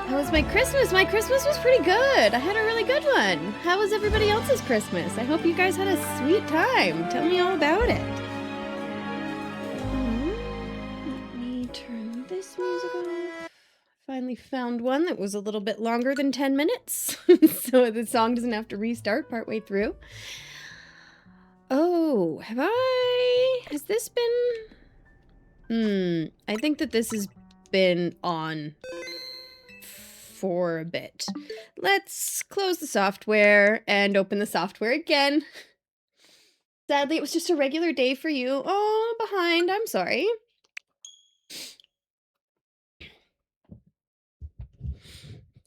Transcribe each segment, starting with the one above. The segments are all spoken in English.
How was my Christmas? My Christmas was pretty good. I had a really good one. How was everybody else's Christmas? I hope you guys had a sweet time. Tell me all about it. Let me turn this music off. Finally found one that was a little bit longer than 10 minutes. So the song doesn't have to restart partway through. Oh, has this been... I think that this has been on for a bit. Let's close the software and open the software again. Sadly, it was just a regular day for you. Oh, behind. I'm sorry.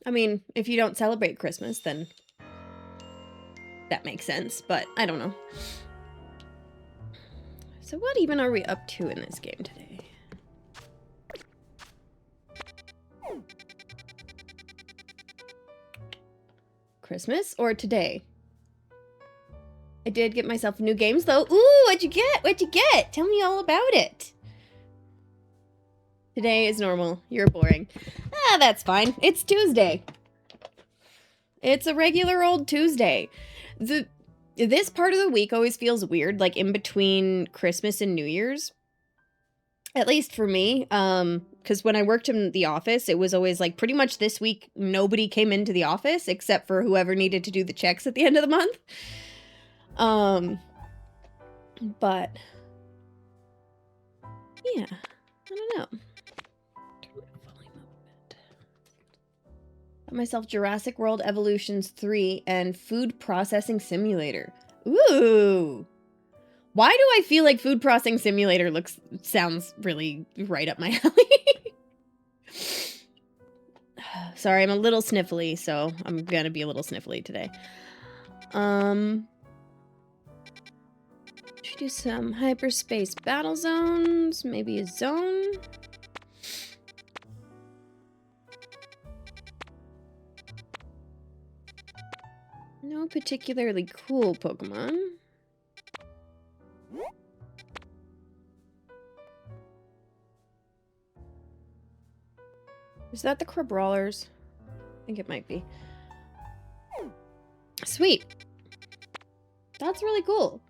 I mean, if you don't celebrate Christmas, then that makes sense, but I don't know. So what even are we up to in this game today? Christmas or today? I did get myself new games though. Ooh, what'd you get? What'd you get? Tell me all about it. Today is normal. You're boring. Ah, that's fine. It's Tuesday. It's a regular old Tuesday. This part of the week always feels weird, like in between Christmas and New Year's. At least for me, because when I worked in the office, it was always like pretty much this week, nobody came into the office except for whoever needed to do the checks at the end of the month. But yeah, I don't know. Turn my volume up a bit. Got myself Jurassic World Evolutions 3 and Food Processing Simulator. Ooh. Why do I feel like Food Processing Simulator sounds really right up my alley? Sorry, I'm a little sniffly, so I'm gonna be a little sniffly today. Should do some hyperspace battle zones, maybe a zone. No particularly cool Pokemon. Is that the Crabrawlers? I think it might be. Sweet. That's really cool.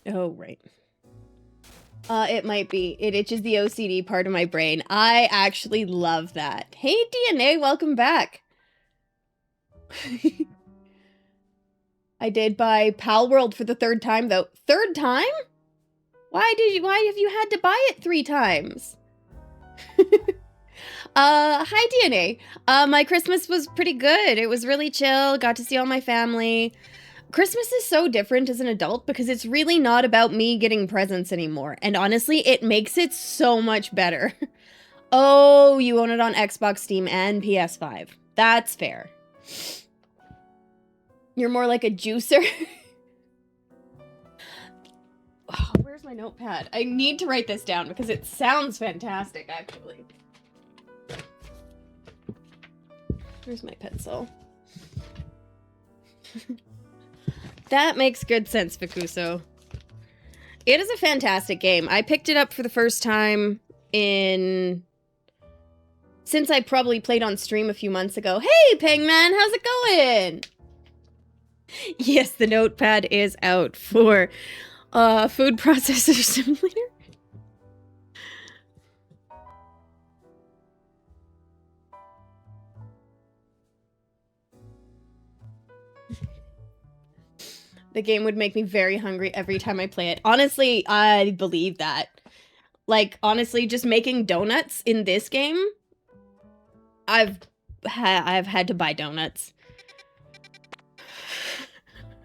Oh, right. It might be. It itches the OCD part of my brain. I actually love that. Hey, DNA, welcome back. I did buy Pal World for the third time, though. Third time? Why have you had to buy it 3 times? Hi DNA. My Christmas was pretty good. It was really chill. Got to see all my family. Christmas is so different as an adult because it's really not about me getting presents anymore. And honestly, it makes it so much better. Oh, you own it on Xbox, Steam, and PS5. That's fair. You're more like a juicer. Oh, where's my notepad? I need to write this down because it sounds fantastic, actually. Where's my pencil? That makes good sense, Fukuso. It is a fantastic game. I picked it up for the first time since I probably played on stream a few months ago. Hey, Pengman, how's it going? Yes, the notepad is out for Food Processor Simulator. The game would make me very hungry every time I play it. Honestly, I believe that. Like, honestly, just making donuts in this game, I've had to buy donuts.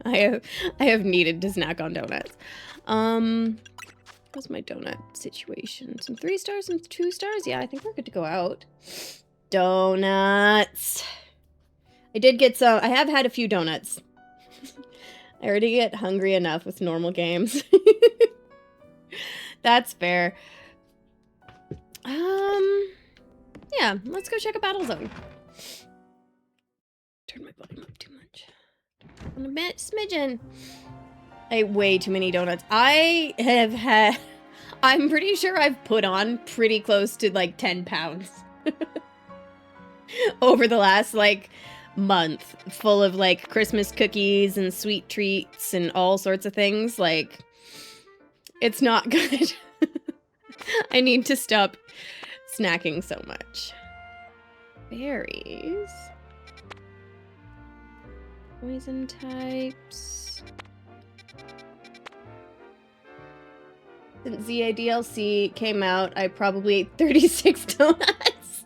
I have needed to snack on donuts. What's my donut situation? Some 3 stars and 2 stars? Yeah, I think we're good to go out. Donuts. I did get some. I have had a few donuts. I already get hungry enough with normal games. That's fair. Yeah, let's go check a battle zone. Turn my volume up too much. On a smidgen. I ate way too many donuts. I I'm pretty sure I've put on pretty close to like 10 pounds over the last like month, full of like Christmas cookies and sweet treats and all sorts of things. Like, it's not good. I need to stop snacking so much. Berries. Poison types. Since ZADLC came out, I probably ate 36 donuts.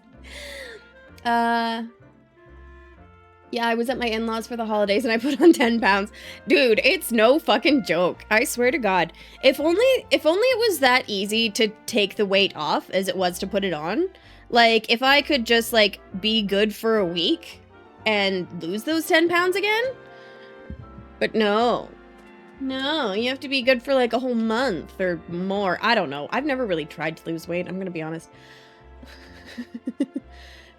Yeah, I was at my in-laws for the holidays and I put on 10 pounds. Dude, it's no fucking joke. I swear to God. If only it was that easy to take the weight off as it was to put it on. Like, if I could just, like, be good for a week and lose those 10 pounds again. But no. No, you have to be good for, like, a whole month or more. I don't know. I've never really tried to lose weight. I'm gonna be honest.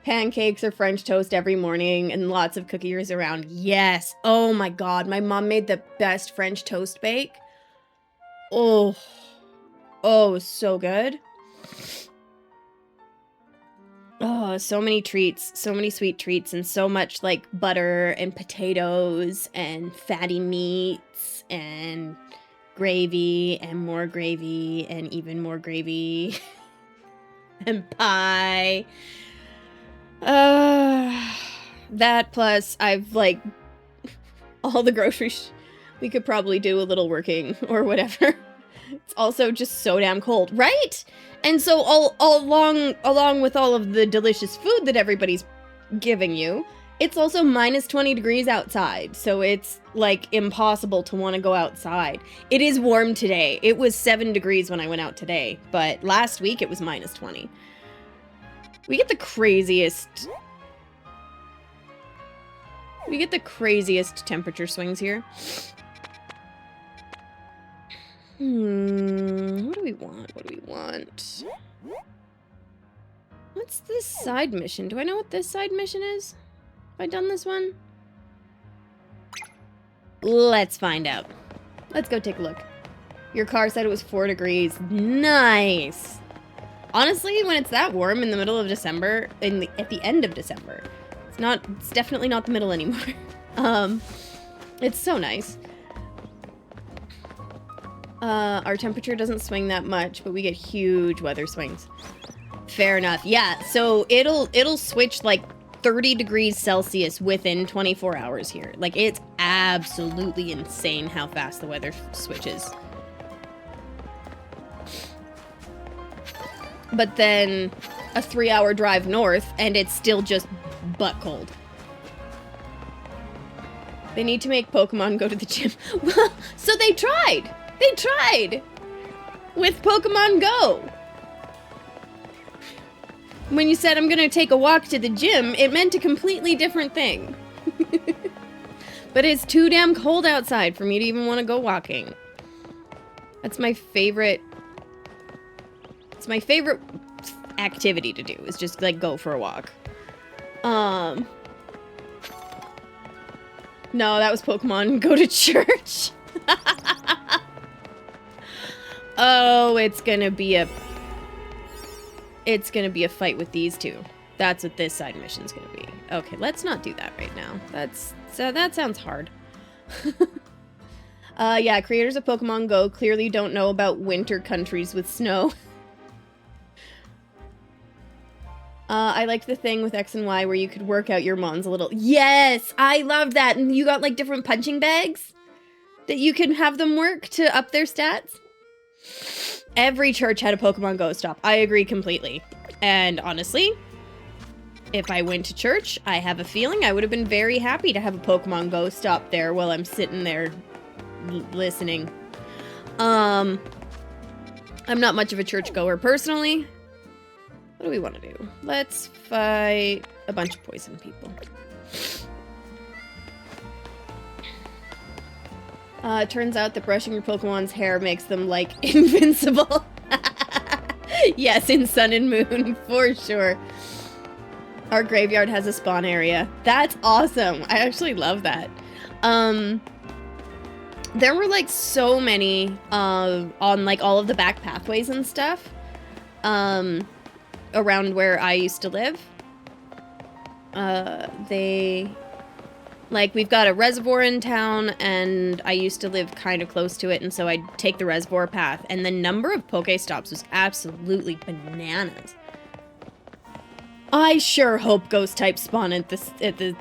Pancakes or French toast every morning and lots of cookies around. Yes. Oh my God. My mom made the best French toast bake. Oh. Oh, so good. Oh, so many treats, so many sweet treats, and so much like butter and potatoes and fatty meats and gravy and more gravy and even more gravy and pie. That plus I've like all the groceries. We could probably do a little working or whatever. It's also just so damn cold, right? And so all along with all of the delicious food that everybody's giving you, it's also minus 20 degrees outside. So it's like impossible to want to go outside. It is warm today. It was 7 degrees when I went out today, but last week it was minus 20. We get the craziest temperature swings here. What do we want? What do we want? What's this side mission? Do I know what this side mission is? Have I done this one? Let's find out. Let's go take a look. Your car said it was 4 degrees. Nice! Honestly, when it's that warm in the middle of December, at the end of December, it's definitely not the middle anymore. It's so nice. Our temperature doesn't swing that much, but we get huge weather swings. Fair enough. Yeah, so it'll switch like 30 degrees Celsius within 24 hours here. Like, it's absolutely insane how fast the weather switches. But then a 3-hour drive north and it's still just butt cold. They need to make Pokemon go to the gym. Well, so they tried. They tried with Pokemon Go. When you said I'm gonna take a walk to the gym, it meant a completely different thing. But it's too damn cold outside for me to even want to go walking. That's my favorite. It's my favorite activity to do, is just like go for a walk. No, that was Pokemon Go to church. Oh, it's gonna be a fight with these two. That's what this side mission's gonna be. Okay, let's not do that right now. That sounds hard. Yeah, creators of Pokemon Go clearly don't know about winter countries with snow. I liked the thing with X and Y where you could work out your mons a little. Yes, I love that. And you got like different punching bags that you can have them work to up their stats. Every church had a Pokemon Go stop. I agree completely. And honestly, if I went to church, I have a feeling I would have been very happy to have a Pokemon Go stop there while I'm sitting there listening. I'm not much of a churchgoer personally. What do we want to do? Let's fight a bunch of poison people. It turns out that brushing your Pokemon's hair makes them, like, invincible. Yes, in Sun and Moon, for sure. Our graveyard has a spawn area. That's awesome. I actually love that. There were like so many on like all of the back pathways and stuff around where I used to live. We've got a reservoir in town, and I used to live kind of close to it, and so I'd take the reservoir path, and the number of Pokestops was absolutely bananas. I sure hope ghost types spawn at the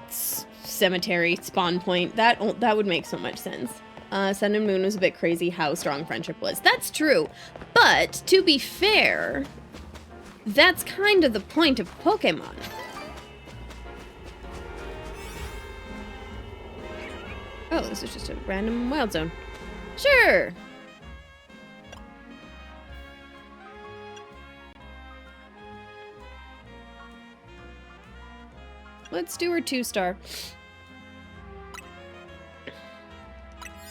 cemetery spawn point. That would make so much sense. Sun and Moon was a bit crazy how strong friendship was. That's true, but to be fair, that's kind of the point of Pokemon. Oh, this is just a random wild zone. Sure! Let's do her 2-star.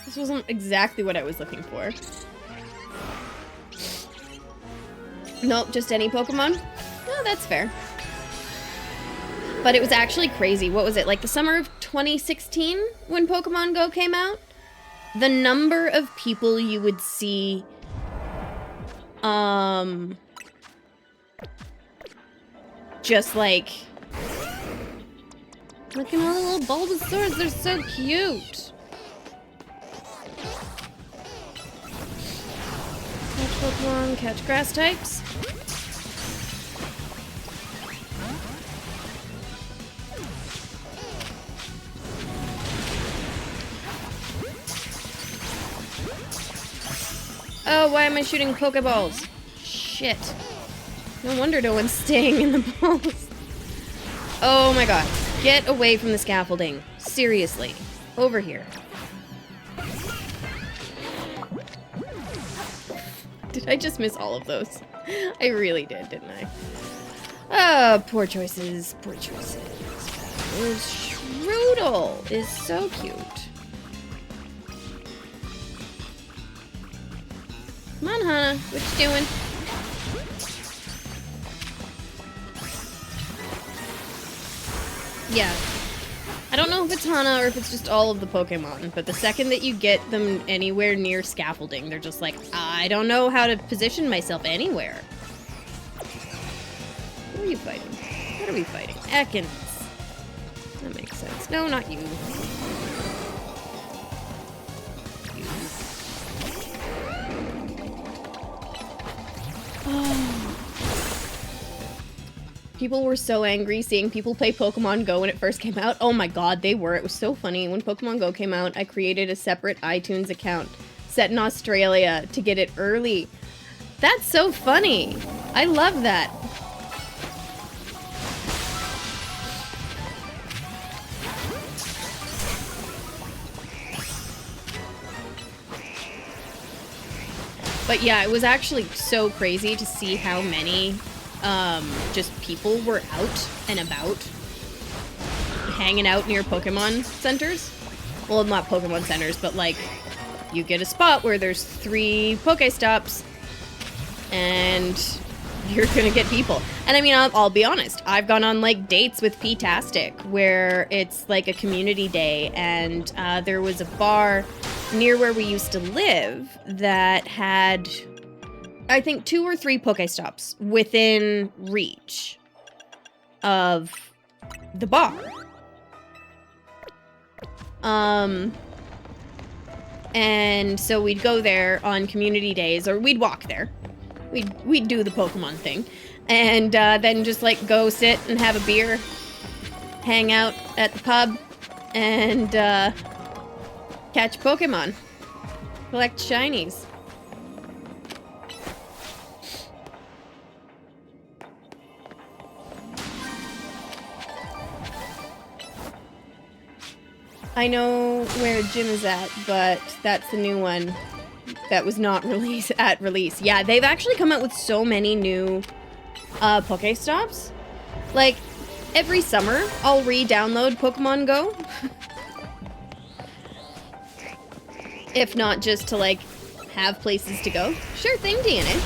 This wasn't exactly what I was looking for. Nope, just any Pokemon? Oh, that's fair. But it was actually crazy. What was it, like the summer of 2016 when Pokemon Go came out? The number of people you would see, just like, look at all the little Bulbasaurs, they're so cute. Catch Pokemon, catch grass types. Oh, why am I shooting Pokeballs? Shit. No wonder no one's staying in the balls. Oh my god. Get away from the scaffolding. Seriously. Over here. Did I just miss all of those? I really did, didn't I? Oh, poor choices. Poor choices. Strudel is so cute. Come on, Hannah. What you doing? Yeah. I don't know if it's Hana or if it's just all of the Pokemon, but the second that you get them anywhere near scaffolding, they're just like, I don't know how to position myself anywhere. Who are you fighting? What are we fighting? Ekans. That makes sense. No, not you. People were so angry seeing people play Pokemon Go when it first came out. Oh my god, they were. It was so funny. When Pokemon Go came out, I created a separate iTunes account set in Australia to get it early. That's so funny. I love that. But yeah, it was actually so crazy to see how many just people were out and about, hanging out near Pokemon centers. Well, not Pokemon centers, but like, you get a spot where there's 3 Pokestops, and you're gonna get people. And I mean, I'll be honest, I've gone on like dates with P-tastic, where it's like a community day, and there was a bar near where we used to live that had, I think, 2 or 3 Pokestops within reach of the bar. And so we'd go there on community days, or we'd walk there. We'd do the Pokemon thing, and then just like go sit and have a beer, hang out at the pub, and catch Pokemon, collect shinies. I know where Jim is at, but that's the new one that was not at release. Yeah, they've actually come out with so many new Pokestops. Like, every summer, I'll re-download Pokemon Go. If not just to, like, have places to go. Sure thing, DNA.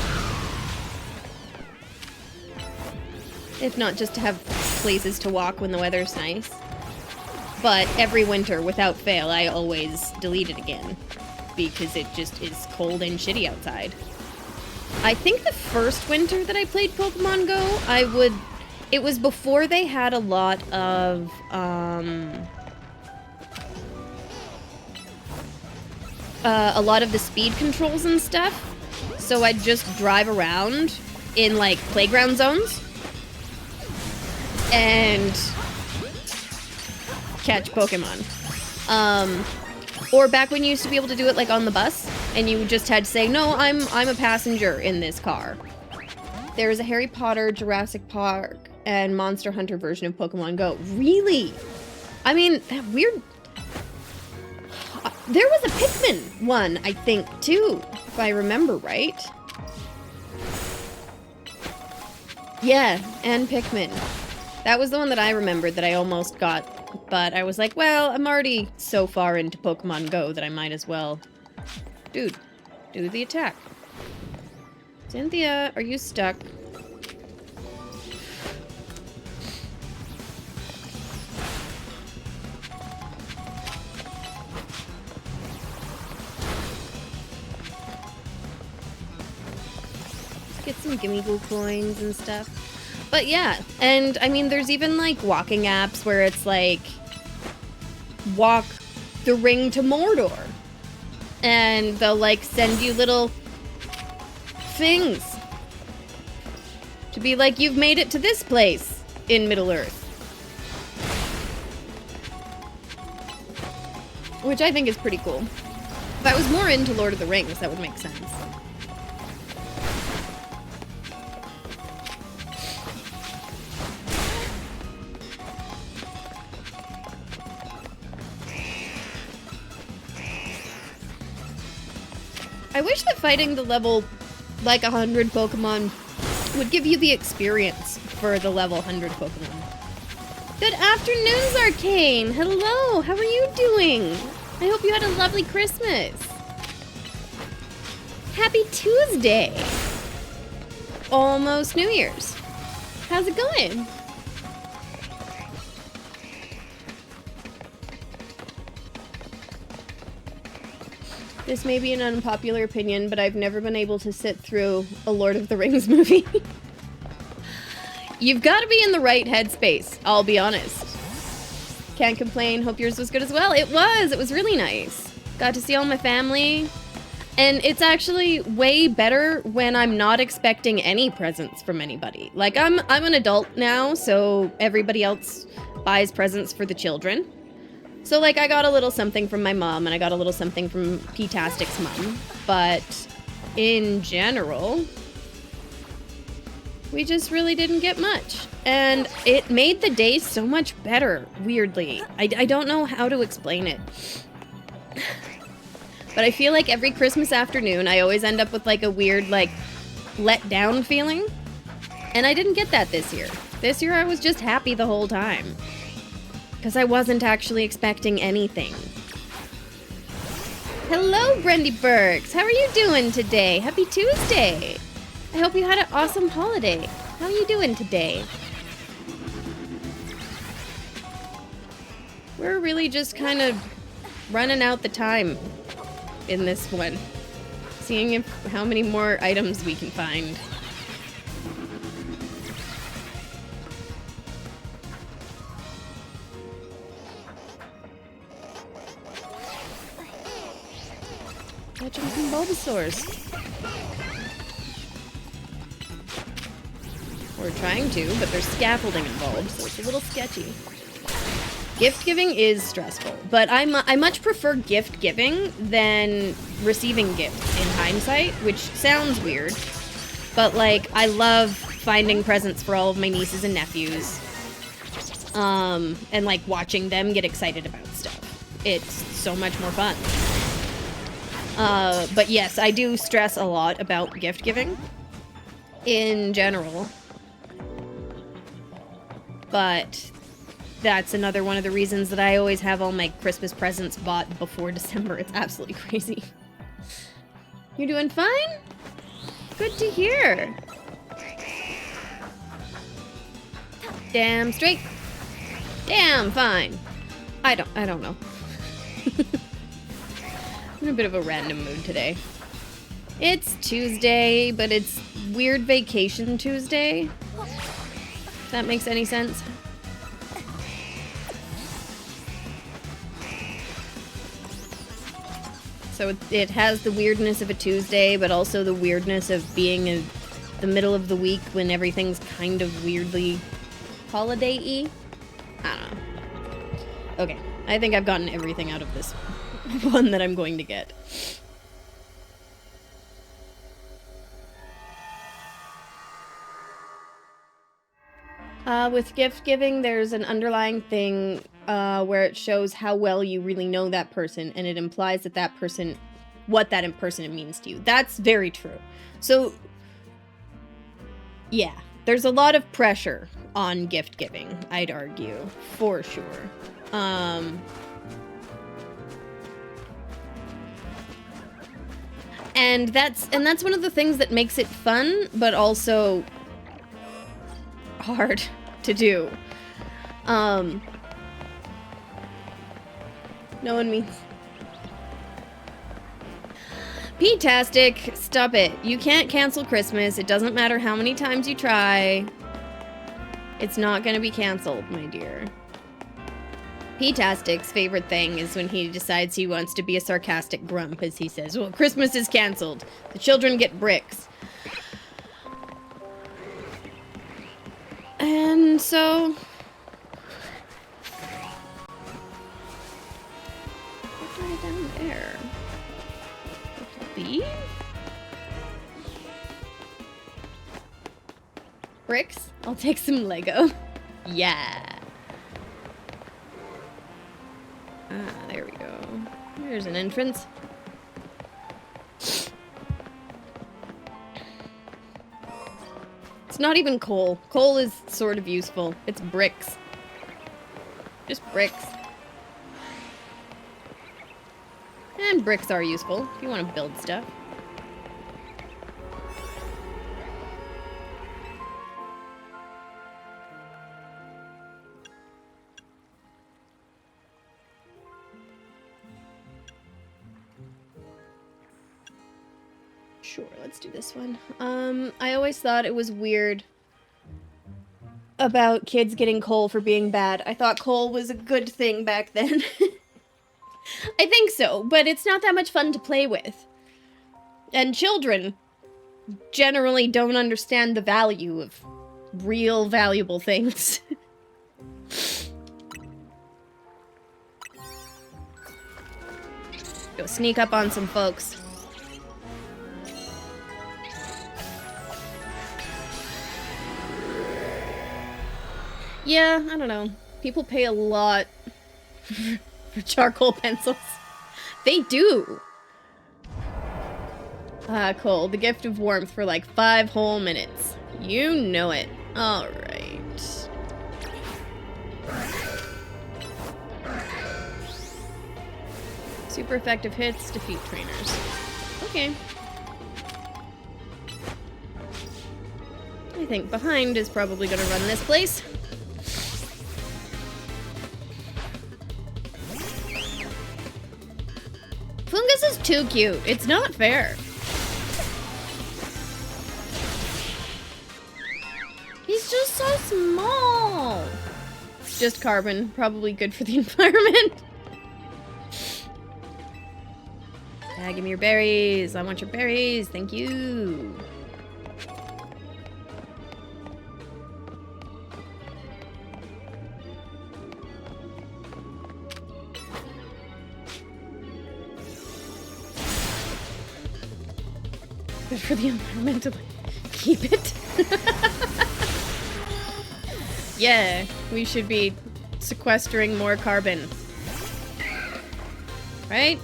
If not just to have places to walk when the weather's nice. But every winter, without fail, I always delete it again. because it just is cold and shitty outside. I think the first winter that I played Pokemon Go, it was before they had a lot of, the speed controls and stuff. So I'd just drive around in, like, playground zones and catch Pokemon. Or back when you used to be able to do it, like, on the bus, and you just had to say, no, I'm a passenger in this car. There's a Harry Potter, Jurassic Park, and Monster Hunter version of Pokemon Go. Really? I mean, that weird... There was a Pikmin one, I think, too, if I remember right. Yeah, and Pikmin. That was the one that I remembered that I almost got, but I was like, well, I'm already so far into Pokemon Go that I might as well. Dude, do the attack. Cynthia, are you stuck? Get some Gimme Goo coins and stuff. But yeah, and I mean, there's even like walking apps where it's like, walk the ring to Mordor. And they'll like send you little things to be like, you've made it to this place in Middle-earth. Which I think is pretty cool. If I was more into Lord of the Rings, that would make sense. I wish that fighting the level, like 100 Pokemon would give you the experience for the level 100 Pokemon. Good afternoon, Arcane! Hello, how are you doing? I hope you had a lovely Christmas. Happy Tuesday! Almost New Year's. How's it going? This may be an unpopular opinion, but I've never been able to sit through a Lord of the Rings movie. You've got to be in the right headspace, I'll be honest. Can't complain, hope yours was good as well. It was really nice. Got to see all my family. And it's actually way better when I'm not expecting any presents from anybody. Like, I'm an adult now, so everybody else buys presents for the children. So, like, I got a little something from my mom, and I got a little something from P-Tastic's mom. But, in general, we just really didn't get much. And it made the day so much better, weirdly. I don't know how to explain it. But I feel like every Christmas afternoon, I always end up with, like, a weird, like, let down feeling. And I didn't get that this year. This year, I was just happy the whole time. Because I wasn't actually expecting anything. Hello, Brendy Burks. How are you doing today? Happy Tuesday. I hope you had an awesome holiday. How are you doing today? We're really just kind of running out the time in this one. Seeing how many more items we can find. Catching some Bulbasaurs. We're trying to, but there's scaffolding involved, so it's a little sketchy. Gift giving is stressful, but I much prefer gift giving than receiving gifts in hindsight, which sounds weird, but like I love finding presents for all of my nieces and nephews, and like watching them get excited about stuff. It's so much more fun. But yes, I do stress a lot about gift giving in general. But that's another one of the reasons that I always have all my Christmas presents bought before December. It's absolutely crazy. You're doing fine? Good to hear. Damn straight. Damn fine. I don't know. in a bit of a random mood today. It's Tuesday, but it's weird vacation Tuesday. If that makes any sense. So it has the weirdness of a Tuesday, but also the weirdness of being in the middle of the week when everything's kind of weirdly holiday-y. I don't know. Okay, I think I've gotten everything out of this one that I'm going to get. With gift giving, there's an underlying thing where it shows how well you really know that person, and it implies that that person, what that person means to you. That's very true. So, yeah, there's a lot of pressure on gift giving, I'd argue, for sure. And that's one of the things that makes it fun, but also hard to do. No one means... P-tastic, stop it. You can't cancel Christmas. It doesn't matter how many times you try. It's not gonna be canceled, my dear. P-tastic's favorite thing is when he decides he wants to be a sarcastic grump, as he says, well, Christmas is canceled. The children get bricks. And so... What's right down there? Leave? Bricks? I'll take some Lego. Yeah. Ah, there we go. There's an entrance. It's not even coal. Coal is sort of useful. It's bricks. Just bricks. And bricks are useful if you want to build stuff. Sure, let's do this one. I always thought it was weird about kids getting coal for being bad. I thought coal was a good thing back then. I think so, but it's not that much fun to play with. And children generally don't understand the value of real valuable things. Go sneak up on some folks. Yeah, I don't know. People pay a lot for charcoal pencils. They do. Ah, coal. The gift of warmth for like 5 whole minutes. You know it. Alright. Super effective hits, defeat trainers. Okay. I think behind is probably gonna run this place. Fungus is too cute. It's not fair. He's just so small. Just carbon. Probably good for the environment. Yeah, give me your berries. I want your berries. Thank you. Good for the environment to keep it. Yeah, we should be sequestering more carbon. Right?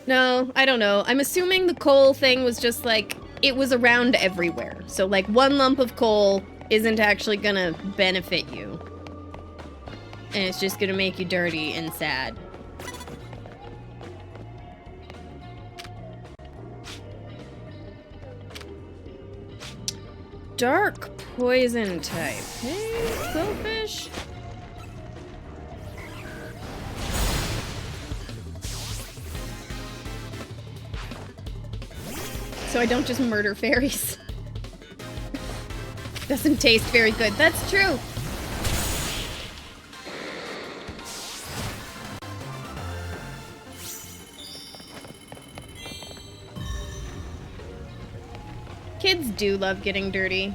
No, I don't know. I'm assuming the coal thing was just like, it was around everywhere. So like one lump of coal isn't actually gonna benefit you. And it's just gonna make you dirty and sad. Dark poison type. Hey, quillfish. So I don't just murder fairies. Doesn't taste very good. That's true. Kids do love getting dirty.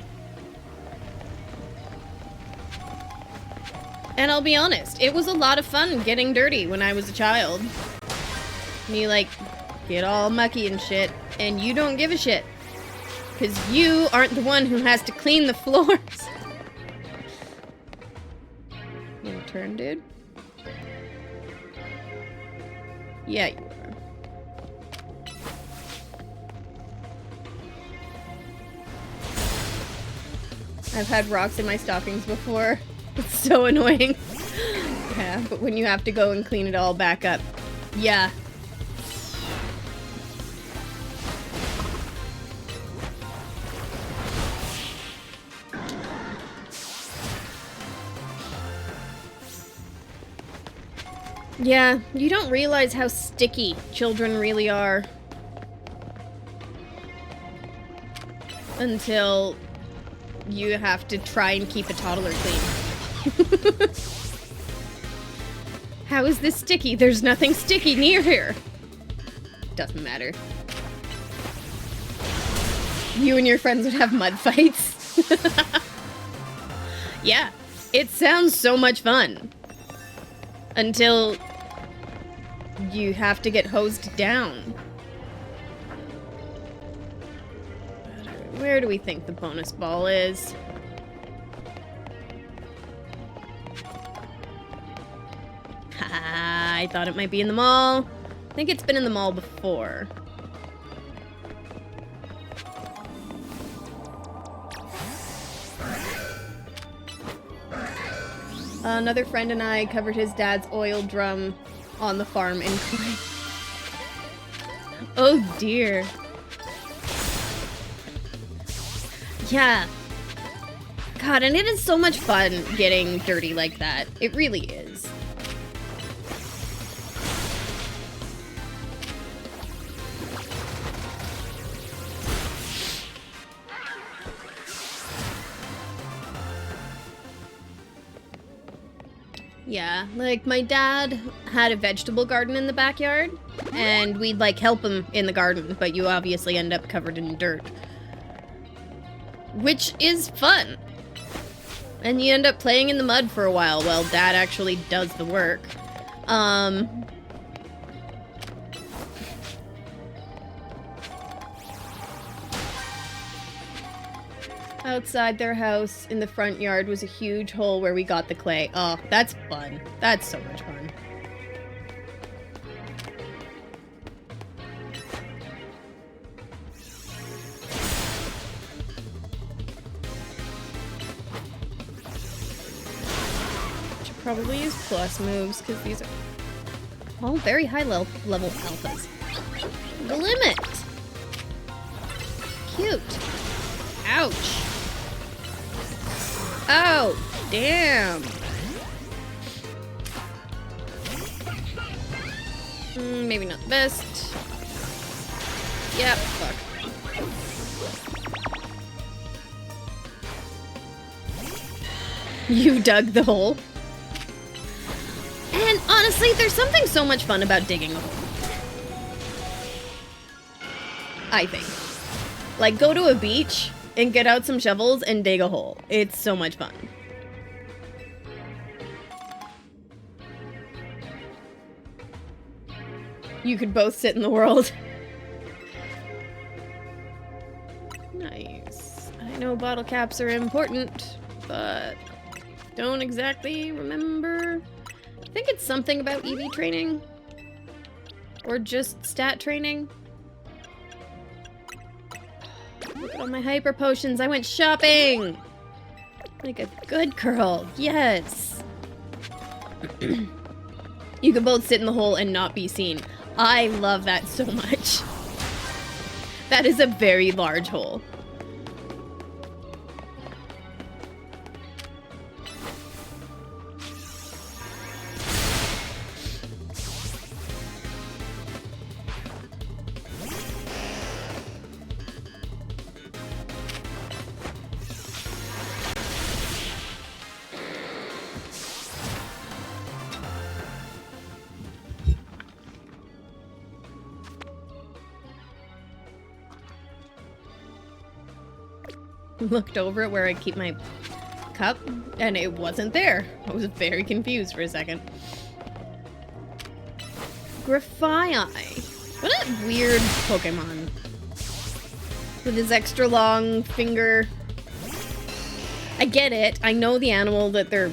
And I'll be honest, it was a lot of fun getting dirty when I was a child. And you, like, get all mucky and shit, and you don't give a shit. Because you aren't the one who has to clean the floors. You turn, dude? Yeah, you are. I've had rocks in my stockings before. It's so annoying. Yeah, but when you have to go and clean it all back up. Yeah. Yeah, you don't realize how sticky children really are. Until you have to try and keep a toddler clean. How is this sticky? There's nothing sticky near here. Doesn't matter. You and your friends would have mud fights. Yeah, it sounds so much fun. Until you have to get hosed down. Where do we think the bonus ball is? Haha, I thought it might be in the mall. I think it's been in the mall before. Another friend and I covered his dad's oil drum on the farm in clay. Oh dear. Yeah. God, and it is so much fun getting dirty like that. It really is. Yeah, like my dad had a vegetable garden in the backyard, and we'd like help him in the garden, but you obviously end up covered in dirt. Which is fun. And you end up playing in the mud for a while Dad actually does the work. Outside their house in the front yard was a huge hole where we got the clay. Oh, that's fun. That's so much fun. Should probably use plus moves because these are all very high level alphas. The limit! Cute. Ouch. Oh, damn. Maybe not the best. Yep, fuck. You dug the hole. And honestly, there's something so much fun about digging a hole. I think. Like, go to a beach and get out some shovels and dig a hole. It's so much fun. You could both sit in the world. Nice. I know bottle caps are important, but don't exactly remember. I think it's something about EV training. Or just stat training. Look at all my hyper potions. I went shopping! Like a good girl. Yes! You can both sit in the hole and not be seen. I love that so much. That is a very large hole. looked over at where I keep my cup, and it wasn't there. I was very confused for a second. Grafii. What a weird Pokemon. With his extra long finger. I get it. I know the animal that they're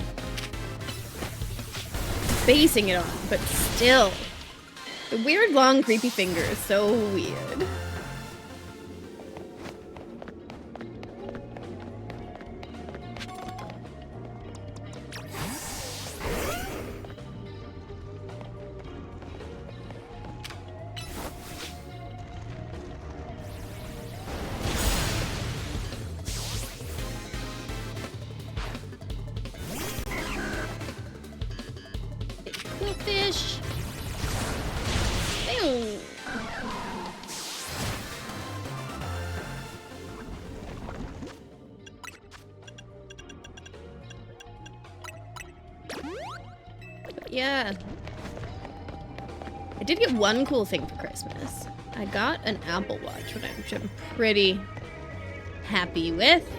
basing it on, but still. The weird long creepy finger is so weird. Fish. Ew. But yeah. I did get one cool thing for Christmas. I got an Apple Watch, which I'm pretty happy with.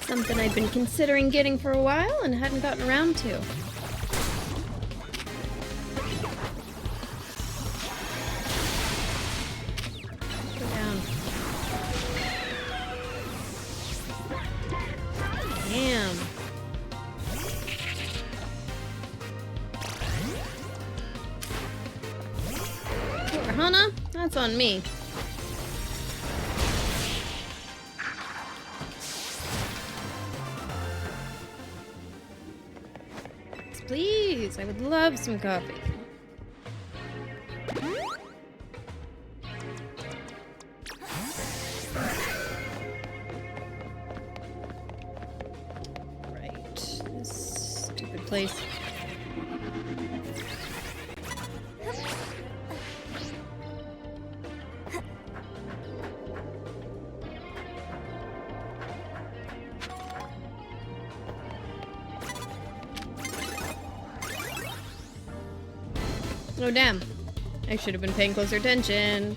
Something I've been considering getting for a while and hadn't gotten around to. Go down. Damn. Poor Hana, that's on me. Please, I would love some coffee. Right, this stupid place. Oh damn, I should have been paying closer attention.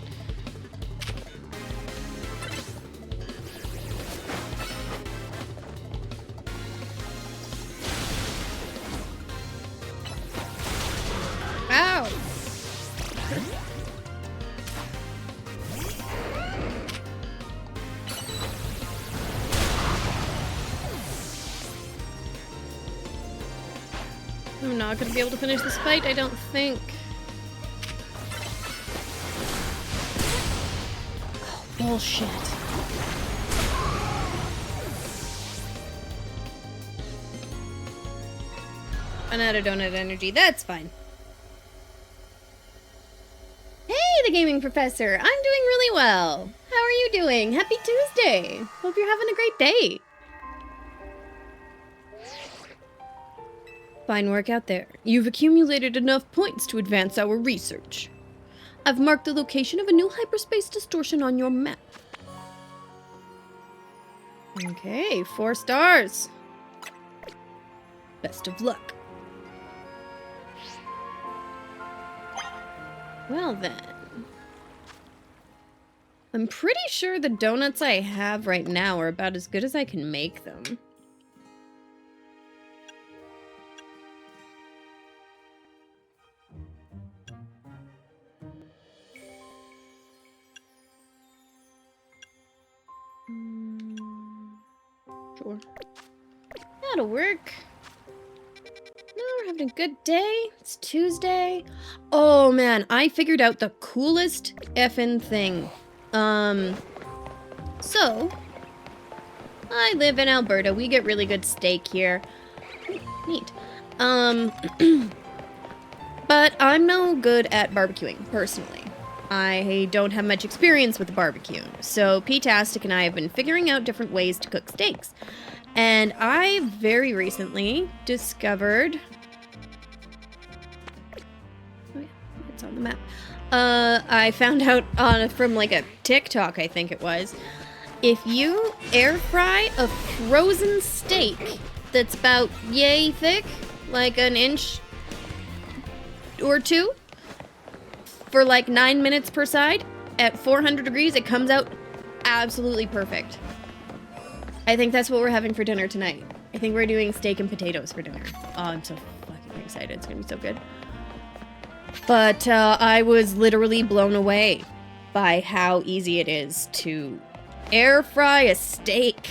Ow! I'm not gonna be able to finish this fight, I don't think. Bullshit. I'm out of donut energy. That's fine. Hey, the gaming professor. I'm doing really well. How are you doing? Happy Tuesday. Hope you're having a great day. Fine work out there. You've accumulated enough points to advance our research. I've marked the location of a new hyperspace distortion on your map. Okay, 4 stars. Best of luck. Well then. I'm pretty sure the donuts I have right now are about as good as I can make them. Sure. That'll work. No, we're having a good day. It's Tuesday. Oh man, I figured out the coolest effing thing. So, I live in Alberta. We get really good steak here. Neat. But I'm no good at barbecuing, personally. I don't have much experience with barbecue, so P-tastic and I have been figuring out different ways to cook steaks. And I very recently discovered... Oh yeah, it's on the map. I found out from like a TikTok, I think it was. If you air fry a frozen steak that's about yay thick, like an inch or two for like 9 minutes per side at 400 degrees. It comes out absolutely perfect. I think that's what we're having for dinner tonight. I think we're doing steak and potatoes for dinner. Oh, I'm so fucking excited. It's gonna be so good. But I was literally blown away by how easy it is to air fry a steak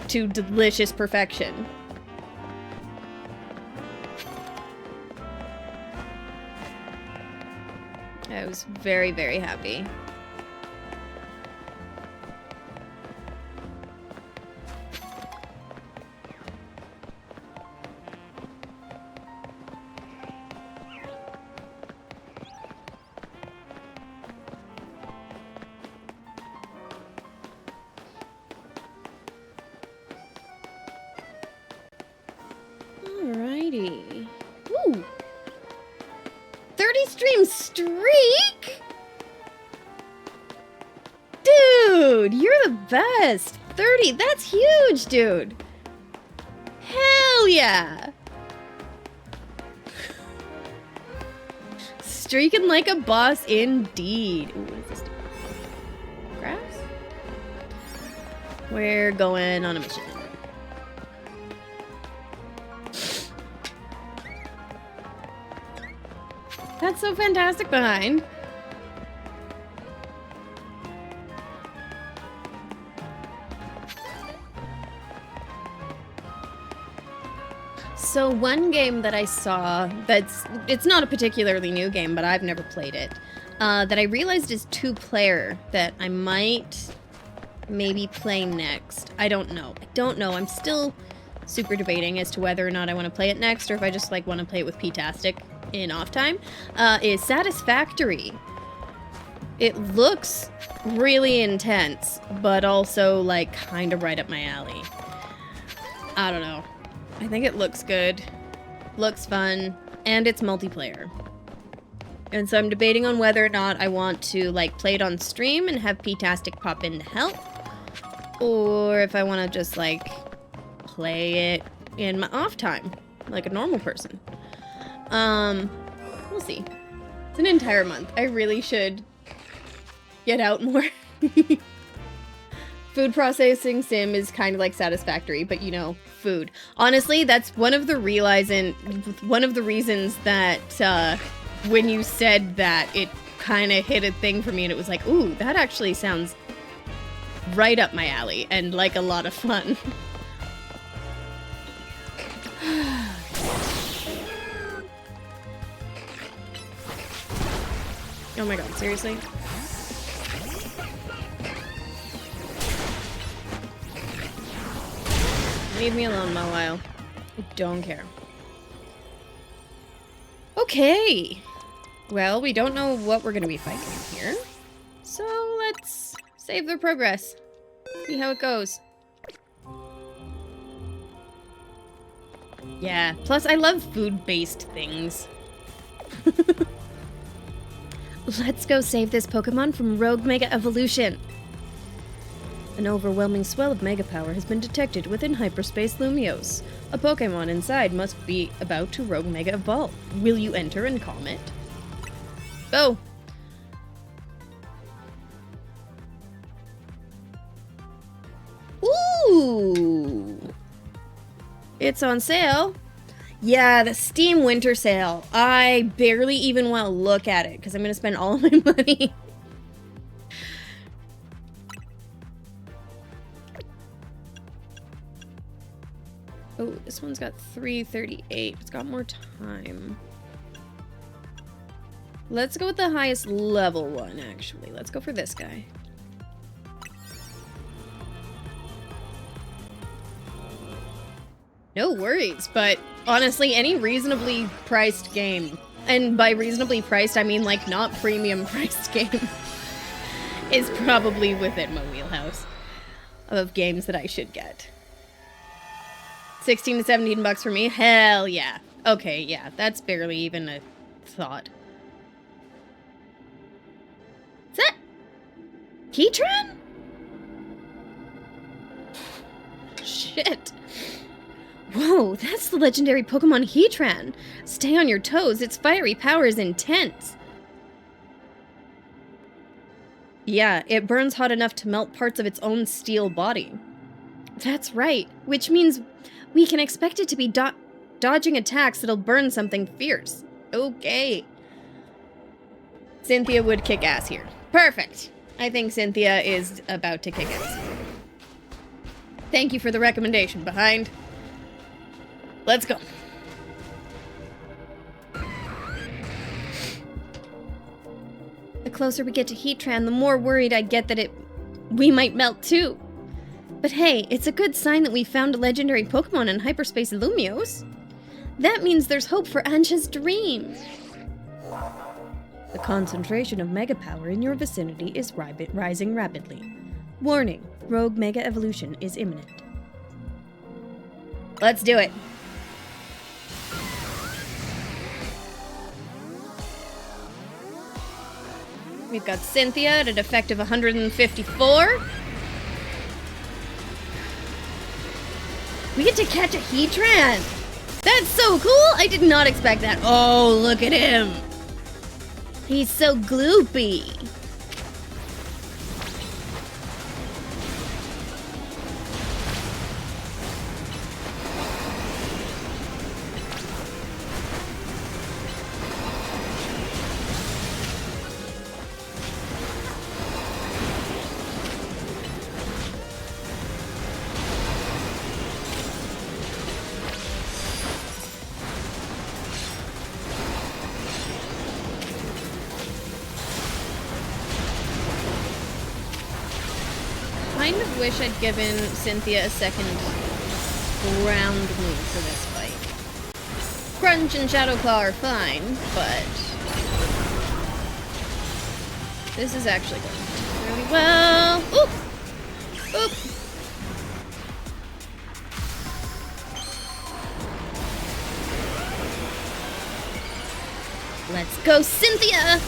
to delicious perfection. I was very, very happy. Alrighty. Ooh! 30 stream streak? Dude, you're the best! 30, that's huge, dude! Hell yeah! Streaking like a boss indeed. Ooh, what is this? Grass? We're going on a mission. That's so fantastic behind. So one game that I saw it's not a particularly new game, but I've never played it, that I realized is 2-player that I might maybe play next. I don't know. I'm still super debating as to whether or not I want to play it next or if I just like want to play it with P-tastic in off time, is Satisfactory. It looks really intense, but also like kind of right up my alley. I don't know. I think it looks good, looks fun, and it's multiplayer. And so I'm debating on whether or not I want to like play it on stream and have P-tastic pop in to help, or if I want to just like play it in my off time like a normal person. We'll see. It's an entire month. I really should get out more. Food processing sim is kind of like Satisfactory, but you know, food. Honestly, that's one of the reasons that when you said that, it kind of hit a thing for me, and it was like, ooh, that actually sounds right up my alley and like a lot of fun. Oh my god, seriously? Leave me alone, Mawile. I don't care. Okay. Well, we don't know what we're gonna be fighting here. So let's save the progress. See how it goes. Yeah, plus I love food-based things. Let's go save this Pokemon from Rogue Mega Evolution. An overwhelming swell of Mega Power has been detected within Hyperspace Lumiose. A Pokemon inside must be about to Rogue Mega Evolve. Will you enter and calm it? Go! Ooh! It's on sale. Yeah, the Steam Winter Sale. I barely even want to look at it because I'm going to spend all of my money. Oh, this one's got 338. It's got more time. Let's go with the highest level one, actually. Let's go for this guy. No worries, but honestly, any reasonably priced game, and by reasonably priced, I mean like not premium priced game, is probably within my wheelhouse of games that I should get. 16 to 17 bucks for me? Hell yeah. Okay, yeah, that's barely even a thought. Is that Keytron? Shit. Whoa, that's the legendary Pokemon Heatran. Stay on your toes, its fiery power is intense. Yeah, it burns hot enough to melt parts of its own steel body. That's right, which means we can expect it to be dodging attacks that'll burn something fierce. Okay. Cynthia would kick ass here. Perfect. I think Cynthia is about to kick ass. Thank you for the recommendation, Behind. Let's go. The closer we get to Heatran, the more worried I get that we might melt too. But hey, it's a good sign that we found a legendary Pokemon in Hyperspace Lumiose. That means there's hope for Ansha's dream. The concentration of Mega Power in your vicinity is rising rapidly. Warning, Rogue Mega Evolution is imminent. Let's do it. We've got Cynthia at a defect of 154. We get to catch a Heatran! That's so cool! I did not expect that. Oh, look at him! He's so gloopy. Kind of wish I'd given Cynthia a second ground move for this fight. Crunch and Shadow Claw are fine, but this is actually going really well. Oop! Oop! Let's go, Cynthia!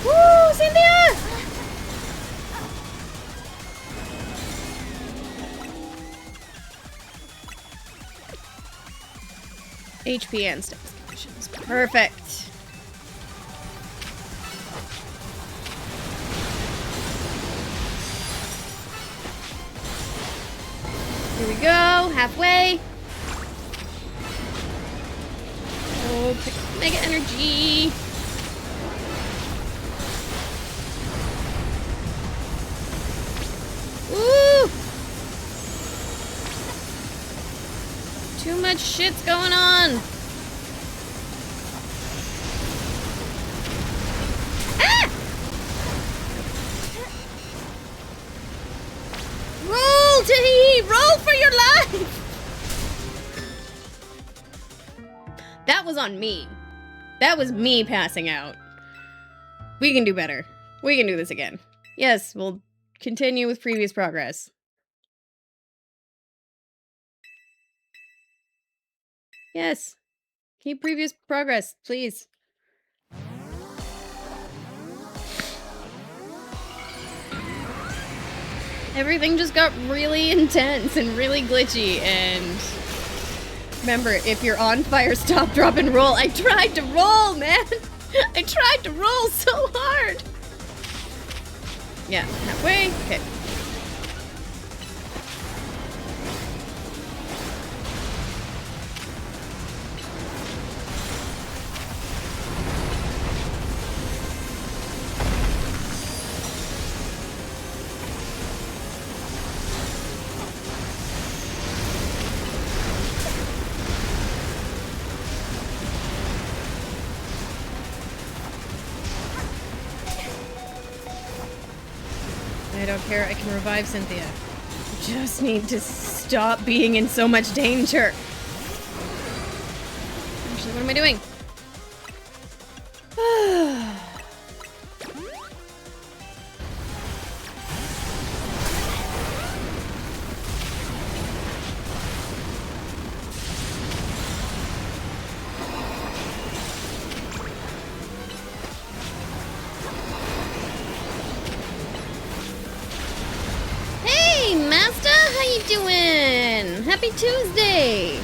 Woo, Cynthia! HP and status conditions. Perfect. Here we go. Halfway. Oh, pick up Mega Energy. Woo! Too much shit's going on. Ah! Roll, Tahehe! Roll for your life! That was on me. That was me passing out. We can do better. We can do this again. Yes, we'll continue with previous progress. Yes. Keep previous progress, please. Everything just got really intense and really glitchy, and remember, if you're on fire, stop, drop, and roll. I tried to roll, man! I tried to roll so hard! Yeah, halfway. Okay. I don't care. I can revive Cynthia. Just need to stop being in so much danger. Actually, what am I doing? Hey, Master, how you doing? Happy Tuesday.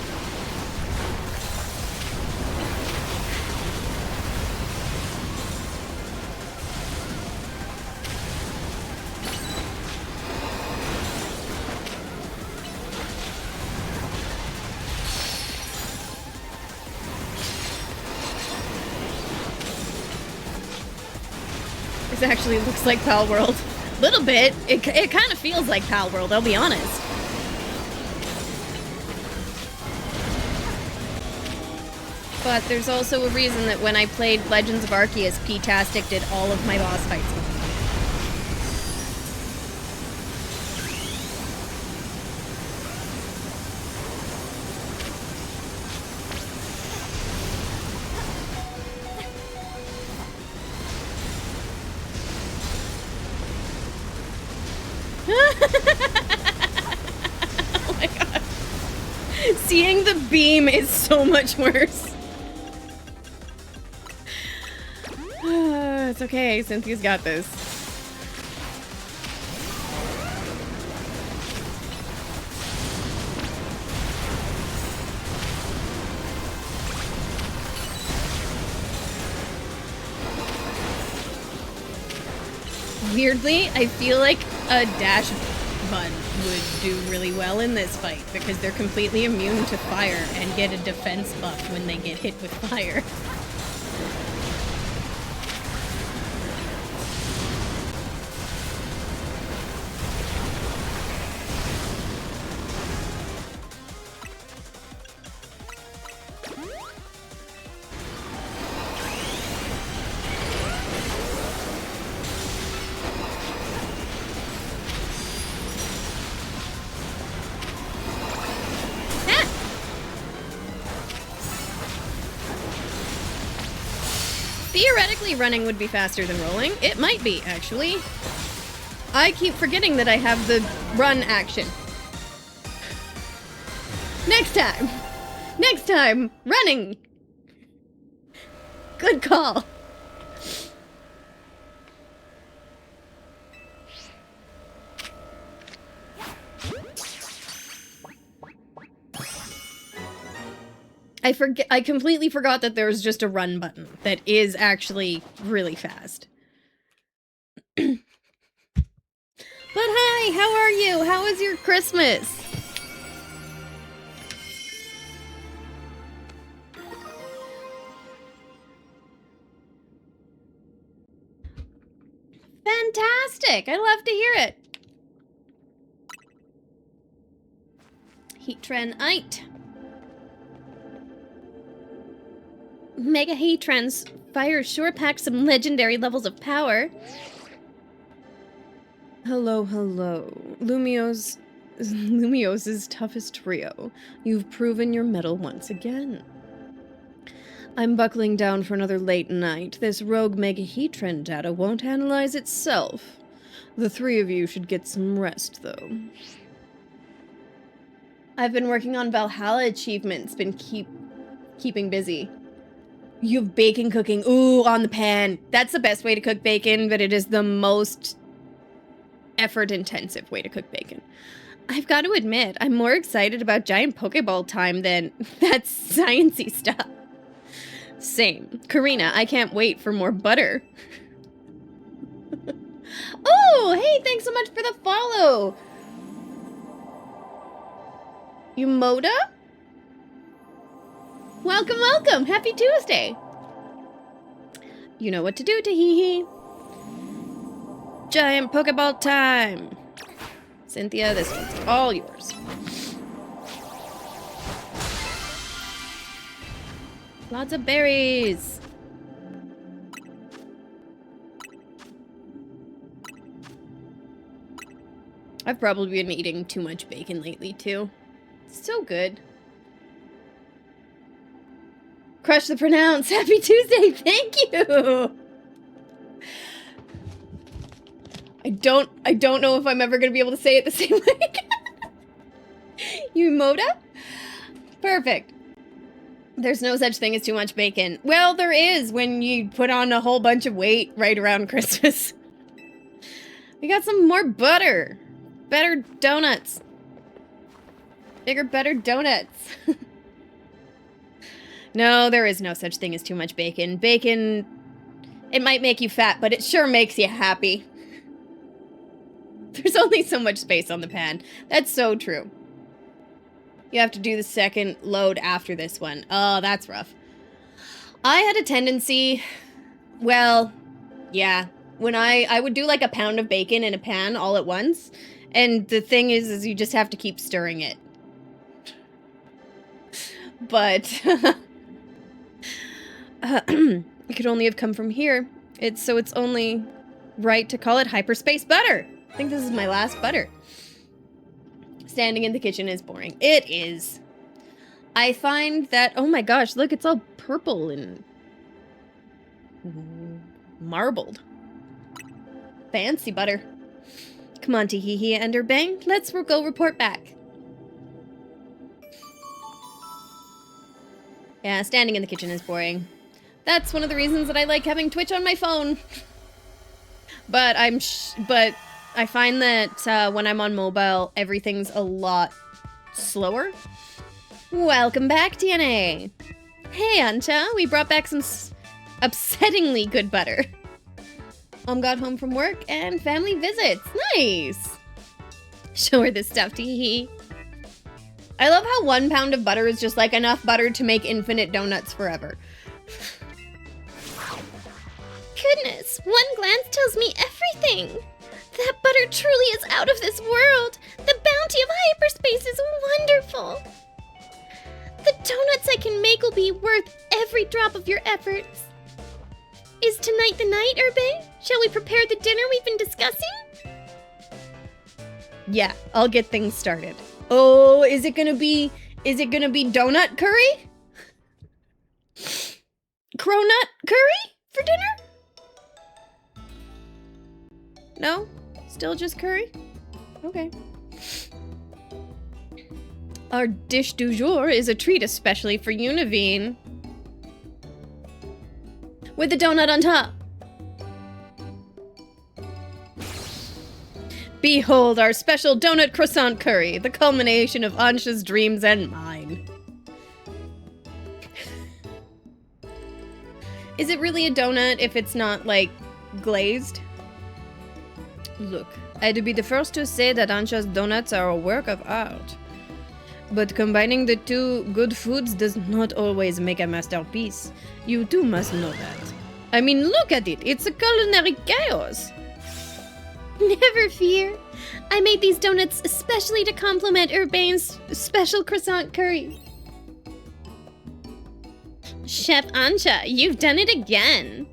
This actually looks like Pal World. Little bit. It kind of feels like Pal World, I'll be honest. But there's also a reason that when I played Legends of Arceus, P-Tastic did all of my boss fights with me. Oh my god. Seeing the beam is so much worse. It's okay, Cynthia's got this. Weirdly, I feel like a dash button would do really well in this fight because they're completely immune to fire and get a defense buff when they get hit with fire. Theoretically, running would be faster than rolling. It might be, actually. I keep forgetting that I have the run action. Next time! Next time! Running! Good call. I completely forgot that there was just a run button that is actually really fast. But hi, how are you? How was your Christmas? Fantastic! I love to hear it. Heatran-ite. Mega Heatran's fire sure packs some legendary levels of power. Hello, hello. Lumios's toughest trio. You've proven your mettle once again. I'm buckling down for another late night. This rogue Mega Heatran data won't analyze itself. The three of you should get some rest, though. I've been working on Valhalla achievements, been keeping busy. You have bacon cooking. Ooh, on the pan. That's the best way to cook bacon, but it is the most effort-intensive way to cook bacon. I've got to admit, I'm more excited about giant Pokeball time than that sciencey stuff. Same. Karina, I can't wait for more butter. Oh, hey, thanks so much for the follow. Yumoda? Welcome, welcome. Happy Tuesday. You know what to do, Tahehe. Giant Pokeball time. Cynthia, this one's all yours. Lots of berries. I've probably been eating too much bacon lately, too. It's so good. Crush the pronounce. Happy Tuesday. Thank you. I don't know if I'm ever going to be able to say it the same way. Yumoda? Perfect. There's no such thing as too much bacon. Well, there is when you put on a whole bunch of weight right around Christmas. We got some more butter. Better donuts. Bigger, better donuts. No, there is no such thing as too much bacon. Bacon, it might make you fat, but it sure makes you happy. There's only so much space on the pan. That's so true. You have to do the second load after this one. Oh, that's rough. I had a tendency, well, yeah, when I would do like a pound of bacon in a pan all at once. And the thing is you just have to keep stirring it. But it could only have come from here. So it's only right to call it hyperspace butter. I think this is my last butter. Standing in the kitchen is boring. It is. I find that, oh my gosh, look, it's all purple and marbled. Fancy butter. Come on, Tahehe and Bang, let's go report back. Yeah, standing in the kitchen is boring. That's one of the reasons that I like having Twitch on my phone. But I find that when I'm on mobile, everything's a lot slower. Welcome back, DNA. Hey, Anta, we brought back some upsettingly good butter. Mom got home from work and family visits. Nice. Show her this stuff, Tahehe. I love how 1 pound of butter is just like enough butter to make infinite donuts forever. Goodness, one glance tells me everything. That butter truly is out of this world. The bounty of hyperspace is wonderful. The donuts I can make will be worth every drop of your efforts. Is tonight the night, Urbe? Shall we prepare the dinner we've been discussing? Yeah, I'll get things started. Oh, is it gonna be donut curry? Cronut curry for dinner? No? Still just curry? Okay. Our dish du jour is a treat especially for you, Naveen. With the donut on top. Behold our special donut croissant curry, the culmination of Ansha's dreams and mine. Is it really a donut if it's not, like, glazed? Look, I'd be the first to say that Ansha's donuts are a work of art. But combining the two good foods does not always make a masterpiece. You too must know that. I mean, look at it! It's a culinary chaos! Never fear. I made these donuts especially to complement Urbane's special croissant curry. Chef Ansha, you've done it again!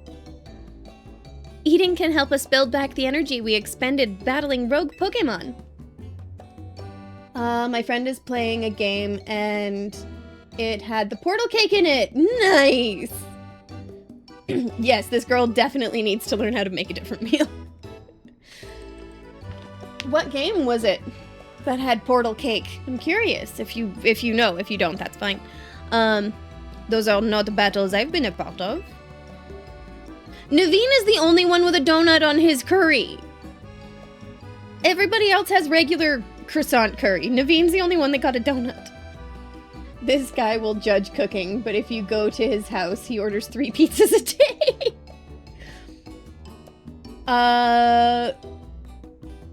Eating can help us build back the energy we expended battling rogue Pokemon. My friend is playing a game and it had the portal cake in it. Nice! Yes, this girl definitely needs to learn how to make a different meal. What game was it that had portal cake? I'm curious. If you know, if you don't, that's fine. Those are not battles I've been a part of. Naveen is the only one with a donut on his curry. Everybody else has regular croissant curry. Naveen's the only one that got a donut. This guy will judge cooking, but if you go to his house, he orders 3 pizzas a day.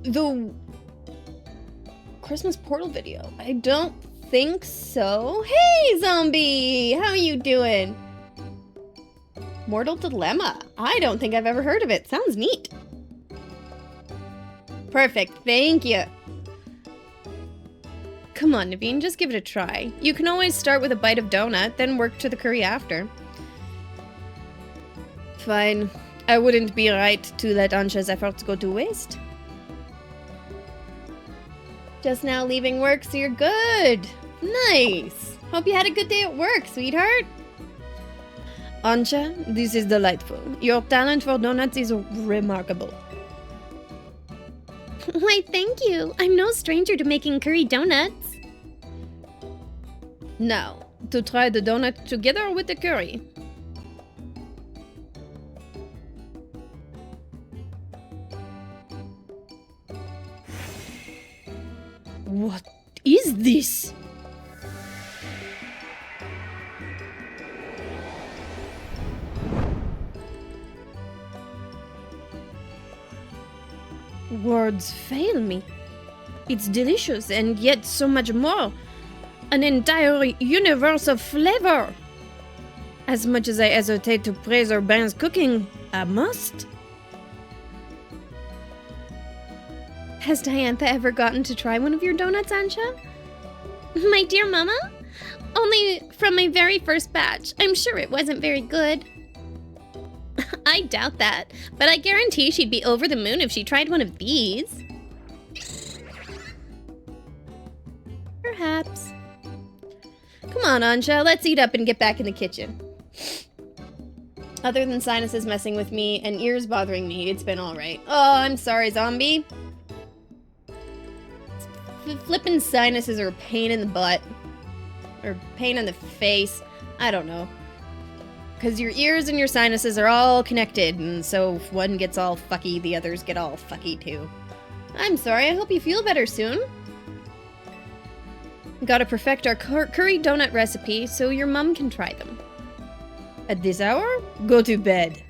The Christmas portal video. I don't think so. Hey, zombie! How you doing? Mortal Dilemma. I don't think I've ever heard of it. Sounds neat. Perfect. Thank you. Come on, Naveen. Just give it a try. You can always start with a bite of donut, then work to the curry after. Fine. I wouldn't be right to let Ansha's efforts go to waste. Just now leaving work, so you're good. Nice. Hope you had a good day at work, sweetheart. Ansha, this is delightful. Your talent for donuts is remarkable. Why, thank you. I'm no stranger to making curry donuts. Now, to try the donut together with the curry. What is this? Words fail me. It's delicious and yet so much more. An entire universe of flavor. As much as I hesitate to praise Urbain's cooking, I must. Has Diantha ever gotten to try one of your donuts, Ansha? My dear Mama? Only from my very first batch. I'm sure it wasn't very good. I doubt that, but I guarantee she'd be over the moon if she tried one of these. Perhaps. Come on, Ansha, let's eat up and get back in the kitchen. Other than sinuses messing with me and ears bothering me, it's been alright. Oh, I'm sorry, zombie. Flippin' sinuses are a pain in the butt. Or pain in the face. I don't know. Because your ears and your sinuses are all connected, and so if one gets all fucky, the others get all fucky too. I'm sorry, I hope you feel better soon. Gotta perfect our curry donut recipe so your mom can try them. At this hour, go to bed.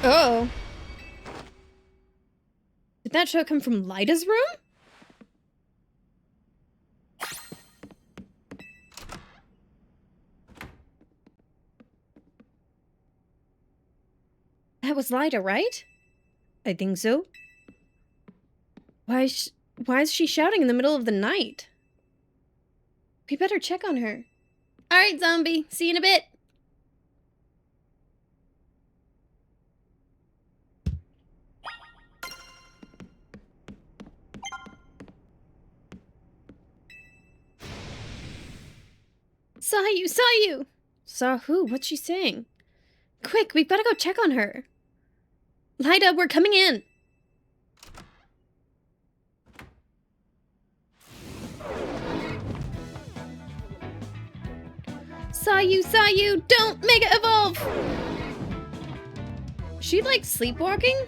Uh-oh. Did that show come from Lyda's room? That was Lyda, right? I think so. Why is she shouting in the middle of the night? We better check on her. Alright, zombie. See you in a bit. Saw you! Saw who? What's she saying? Quick, we've gotta go check on her. Lyda, we're coming in! Saw you! Don't Mega Evolve! She like sleepwalking?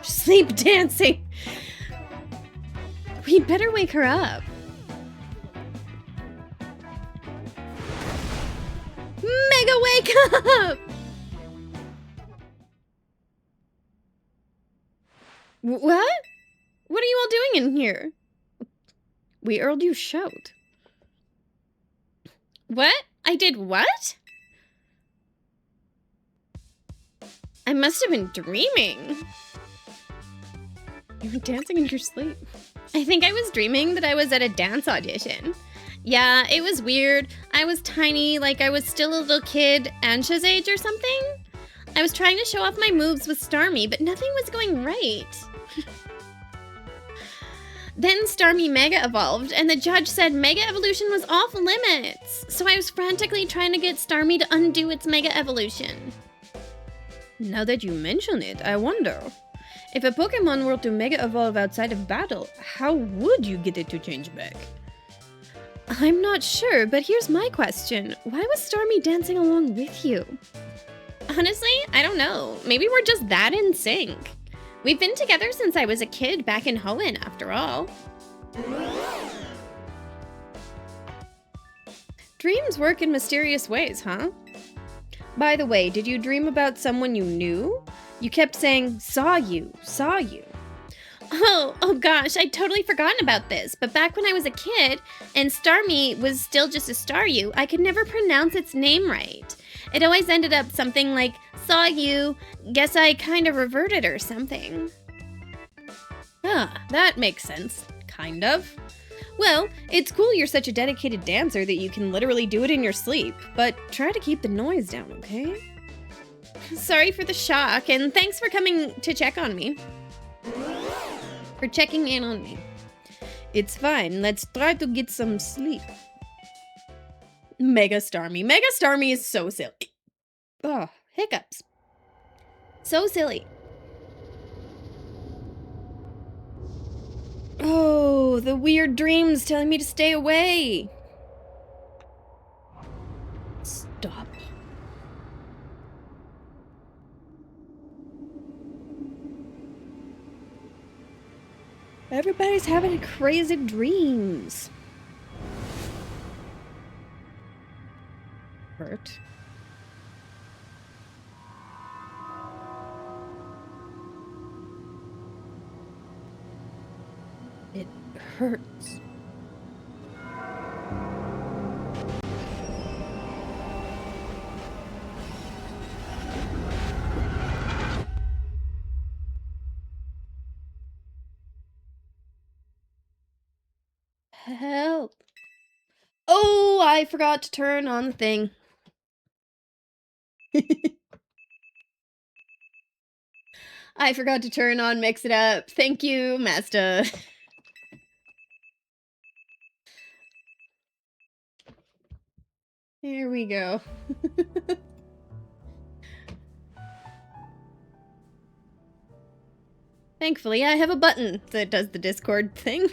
Sleep dancing! We better wake her up. Mega wake up! What? What are you all doing in here? We heard you shout. What? I did what? I must have been dreaming. You were dancing in your sleep. I think I was dreaming that I was at a dance audition. Yeah, it was weird. I was tiny, like I was still a little kid, Ansha's age or something. I was trying to show off my moves with Starmie, but nothing was going right. Then Starmie Mega Evolved, and the judge said Mega Evolution was off limits. So I was frantically trying to get Starmie to undo its Mega Evolution. Now that you mention it, I wonder. If a Pokemon were to Mega Evolve outside of battle, how would you get it to change back? I'm not sure, but here's my question. Why was Starmie dancing along with you? Honestly, I don't know. Maybe we're just that in sync. We've been together since I was a kid back in Hoenn, after all. Dreams work in mysterious ways, huh? By the way, did you dream about someone you knew? You kept saying, saw you. Oh gosh, I'd totally forgotten about this, but back when I was a kid, and Starmie was still just a Staryu, I could never pronounce its name right. It always ended up something like, saw you, guess I kind of reverted or something. Ah, that makes sense. Kind of. Well, it's cool you're such a dedicated dancer that you can literally do it in your sleep, but try to keep the noise down, okay? Sorry for the shock, and thanks for coming to check on me. For checking in on me. It's fine, let's try to get some sleep. Mega Starmie. Mega Starmie is so silly. Oh, hiccups. So silly. Oh, the weird dreams telling me to stay away. Stop. Everybody's having crazy dreams. Hurt. It hurts. Help. Oh, I forgot to turn on the thing. I forgot to turn on Mix It Up. Thank you, Master. Here we go. Thankfully, I have a button that does the Discord thing.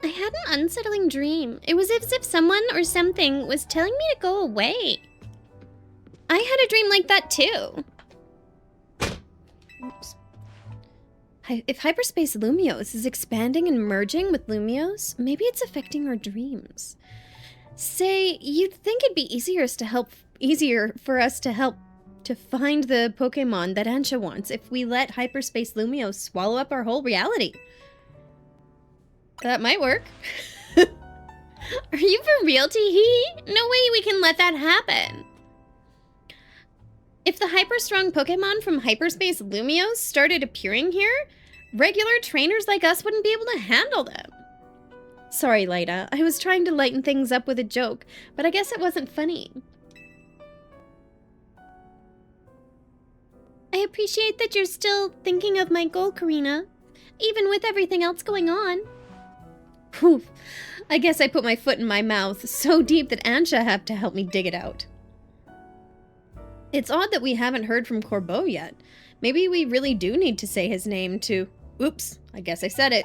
I had an unsettling dream. It was as if someone or something was telling me to go away. I had a dream like that too. Oops. If hyperspace Lumios is expanding and merging with Lumios, maybe it's affecting our dreams. Say, you'd think it'd be easier for us to help to find the Pokemon that Ansha wants if we let hyperspace Lumios swallow up our whole reality. That might work. Are you for real, Tahehe? No way we can let that happen. If the hyper-strong Pokemon from hyperspace Lumios started appearing here, regular trainers like us wouldn't be able to handle them. Sorry, Lyda. I was trying to lighten things up with a joke, but I guess it wasn't funny. I appreciate that you're still thinking of my goal, Karina, even with everything else going on. Poof. I guess I put my foot in my mouth so deep that Ansha had to help me dig it out. It's odd that we haven't heard from Corbeau yet. Maybe we really do need to say his name to... Oops, I guess I said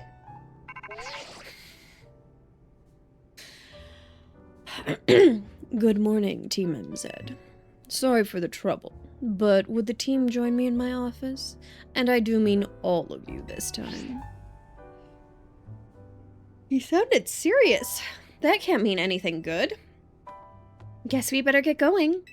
it. Good morning, Team MZ. Sorry for the trouble, but would the team join me in my office? And I do mean all of you this time. He sounded serious. That can't mean anything good. Guess we better get going.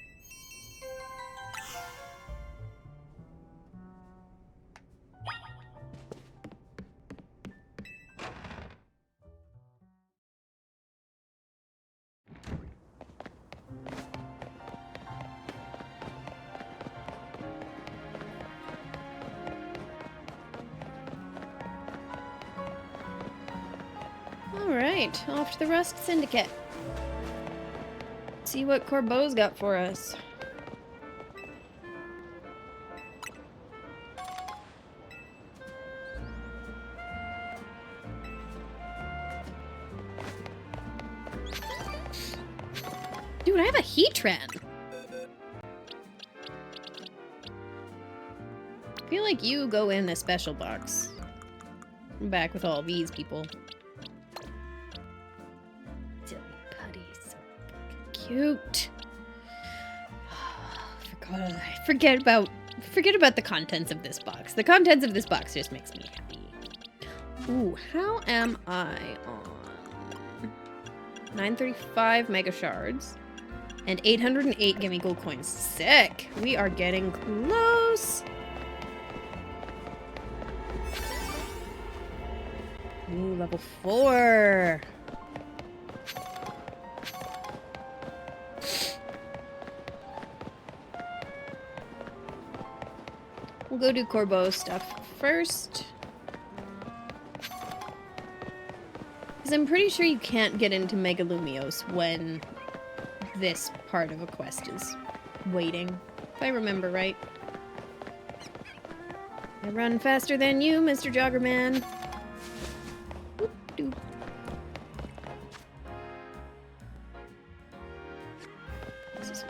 Alright, off to the Rust Syndicate. See what Corbeau's got for us. Dude, I have a Heatran! I feel like you go in the special box. I'm back with all these people. Silly putties. Cute. Forget about the contents of this box. The contents of this box just makes me happy. Ooh, how am I on 935 Mega Shards and 808 Gimme Gold Coins? Sick! We are getting close! Ooh, level 4! We'll go do Corbeau stuff first. Because I'm pretty sure you can't get into Megalumios when this part of a quest is waiting. If I remember right. I run faster than you, Mr. Joggerman. Whoop-doop. This way.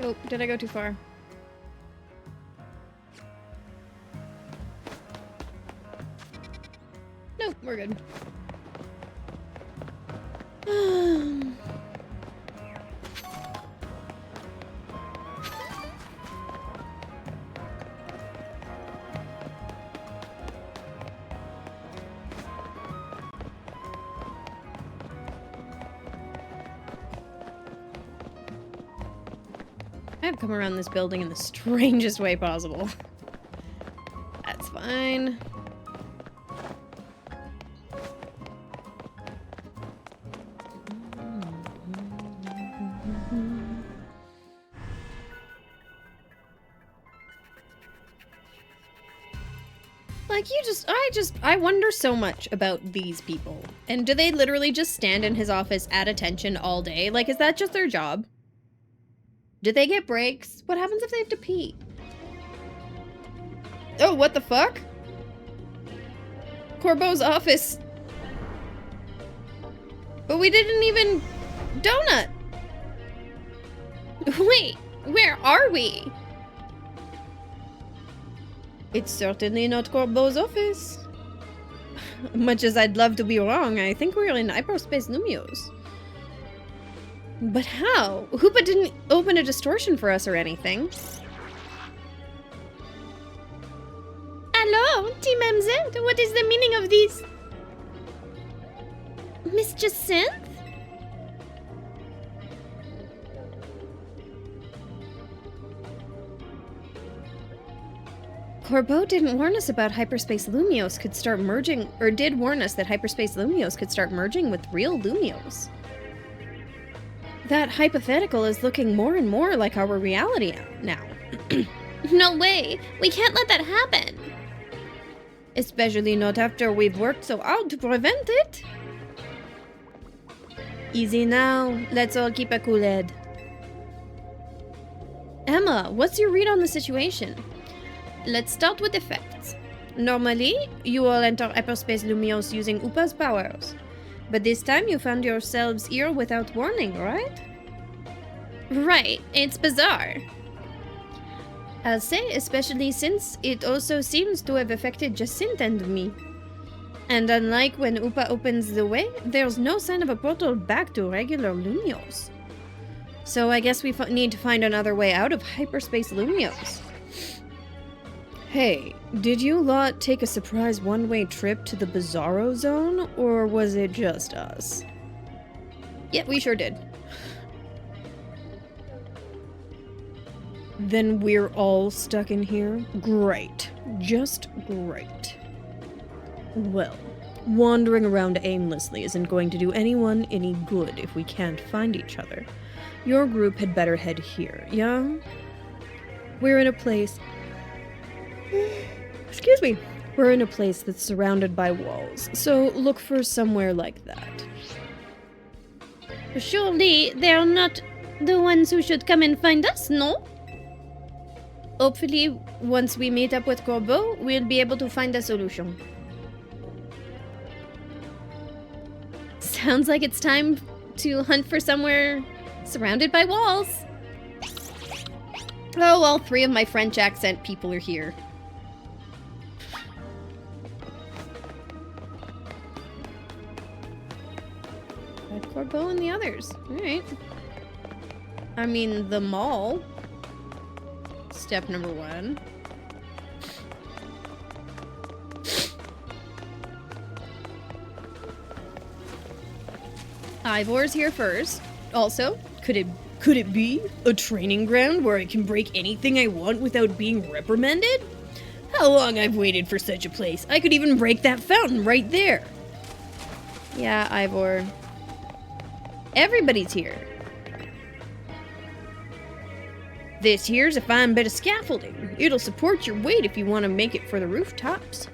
Oh, did I go too far? Nope, we're good. I've come around this building in the strangest way possible. That's fine. Like, I wonder so much about these people. And do they literally just stand in his office at attention all day? Like, is that just their job? Do they get breaks? What happens if they have to pee? Oh, what the fuck? Corbeau's office. But we didn't even... Donut! Wait, where are we? It's certainly not Corbeau's office. Much as I'd love to be wrong, I think we're in hyperspace Lumios. But how? Hoopa didn't open a distortion for us or anything. Hello, Team MZ. What is the meaning of this? Miss Jacinth? Corbeau didn't warn us about hyperspace Lumios could start merging, or did warn us that hyperspace Lumios could start merging with real Lumios. That hypothetical is looking more and more like our reality now. No way! We can't let that happen! Especially not after we've worked so hard to prevent it. Easy now. Let's all keep a cool head. Emma, what's your read on the situation? Let's start with the facts. Normally, you all enter hyperspace Lumios using Upa's powers. But this time you found yourselves here without warning, right? Right, it's bizarre. I'll say, especially since it also seems to have affected Jacinth and me. And unlike when Upa opens the way, there's no sign of a portal back to regular Lumios. So I guess we need to find another way out of hyperspace Lumios. Hey, did you lot take a surprise one-way trip to the Bizarro Zone, or was it just us? Yeah, we sure did. Then we're all stuck in here? Great. Just great. Well, wandering around aimlessly isn't going to do anyone any good if we can't find each other. Your group had better head here, yeah? We're in a place... Excuse me. We're in a place that's surrounded by walls, so look for somewhere like that. Surely they're not the ones who should come and find us, no? Hopefully, once we meet up with Corbeau, we'll be able to find a solution. Sounds like it's time to hunt for somewhere surrounded by walls. Oh, all three of my French accent people are here. Corbeau and the others. Alright. I mean, the mall. Step number 1. Ivor's here first. Also, could it be a training ground where I can break anything I want without being reprimanded? How long I've waited for such a place. I could even break that fountain right there. Yeah, Ivor. Everybody's here. This here's a fine bit of scaffolding. It'll support your weight if you want to make it for the rooftops.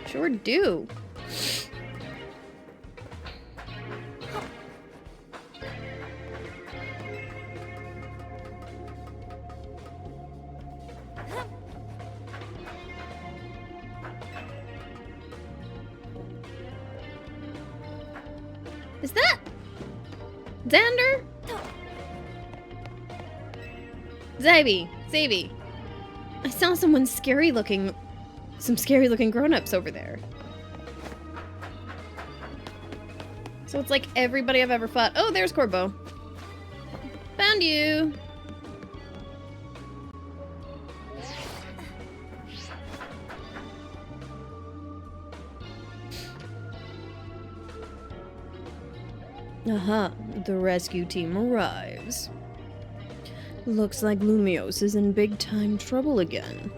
Sure do. Is that Xander? Xavi. I saw some scary looking grown-ups over there. So it's like everybody I've ever fought. Oh, there's Corbeau. Found you. Aha, the rescue team arrives. Looks like Lumios is in big-time trouble again.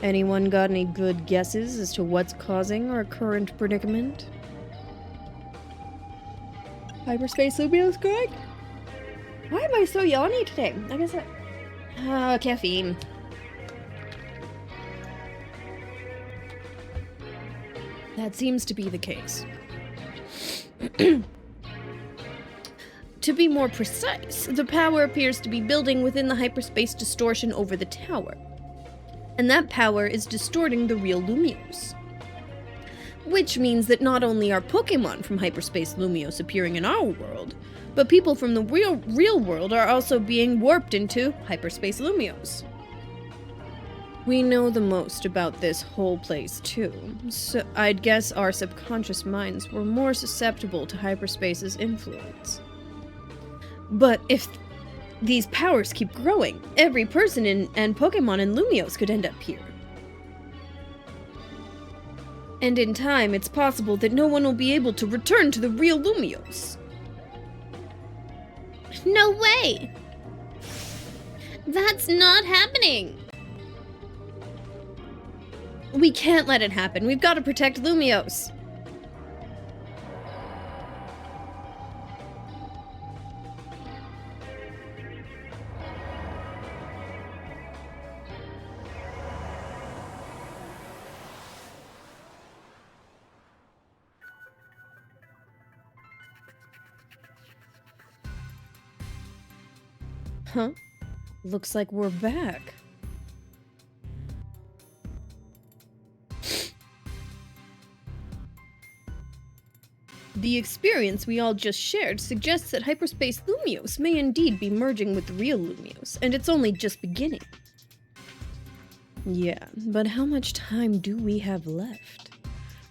Anyone got any good guesses as to what's causing our current predicament? Hyperspace Lumios, correct? Why am I so yawny today? I guess caffeine. That seems to be the case. To be more precise, the power appears to be building within the hyperspace distortion over the tower. And that power is distorting the real Lumios. Which means that not only are Pokemon from hyperspace Lumios appearing in our world, but people from the real world are also being warped into hyperspace Lumios. We know the most about this whole place too, so I'd guess our subconscious minds were more susceptible to hyperspace's influence. But if these powers keep growing, every person and Pokemon in Lumios could end up here. And in time, it's possible that no one will be able to return to the real Lumios. No way! That's not happening! We can't let it happen. We've got to protect Lumios. Huh? Looks like we're back. The experience we all just shared suggests that hyperspace Lumios may indeed be merging with the real Lumios, and it's only just beginning. Yeah, but how much time do we have left?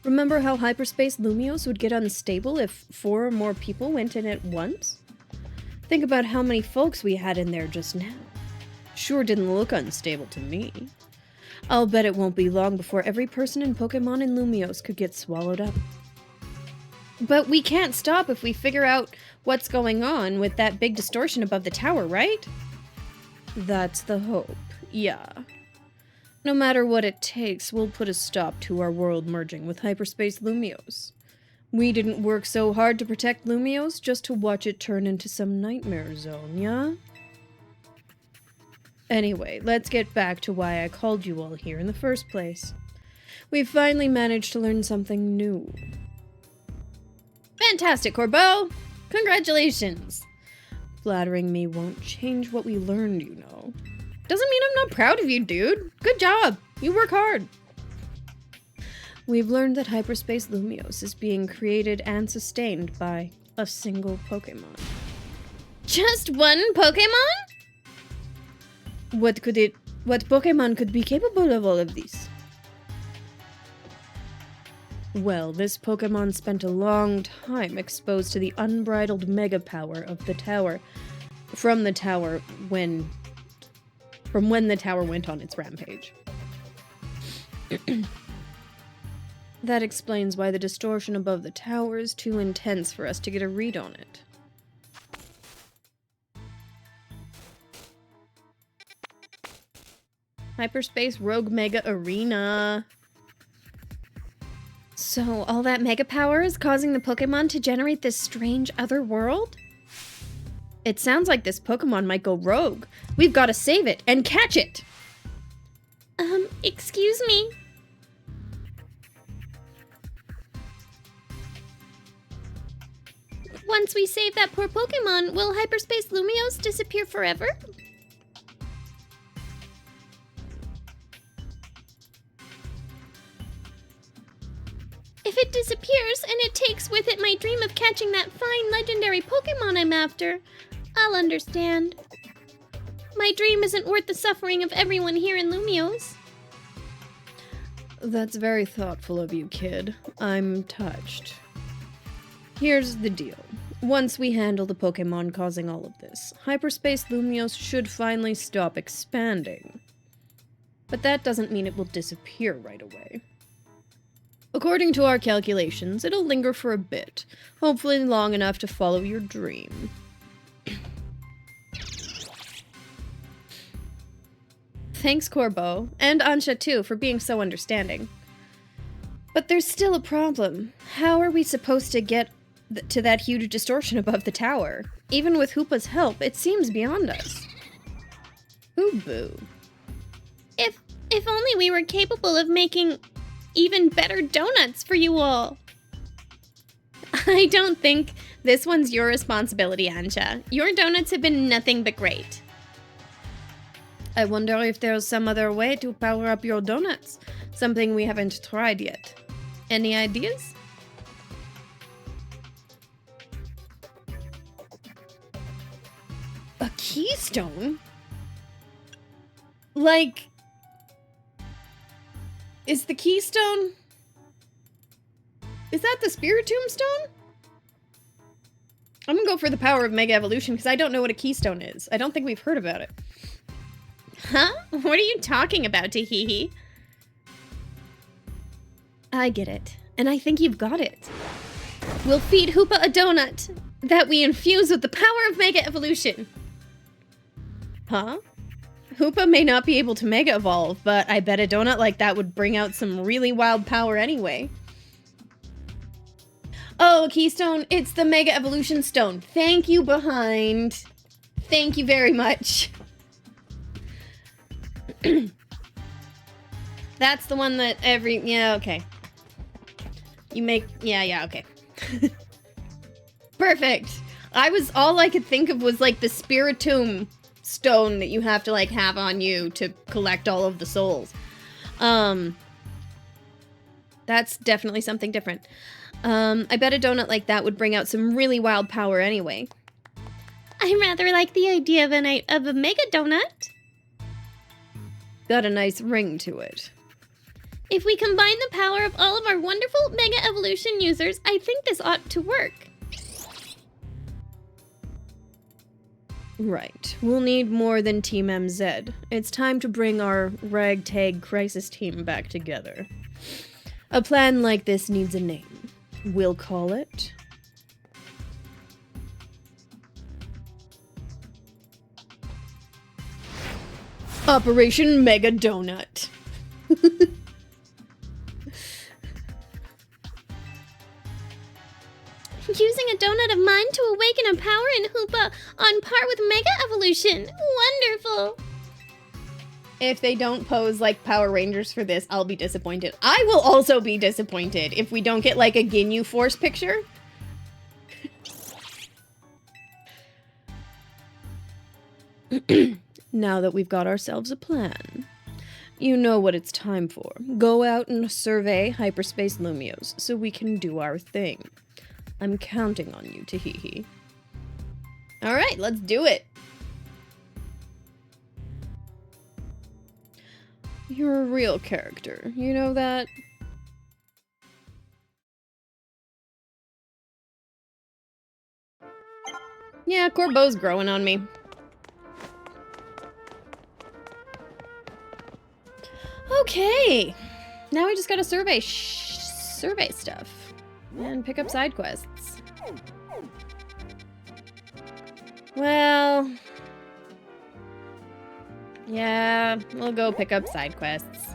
Remember how hyperspace Lumios would get unstable if 4 or more people went in at once? Think about how many folks we had in there just now. Sure didn't look unstable to me. I'll bet it won't be long before every person and Pokemon in Lumios could get swallowed up. But we can't stop if we figure out what's going on with that big distortion above the tower, right? That's the hope, yeah. No matter what it takes, we'll put a stop to our world merging with hyperspace Lumios. We didn't work so hard to protect Lumios just to watch it turn into some nightmare zone, yeah? Anyway, let's get back to why I called you all here in the first place. We've finally managed to learn something new. Fantastic, Corbeau! Congratulations! Flattering me won't change what we learned, you know. Doesn't mean I'm not proud of you, dude. Good job. You work hard. We've learned that hyperspace Lumios is being created and sustained by a single Pokemon. Just one Pokemon? What Pokemon could be capable of all of this? Well, this Pokemon spent a long time exposed to the unbridled mega power of the tower from when the tower went on its rampage. That explains why the distortion above the tower is too intense for us to get a read on it. Hyperspace Rogue Mega Arena. So, all that mega power is causing the Pokemon to generate this strange other world? It sounds like this Pokemon might go rogue. We've got to save it and catch it! Excuse me? Once we save that poor Pokemon, will Hyperspace Lumiose disappear forever? If it disappears and it takes with it my dream of catching that fine legendary Pokemon I'm after, I'll understand. My dream isn't worth the suffering of everyone here in Lumiose. That's very thoughtful of you, kid. I'm touched. Here's the deal. Once we handle the Pokemon causing all of this, Hyperspace Lumiose should finally stop expanding. But that doesn't mean it will disappear right away. According to our calculations, it'll linger for a bit, hopefully long enough to follow your dream. Thanks, Corbeau, and Ansha too, for being so understanding. But there's still a problem. How are we supposed to get to that huge distortion above the tower? Even with Hoopa's help, it seems beyond us. Ooh, boo. If only we were capable of making even better donuts for you all. I don't think this one's your responsibility, Ansha. Your donuts have been nothing but great. I wonder if there's some other way to power up your donuts. Something we haven't tried yet. Any ideas? A keystone? Like... Is the keystone... Is that the Spiritomb Stone? I'm gonna go for the power of Mega Evolution because I don't know what a keystone is. I don't think we've heard about it. Huh? What are you talking about, Tahehe? I get it, and I think you've got it. We'll feed Hoopa a donut that we infuse with the power of Mega Evolution. Huh? Hoopa may not be able to Mega Evolve, but I bet a donut like that would bring out some really wild power anyway. Oh, Keystone, it's the Mega Evolution Stone. Thank you, Behind. Thank you very much. That's the one that yeah, okay. You make, yeah, okay. Perfect. All I could think of was like the Spiritomb Stone that you have to like have on you to collect all of the souls. That's definitely something different. I bet a donut like that would bring out some really wild power anyway. I rather like the idea of a Mega Donut. Got a nice ring to it. If we combine the power of all of our wonderful Mega Evolution users, I think this ought to work. Right. We'll need more than Team MZ. It's time to bring our ragtag crisis team back together. A plan like this needs a name. We'll call it... Operation Mega Donut. Using a donut of mine to awaken a power in Hoopa on par with Mega Evolution. Wonderful. If they don't pose like Power Rangers for this, I'll be disappointed. I will also be disappointed if we don't get like a Ginyu Force picture. Now that we've got ourselves a plan, you know what it's time for. Go out and survey Hyperspace Lumiose so we can do our thing. I'm counting on you, Tahehe. Alright, let's do it. You're a real character, you know that? Yeah, Corbeau's growing on me. Okay. Now we just gotta survey survey stuff and pick up side quests. Well, yeah, we'll go pick up side quests.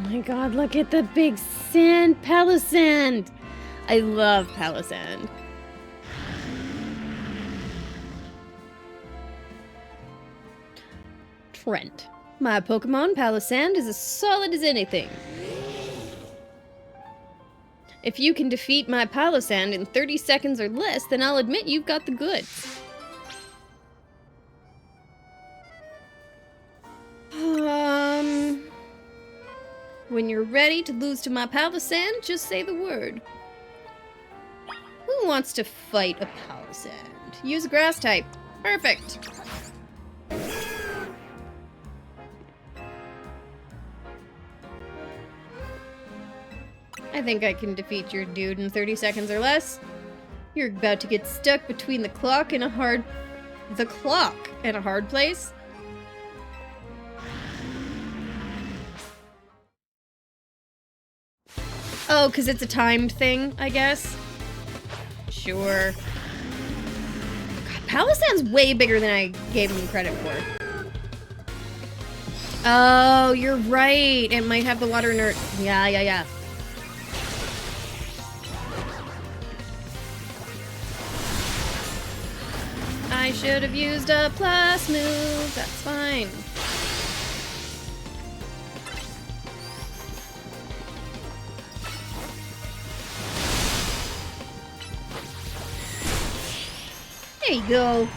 Oh my god, look at the big sand, Palisand! I love Palisand. Trent. My Pokemon Palisand is as solid as anything. If you can defeat my Palisand in 30 seconds or less, then I'll admit you've got the goods. When you're ready to lose to my Palisand, just say the word. Who wants to fight a Palisand? Use a grass type. Perfect. I think I can defeat your dude in 30 seconds or less. You're about to get stuck between the clock and a hard place. Oh, because it's a timed thing, I guess. Sure. God, Palisand's way bigger than I gave him credit for. Oh, you're right. It might have the water inert. Yeah. I should have used a plus move. That's fine. There you go.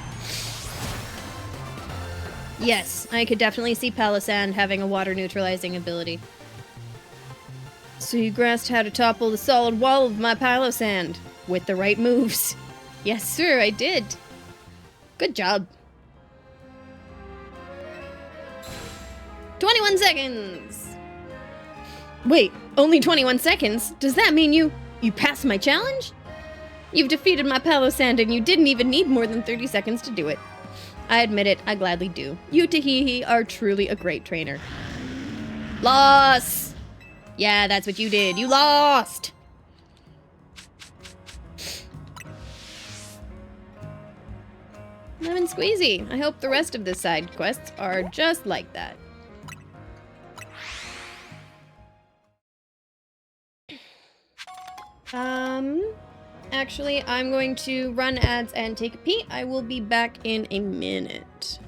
Yes, I could definitely see Palisand having a water neutralizing ability. So you grasped how to topple the solid wall of my Palisand with the right moves. Yes, sir, I did. Good job. 21 seconds! Wait, only 21 seconds? Does that mean you passed my challenge? You've defeated my Palisand and you didn't even need more than 30 seconds to do it. I admit it, I gladly do. You, Tahehe, are truly a great trainer. Loss! Yeah, that's what you did. You lost! Lemon Squeezy. I hope the rest of the side quests are just like that. Actually, I'm going to run ads and take a pee. I will be back in a minute.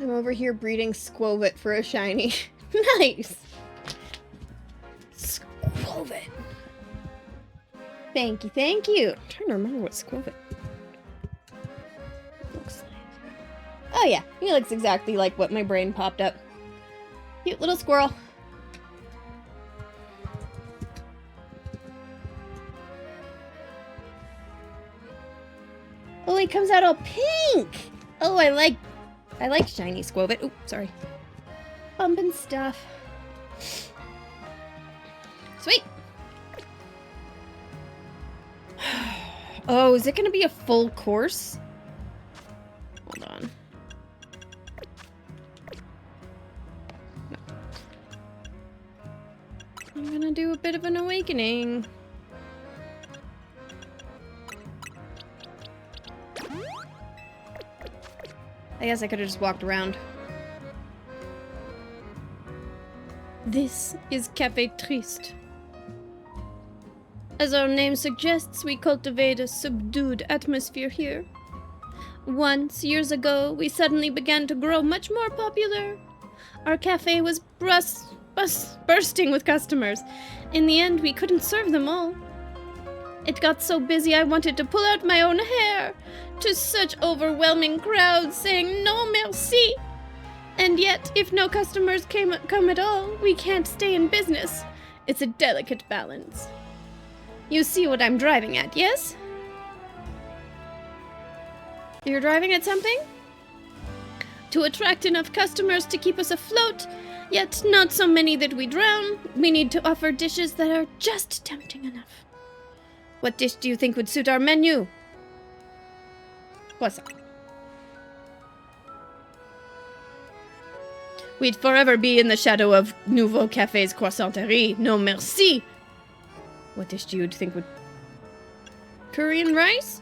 I'm over here breeding Squovit for a shiny. Nice! Squovit. Thank you, thank you. I'm trying to remember what Squovit looks like. Oh yeah, he looks exactly like what my brain popped up. Cute little squirrel. Oh, he comes out all pink! Oh, I like shiny Squovit. Oops, sorry. Bumping stuff. Sweet! Oh, is it gonna be a full course? Hold on. No. I'm gonna do a bit of an awakening. I guess I could have just walked around. This is Café Triste. As our name suggests, we cultivate a subdued atmosphere here. Once, years ago, we suddenly began to grow much more popular. Our cafe was bursting with customers. In the end, we couldn't serve them all. It got so busy I wanted to pull out my own hair. To such overwhelming crowds saying no merci. And yet, if no customers come at all, we can't stay in business. It's a delicate balance. You see what I'm driving at, yes? You're driving at something? To attract enough customers to keep us afloat, yet not so many that we drown, we need to offer dishes that are just tempting enough. What dish do you think would suit our menu? Croissant. We'd forever be in the shadow of Nouveau Café's croissanterie. No merci. What dish do you think would... Curry and rice?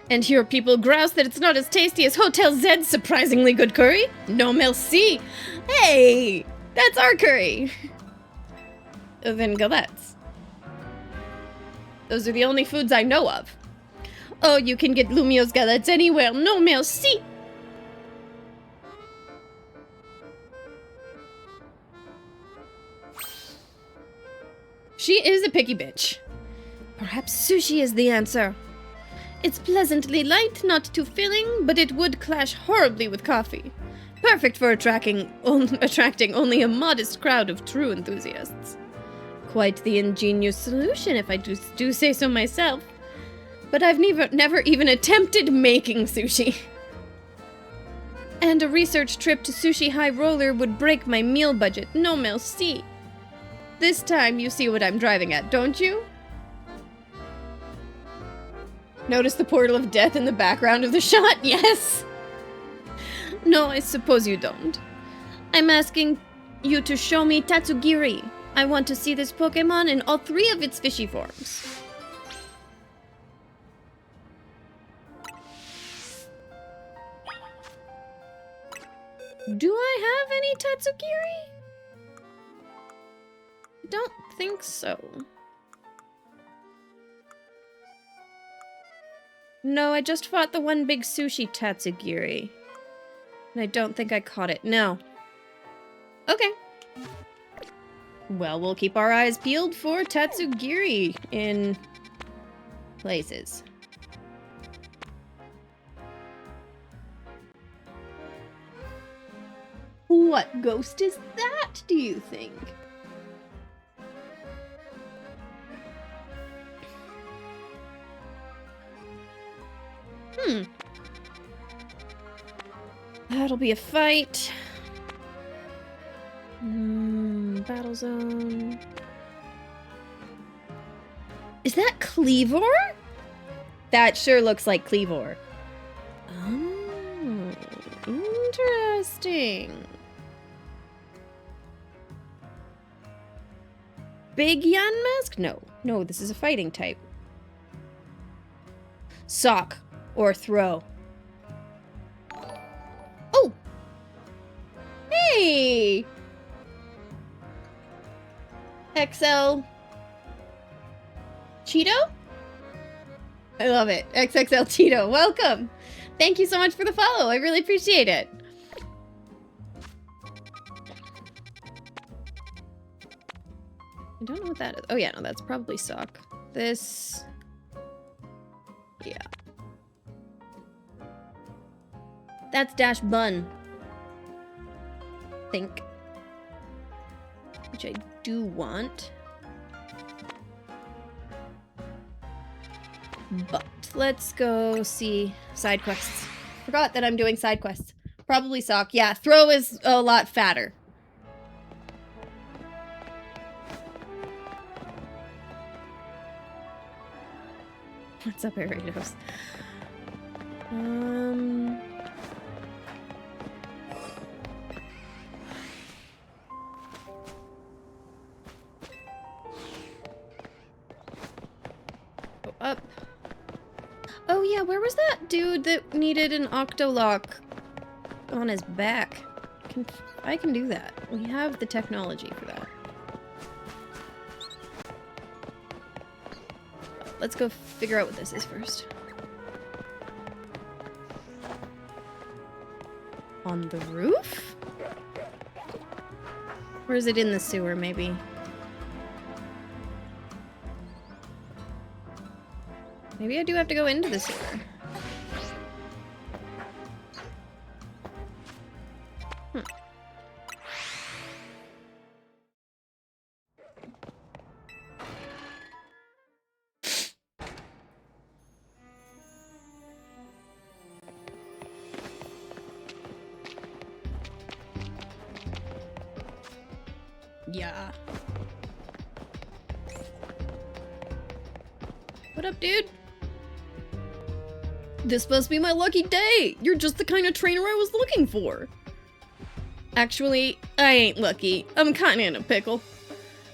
And here people grouse that it's not as tasty as Hotel Zed's surprisingly good curry? No merci. Hey! That's our curry. Then galettes. Those are the only foods I know of. Oh, you can get Lumio's galettes anywhere. No merci. She is a picky bitch. Perhaps sushi is the answer. It's pleasantly light, not too filling, but it would clash horribly with coffee. Perfect for attracting only a modest crowd of true enthusiasts. Quite the ingenious solution, if I do say so myself. But I've never even attempted making sushi. And a research trip to Sushi High Roller would break my meal budget. No merci. This time you see what I'm driving at, don't you? Notice the portal of death in the background of the shot? Yes! No, I suppose you don't. I'm asking you to show me Tatsugiri. I want to see this Pokemon in all 3 of its fishy forms. Do I have any Tatsugiri? Don't think so. No, I just fought the one big sushi Tatsugiri. And I don't think I caught it. No. Okay. Well, we'll keep our eyes peeled for Tatsugiri in places. What ghost is that, do you think? That'll be a fight. Battle zone. Is that Cleavor? That sure looks like Cleavor. Oh, interesting. Big Yanmask? No, this is a fighting type. Sock or throw. Oh! Hey! XL Cheeto? I love it. XXL Cheeto, welcome! Thank you so much for the follow. I really appreciate it. I don't know what that is. Oh yeah, no, that's probably sock. This... yeah. That's dash bun. Think. Which I do want. But let's go see side quests. Forgot that I'm doing side quests. Probably sock. Yeah, throw is a lot fatter. What's up, Aritos? Go up. Oh yeah, where was that dude that needed an octolock on his back? I can do that. We have the technology for that. Let's go figure out what this is first. On the roof? Or is it in the sewer, maybe? Maybe I do have to go into the sewer. Yeah. What up, dude? This supposed to be my lucky day! You're just the kind of trainer I was looking for! Actually, I ain't lucky. I'm kinda in a pickle.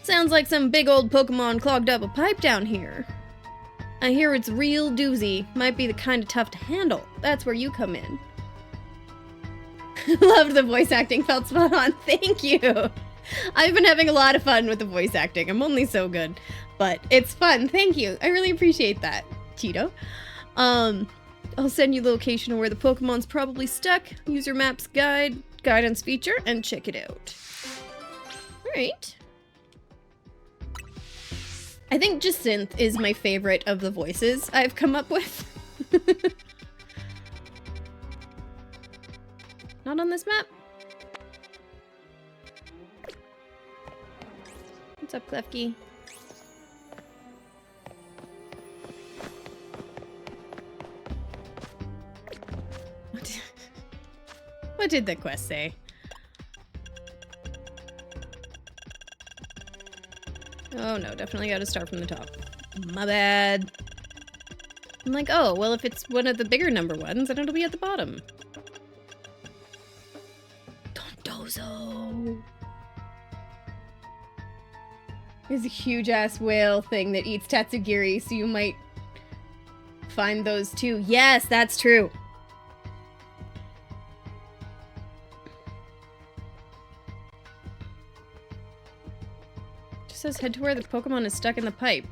Sounds like some big old Pokemon clogged up a pipe down here. I hear it's real doozy. Might be the kind of tough to handle. That's where you come in. Loved the voice acting, felt spot on. Thank you! I've been having a lot of fun with the voice acting. I'm only so good, but it's fun. Thank you. I really appreciate that, Cheeto. I'll send you the location of where the Pokemon's probably stuck. Use your map's guidance feature and check it out. Alright. I think Jacinth is my favorite of the voices I've come up with. Not on this map? What's up, Klefki? What did the quest say? Oh no, definitely gotta start from the top. My bad. I'm like, oh, well if it's one of the bigger number ones, then it'll be at the bottom. Dondozo! There's a huge-ass whale thing that eats Tatsugiri, so you might find those too. Yes, that's true. Just says head to where the Pokemon is stuck in the pipe.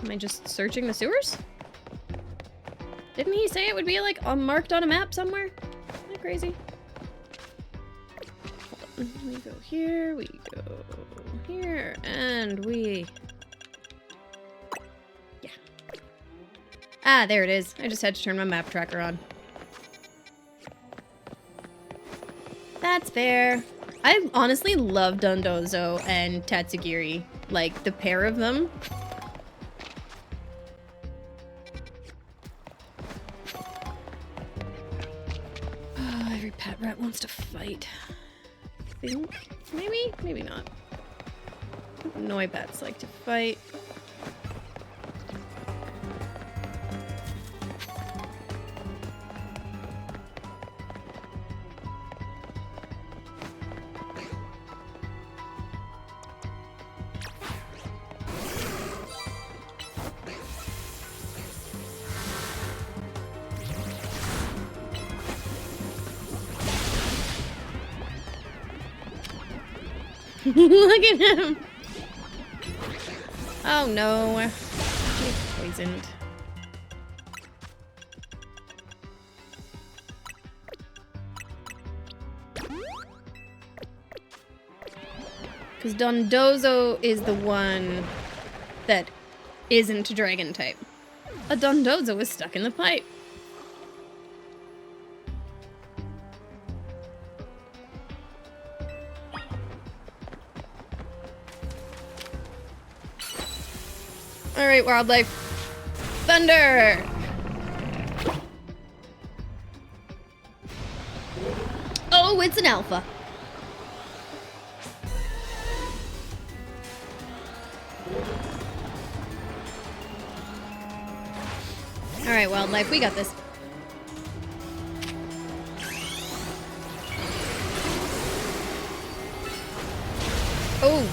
Am I just searching the sewers? Didn't he say it would be like marked on a map somewhere? Am I crazy? We go here, we go here, and we... yeah. Ah, there it is. I just had to turn my map tracker on. That's fair. I honestly love Dondozo and Tatsugiri. Like, the pair of them. Oh, every pet rat wants to fight. Think? Maybe? Maybe not. Noibats like to fight. Look at him! Oh no. isn't. Because Dondozo is the one that isn't dragon type. A Dondozo is stuck in the pipe. Alright, wildlife. Thunder! Oh, it's an alpha. Alright, wildlife, we got this. Oh,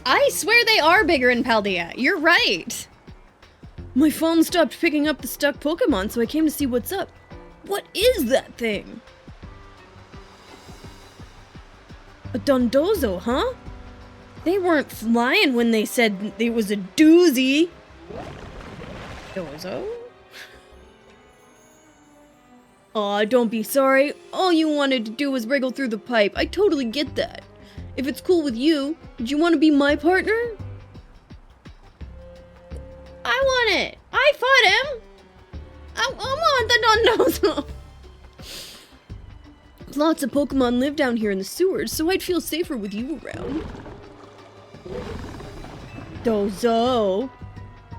I swear they are bigger in Paldea. You're right. My phone stopped picking up the stuck Pokemon, so I came to see what's up. What is that thing? A Dondozo, huh? They weren't flying when they said it was a doozy. Dozo? Aw, don't be sorry. All you wanted to do was wriggle through the pipe. I totally get that. If it's cool with you, would you want to be my partner? I want it. I fought him. I want the Dondozo. Lots of Pokemon live down here in the sewers, so I'd feel safer with you around. Dozo.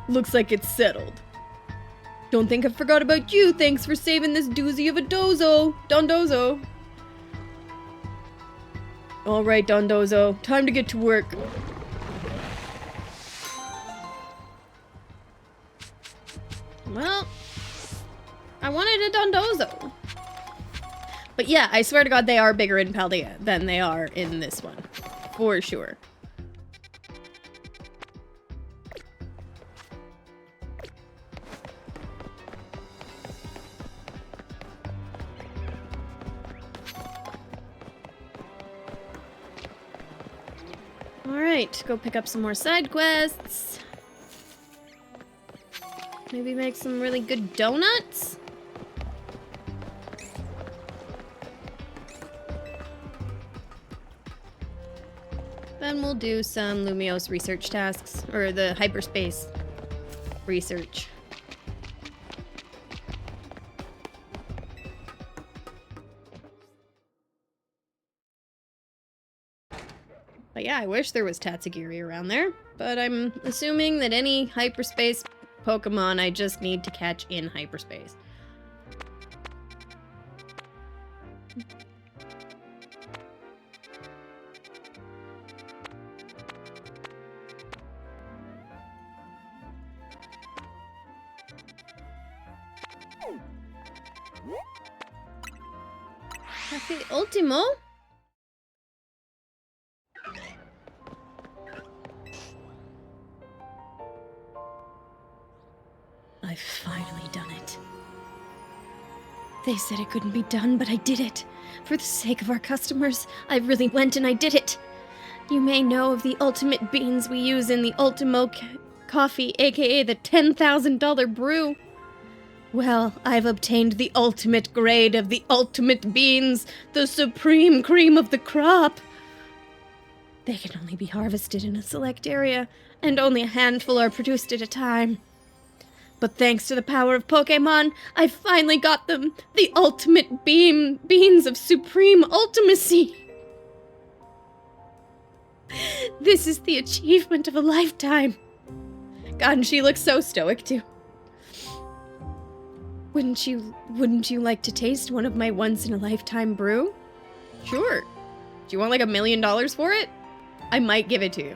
Looks like it's settled. Don't think I forgot about you. Thanks for saving this doozy of a Dondozo. Alright, Dondozo. Time to get to work. Well, I wanted a Dondozo. But yeah, I swear to God they are bigger in Paldea than they are in this one. For sure. Alright, go pick up some more side quests. Maybe make some really good donuts? Then we'll do some Lumiose research tasks, or the hyperspace research. But yeah, I wish there was Tatsugiri around there, but I'm assuming that any hyperspace Pokemon I just need to catch in hyperspace. Happy Ultimo? I've finally done it. They said it couldn't be done, but I did it. For the sake of our customers, I really went and I did it. You may know of the ultimate beans we use in the Ultimo coffee, aka the $10,000 brew. Well, I've obtained the ultimate grade of the ultimate beans, the supreme cream of the crop. They can only be harvested in a select area, and only a handful are produced at a time. But thanks to the power of Pokémon, I finally got them, the ultimate beans of supreme ultimacy. This is the achievement of a lifetime. God, and she looks so stoic too. Wouldn't you like to taste one of my once-in-a-lifetime brew? Sure. Do you want like $1 million for it? I might give it to you.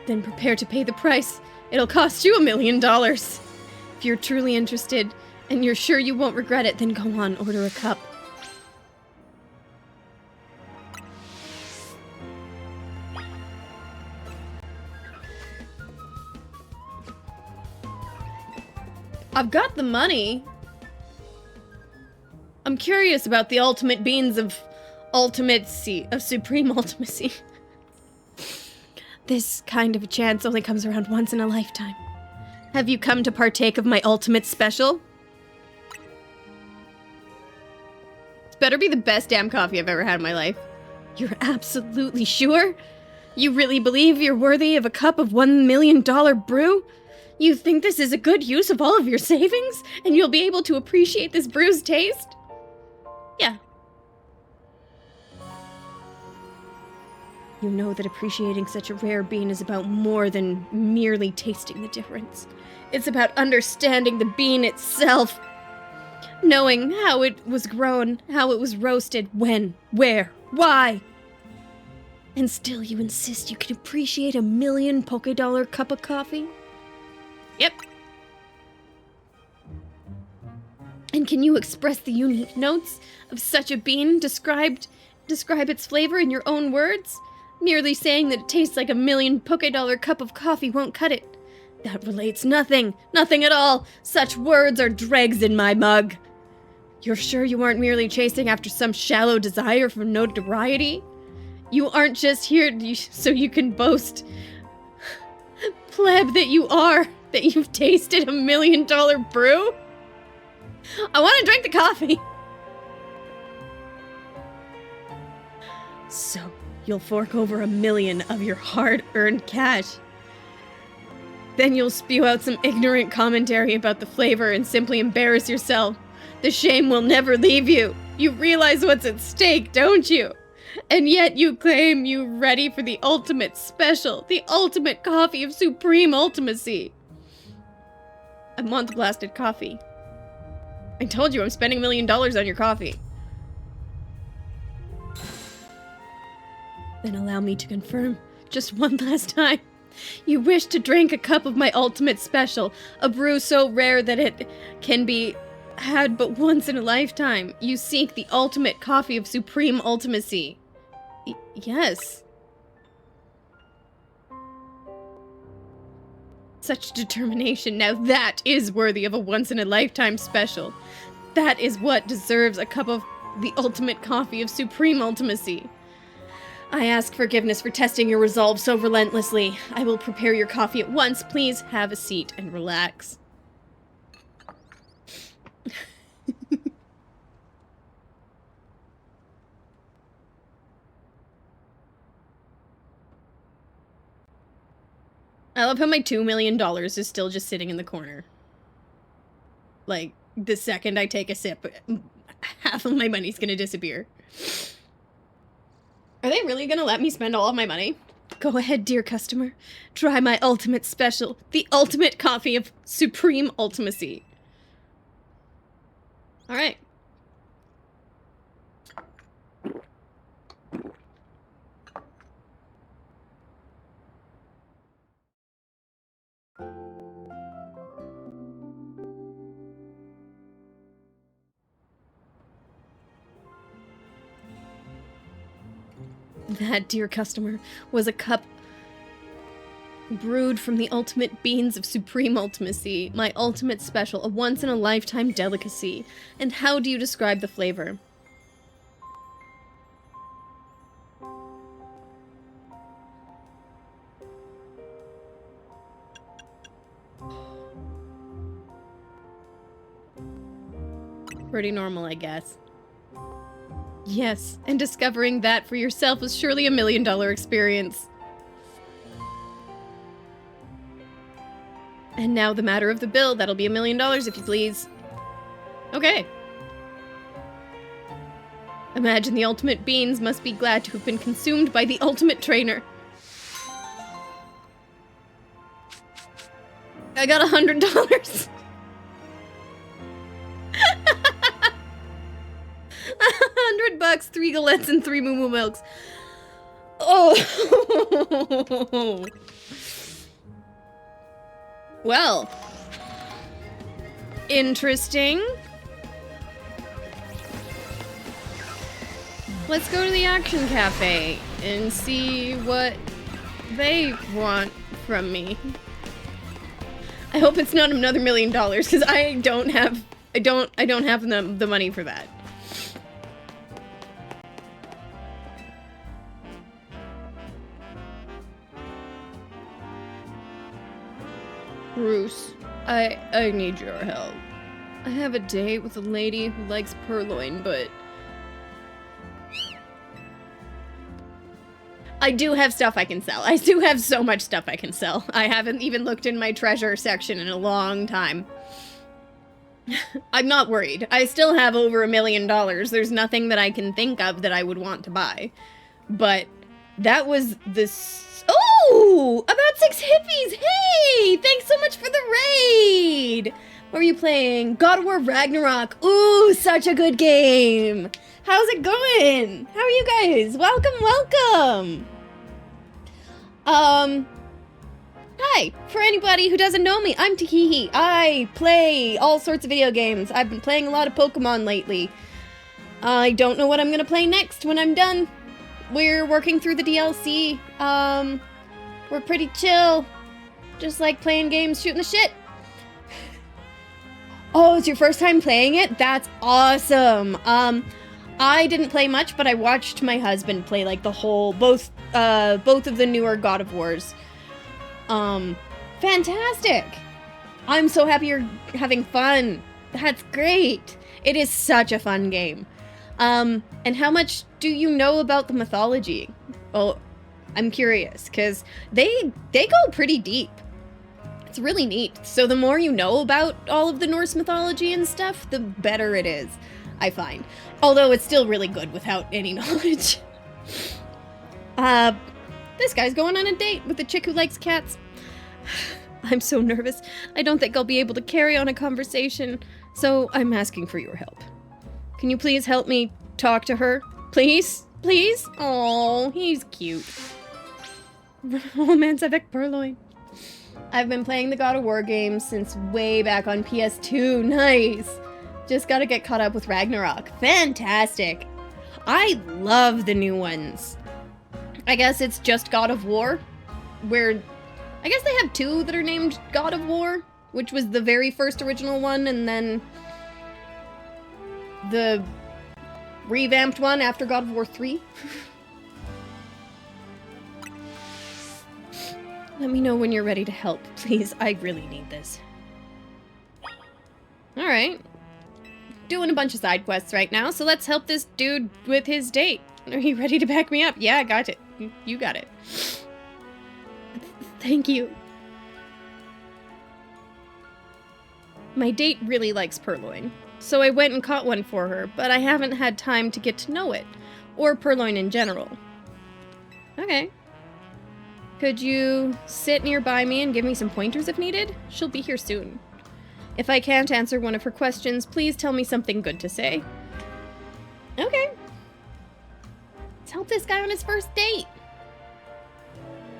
Then prepare to pay the price. It'll cost you $1 million. If you're truly interested, and you're sure you won't regret it, then go on, order a cup. I've got the money. I'm curious about the ultimate beans of ultimacy, of supreme ultimacy. This kind of a chance only comes around once in a lifetime. Have you come to partake of my ultimate special? It's better be the best damn coffee I've ever had in my life. You're absolutely sure? You really believe you're worthy of a cup of $1 million brew? You think this is a good use of all of your savings? And you'll be able to appreciate this brew's taste? Yeah. You know that appreciating such a rare bean is about more than merely tasting the difference. It's about understanding the bean itself. Knowing how it was grown, how it was roasted, when, where, why. And still you insist you can appreciate a $1 million Poké-Dollar cup of coffee? Yep. And can you express the unique notes of such a bean? Describe its flavor in your own words? Merely saying that it tastes like a $1 million Poké-Dollar cup of coffee won't cut it. That relates nothing. Nothing at all. Such words are dregs in my mug. You're sure you aren't merely chasing after some shallow desire for notoriety? You aren't just here so you can boast, pleb, that you've tasted a $1 million brew? I want to drink the coffee. So, you'll fork over $1 million of your hard-earned cash. Then you'll spew out some ignorant commentary about the flavor and simply embarrass yourself. The shame will never leave you. You realize what's at stake, don't you? And yet you claim you're ready for the ultimate special, the ultimate coffee of supreme ultimacy. I want the blasted coffee. I told you I'm spending $1 million on your coffee. Then allow me to confirm, just one last time. You wish to drink a cup of my ultimate special, a brew so rare that it can be had but once in a lifetime. You seek the ultimate coffee of supreme ultimacy. Yes. Such determination, now that is worthy of a once-in-a-lifetime special. That is what deserves a cup of the ultimate coffee of supreme ultimacy. I ask forgiveness for testing your resolve so relentlessly. I will prepare your coffee at once. Please have a seat and relax. I love how my $2 million is still just sitting in the corner. Like, the second I take a sip, half of my money's gonna disappear. Are they really gonna let me spend all of my money? Go ahead, dear customer. Try my ultimate special, the ultimate coffee of supreme ultimacy. Alright. That, dear customer, was a cup brewed from the ultimate beans of supreme ultimacy, my ultimate special, a once-in-a-lifetime delicacy. And how do you describe the flavor? Pretty normal, I guess. Yes, and discovering that for yourself was surely a $1 million experience. And now the matter of the bill. That'll be $1 million if you please. Okay. Imagine the ultimate beans must be glad to have been consumed by the ultimate trainer. I got $100. $100, 3 galettes, and 3 moo moo milks. Oh. Well. Interesting. Let's go to the Action Cafe and see what they want from me. I hope it's not another $1 million, because I don't have the money for that. Bruce, I need your help. I have a date with a lady who likes purloin, but I do have stuff I can sell. I do have so much stuff I can sell. I haven't even looked in my treasure section in a long time. I'm not worried. I still have over $1 million. There's nothing that I can think of that I would want to buy. But that was this. Oh! About 6 hippies! Hey! Thanks so much for the raid! What are you playing? God of War Ragnarok. Ooh, such a good game! How's it going? How are you guys? Welcome, welcome! Hi! For anybody who doesn't know me, I'm Tahehe. I play all sorts of video games. I've been playing a lot of Pokemon lately. I don't know what I'm gonna play next when I'm done. We're working through the DLC. We're pretty chill. Just like playing games, shooting the shit. Oh, it's your first time playing it? That's awesome. I didn't play much, but I watched my husband play like the whole, both of the newer God of Wars. Fantastic. I'm so happy you're having fun. That's great. It is such a fun game. And how much do you know about the mythology? Well, I'm curious, because they go pretty deep. It's really neat. So the more you know about all of the Norse mythology and stuff, the better it is, I find. Although it's still really good without any knowledge. This guy's going on a date with a chick who likes cats. I'm so nervous. I don't think I'll be able to carry on a conversation, so I'm asking for your help. Can you please help me talk to her? Please? Please? Oh, he's cute. Romance avec Purloin. I've been playing the God of War games since way back on PS2. Nice. Just gotta get caught up with Ragnarok. Fantastic. I love the new ones. I guess it's just God of War, where I guess they have 2 that are named God of War, which was the very first original one, and then the revamped one after God of War 3. Let me know when you're ready to help, please. I really need this. Alright. Doing a bunch of side quests right now, so let's help this dude with his date. Are you ready to back me up? Yeah, I got it. You got it. Thank you. My date really likes purloin, so I went and caught one for her, but I haven't had time to get to know it, or purloin in general. Okay. Could you sit nearby me and give me some pointers if needed? She'll be here soon. If I can't answer one of her questions, please tell me something good to say. Okay. Let's help this guy on his first date.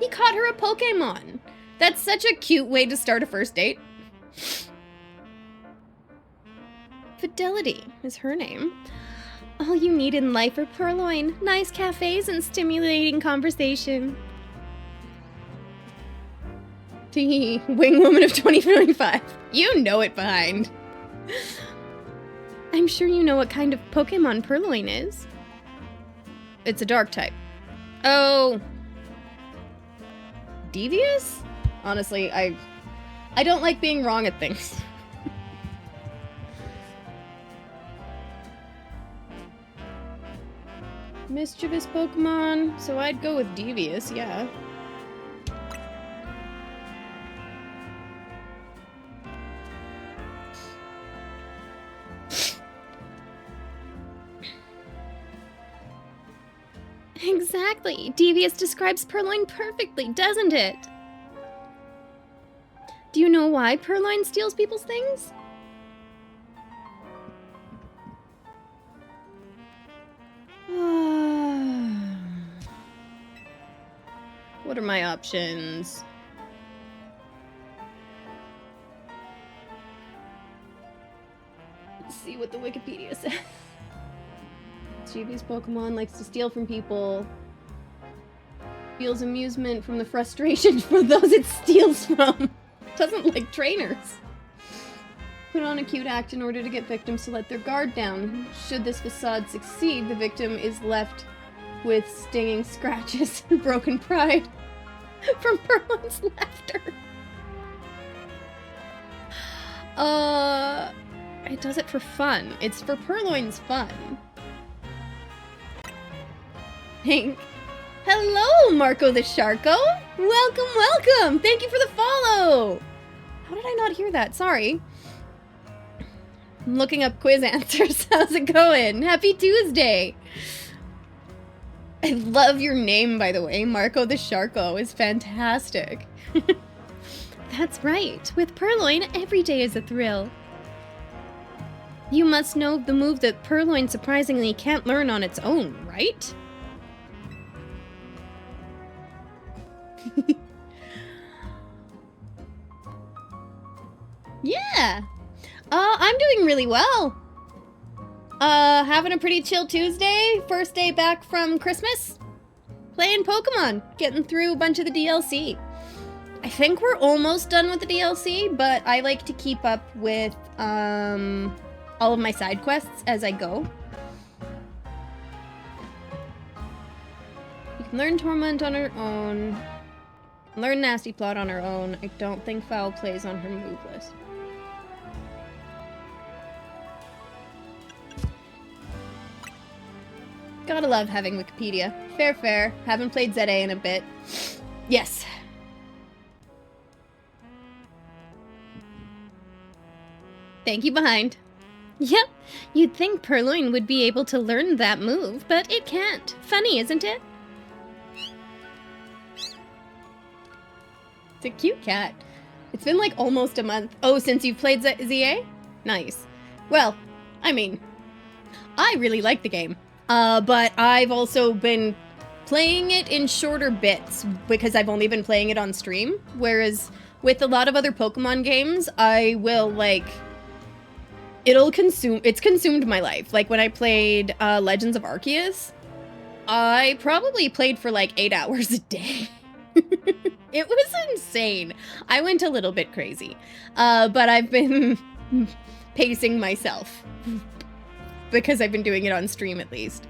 He caught her a Pokemon. That's such a cute way to start a first date. Fidelity is her name. All you need in life are purloin, nice cafes, and stimulating conversation. Tee, wing woman of 2025. You know it behind. I'm sure you know what kind of Pokemon purloin is. It's a dark type. Oh. Devious? Honestly, I don't like being wrong at things. Mischievous Pokemon, so I'd go with Devious, yeah. Exactly! Devious describes purloin perfectly, doesn't it? Do you know why purloin steals people's things? What are my options? Let's see what the Wikipedia says. Mischievous Pokemon likes to steal from people. Feels amusement from the frustration for those it steals from. Doesn't like trainers. Put on a cute act in order to get victims to let their guard down. Should this facade succeed, the victim is left with stinging scratches and broken pride from Purloin's laughter. It does it for fun. It's for Purloin's fun. Pink. Hello, Marco the Sharko! Welcome, welcome! Thank you for the follow! How did I not hear that? Sorry. I'm looking up quiz answers. How's it going? Happy Tuesday! I love your name, by the way. Marco the Sharko is fantastic. That's right. With Purloin, every day is a thrill. You must know the move that Purloin surprisingly can't learn on its own, right? Yeah. I'm doing really well. Having a pretty chill Tuesday. First day back from Christmas. Playing Pokemon. Getting through a bunch of the DLC. I think we're almost done with the DLC, but I like to keep up with, all of my side quests as I go. You can learn Torment on her own. Learn Nasty Plot on her own. I don't think Foul plays on her move list. Gotta love having Wikipedia. Fair, fair. Haven't played ZA in a bit. Yes. Thank you behind. Yep, you'd think Purloin would be able to learn that move, but it can't. Funny, isn't it? It's a cute cat. It's been like almost a month. Oh, since you've played ZA? Nice. Well, I mean, I really like the game. But I've also been playing it in shorter bits because I've only been playing it on stream. Whereas with a lot of other Pokemon games, I will like... It's consumed my life. Like when I played Legends of Arceus, I probably played for like 8 hours a day. It was insane. I went a little bit crazy. But I've been pacing myself because I've been doing it on stream at least.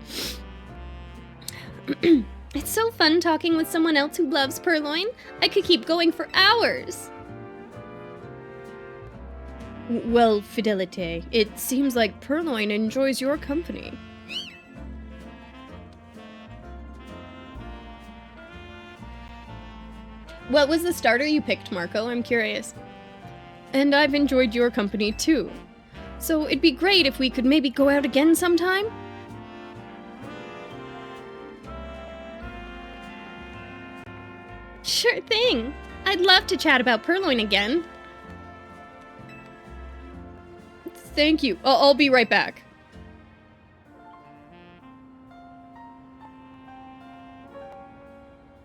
It's so fun talking with someone else who loves Purloin. I could keep going for hours. Well, Fidelite, it seems like Purloin enjoys your company. What was the starter you picked, Marco? I'm curious. And I've enjoyed your company, too. So it'd be great if we could maybe go out again sometime? Sure thing. I'd love to chat about Purloin again. Thank you. I'll be right back.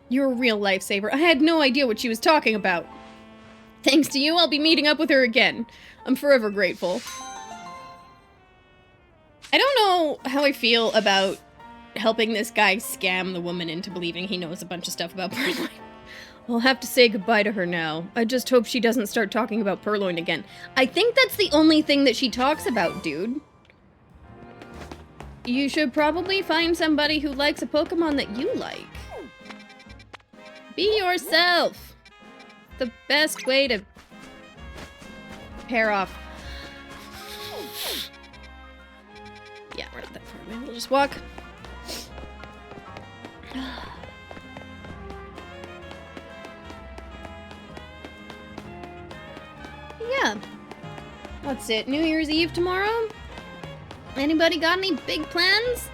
You're a real lifesaver. I had no idea what she was talking about. Thanks to you, I'll be meeting up with her again. I'm forever grateful. I don't know how I feel about helping this guy scam the woman into believing he knows a bunch of stuff about Purloin. I'll have to say goodbye to her now. I just hope she doesn't start talking about Purloin again. I think that's the only thing that she talks about, dude. You should probably find somebody who likes a Pokemon that you like. Be yourself. The best way to pair off. Yeah, we're not that far away. We'll just walk. Yeah. What's it? New Year's Eve tomorrow? Anybody got any big plans?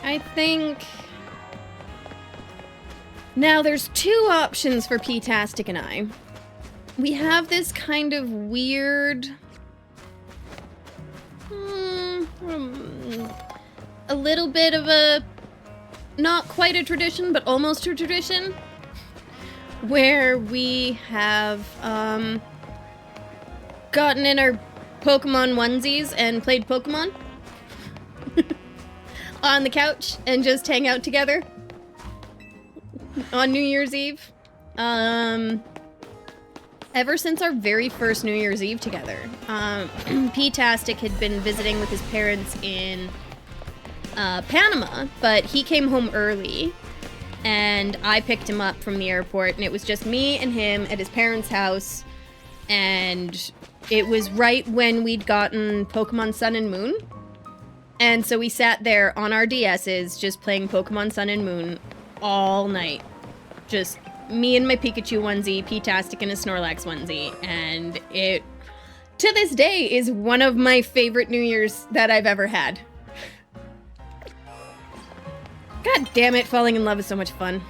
I think... Now, there's two options for P-tastic and I. We have this kind of weird... a little bit of a... Not quite a tradition, but almost a tradition. Where we have, gotten in our Pokemon onesies and played Pokemon. On the couch and just hang out together. On New Year's Eve. Ever since our very first New Year's Eve together. P-tastic had been visiting with his parents in Panama, but he came home early, and I picked him up from the airport, and it was just me and him at his parents' house, and it was right when we'd gotten Pokemon Sun and Moon. And so we sat there on our DSs just playing Pokemon Sun and Moon all night. Just me and my Pikachu onesie, P-tastic in a Snorlax onesie. And it, to this day, is one of my favorite New Year's that I've ever had. God damn it, falling in love is so much fun.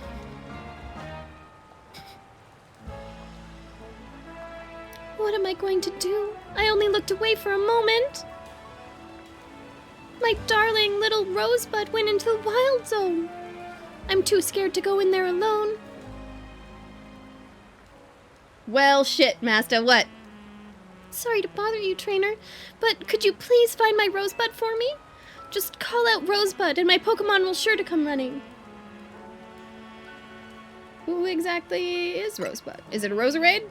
What am I going to do? I only looked away for a moment. My darling little Rosebud went into the wild zone. I'm too scared to go in there alone. Well, shit, Master, what? Sorry to bother you, Trainer, but could you please find my Rosebud for me? Just call out Rosebud and my Pokemon will sure to come running. Who exactly is Rosebud? Is it a Roserade?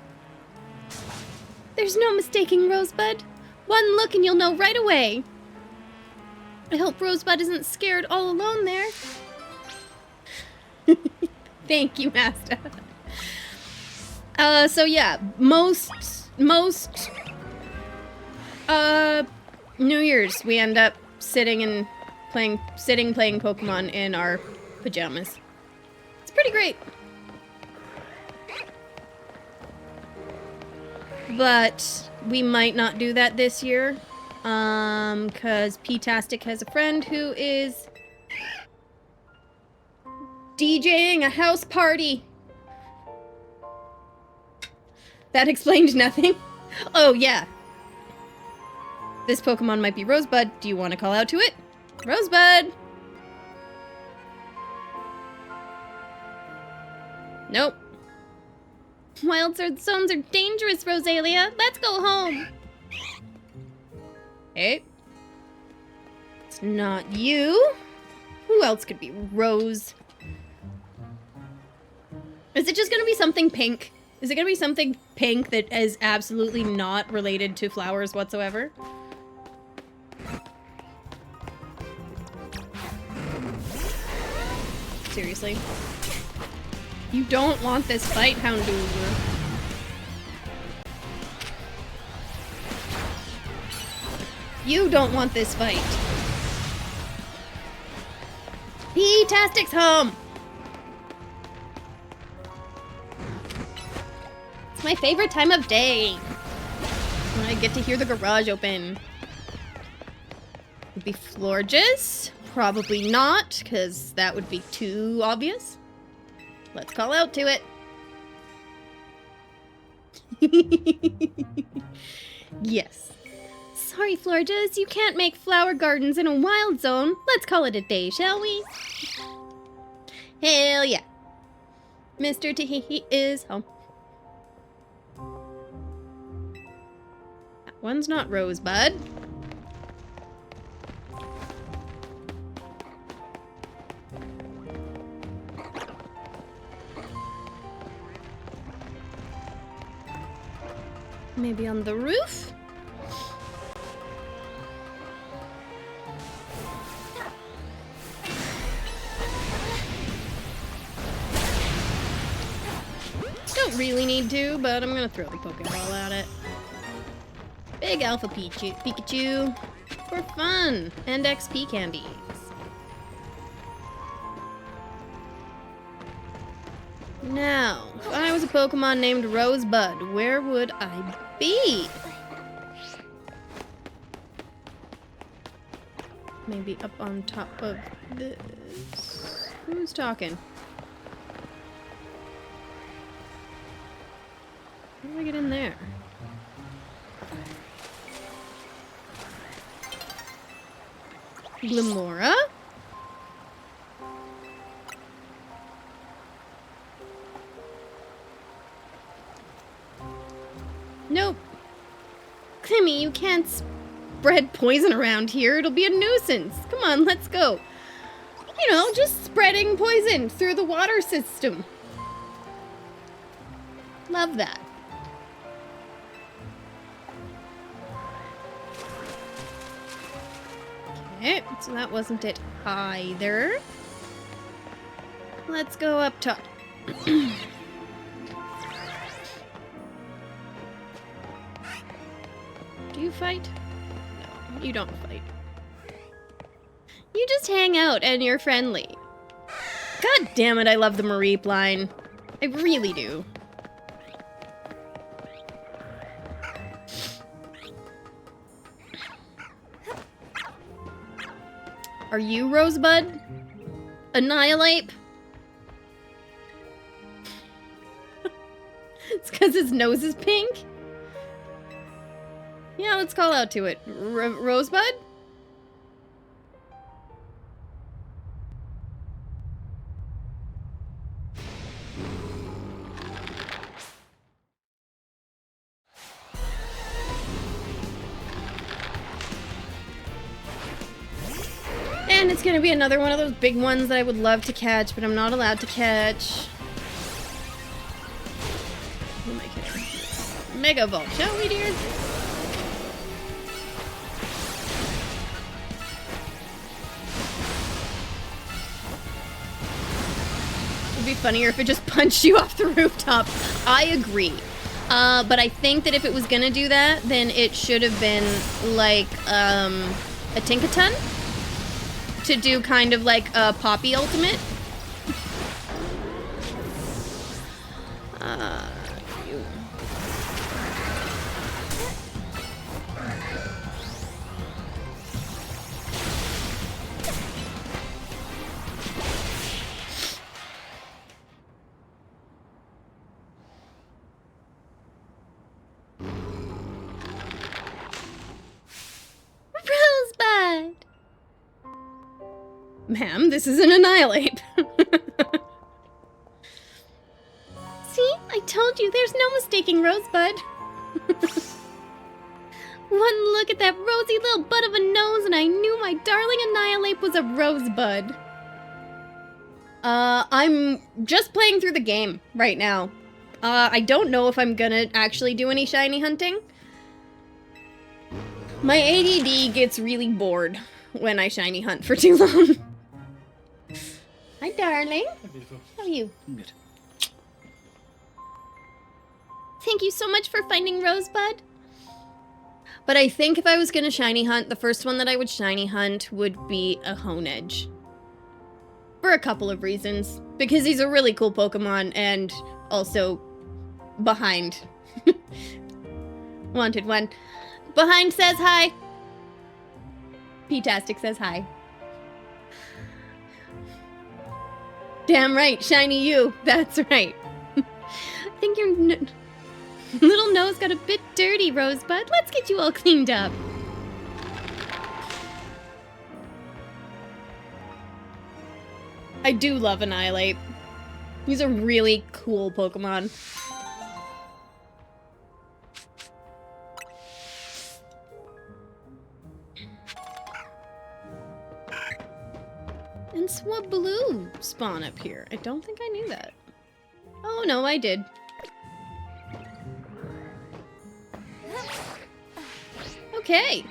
There's no mistaking Rosebud. One look and you'll know right away. I hope Rosebud isn't scared all alone there. Thank you, Master. So yeah, most New Year's we end up sitting playing Pokemon in our pajamas. It's pretty great. But we might not do that this year. Cause P-tastic has a friend who is DJing a house party. That explained nothing. Oh, yeah. This Pokemon might be Rosebud. Do you want to call out to it? Rosebud! Nope. Wild zones are dangerous, Rosalia. Let's go home. Hey. It's not you. Who else could be Rose? Is it just gonna be something pink? Is it gonna be something pink that is absolutely not related to flowers whatsoever? Seriously? You don't want this fight, Houndour. You don't want this fight. P-tastic's home! It's my favorite time of day. When I get to hear the garage open. Would be Florges? Probably not, because that would be too obvious. Let's call out to it. Yes. Sorry, Florges, you can't make flower gardens in a wild zone. Let's call it a day, shall we? Hell yeah. Mr. Tahehe is home. That one's not Rosebud. Maybe on the roof? Don't really need to, but I'm gonna throw the Pokeball at it. Big Alpha Pikachu for fun and XP candies. Now, if I was a Pokemon named Rosebud, where would I be? Maybe up on top of this. Who's talking? How do I get in there? Glimora? Nope. Clemmy, you can't spread poison around here. It'll be a nuisance. Come on, let's go. You know, just spreading poison through the water system. Love that. Okay, so that wasn't it either. Let's go up top. fight? No, you don't fight. You just hang out and you're friendly. God damn it, I love the Mareep line. I really do. Are you Rosebud? Annihilate? It's because his nose is pink? Yeah, let's call out to it. Rosebud? And it's gonna be another one of those big ones that I would love to catch, but I'm not allowed to catch. Who am I kidding? Mega Vault, shall we, dear? It'd be funnier if it just punched you off the rooftop. I agree. But I think that if it was gonna do that, then it should have been like a Tinkaton to do kind of like a Poppy ultimate. You. Rosebud! Ma'am, this is an Annihilate. See? I told you, there's no mistaking Rosebud. One look at that rosy little butt of a nose and I knew my darling Annihilate was a Rosebud. I'm just playing through the game right now. I don't know if I'm gonna actually do any shiny hunting. My ADD gets really bored when I shiny hunt for too long. Hi, darling. Hi, beautiful. How are you? I'm good. Thank you so much for finding Rosebud. But I think if I was gonna shiny hunt, the first one that I would shiny hunt would be a Honedge. For a couple of reasons. Because he's a really cool Pokemon and also behind. Wanted one. Behind says hi. P-tastic says hi. Damn right, shiny you. That's right. I think your little nose got a bit dirty, Rosebud. Let's get you all cleaned up. I do love Annihilate. He's a really cool Pokemon. And Swablu spawn up here. I don't think I knew that. Oh, no, I did. Okay.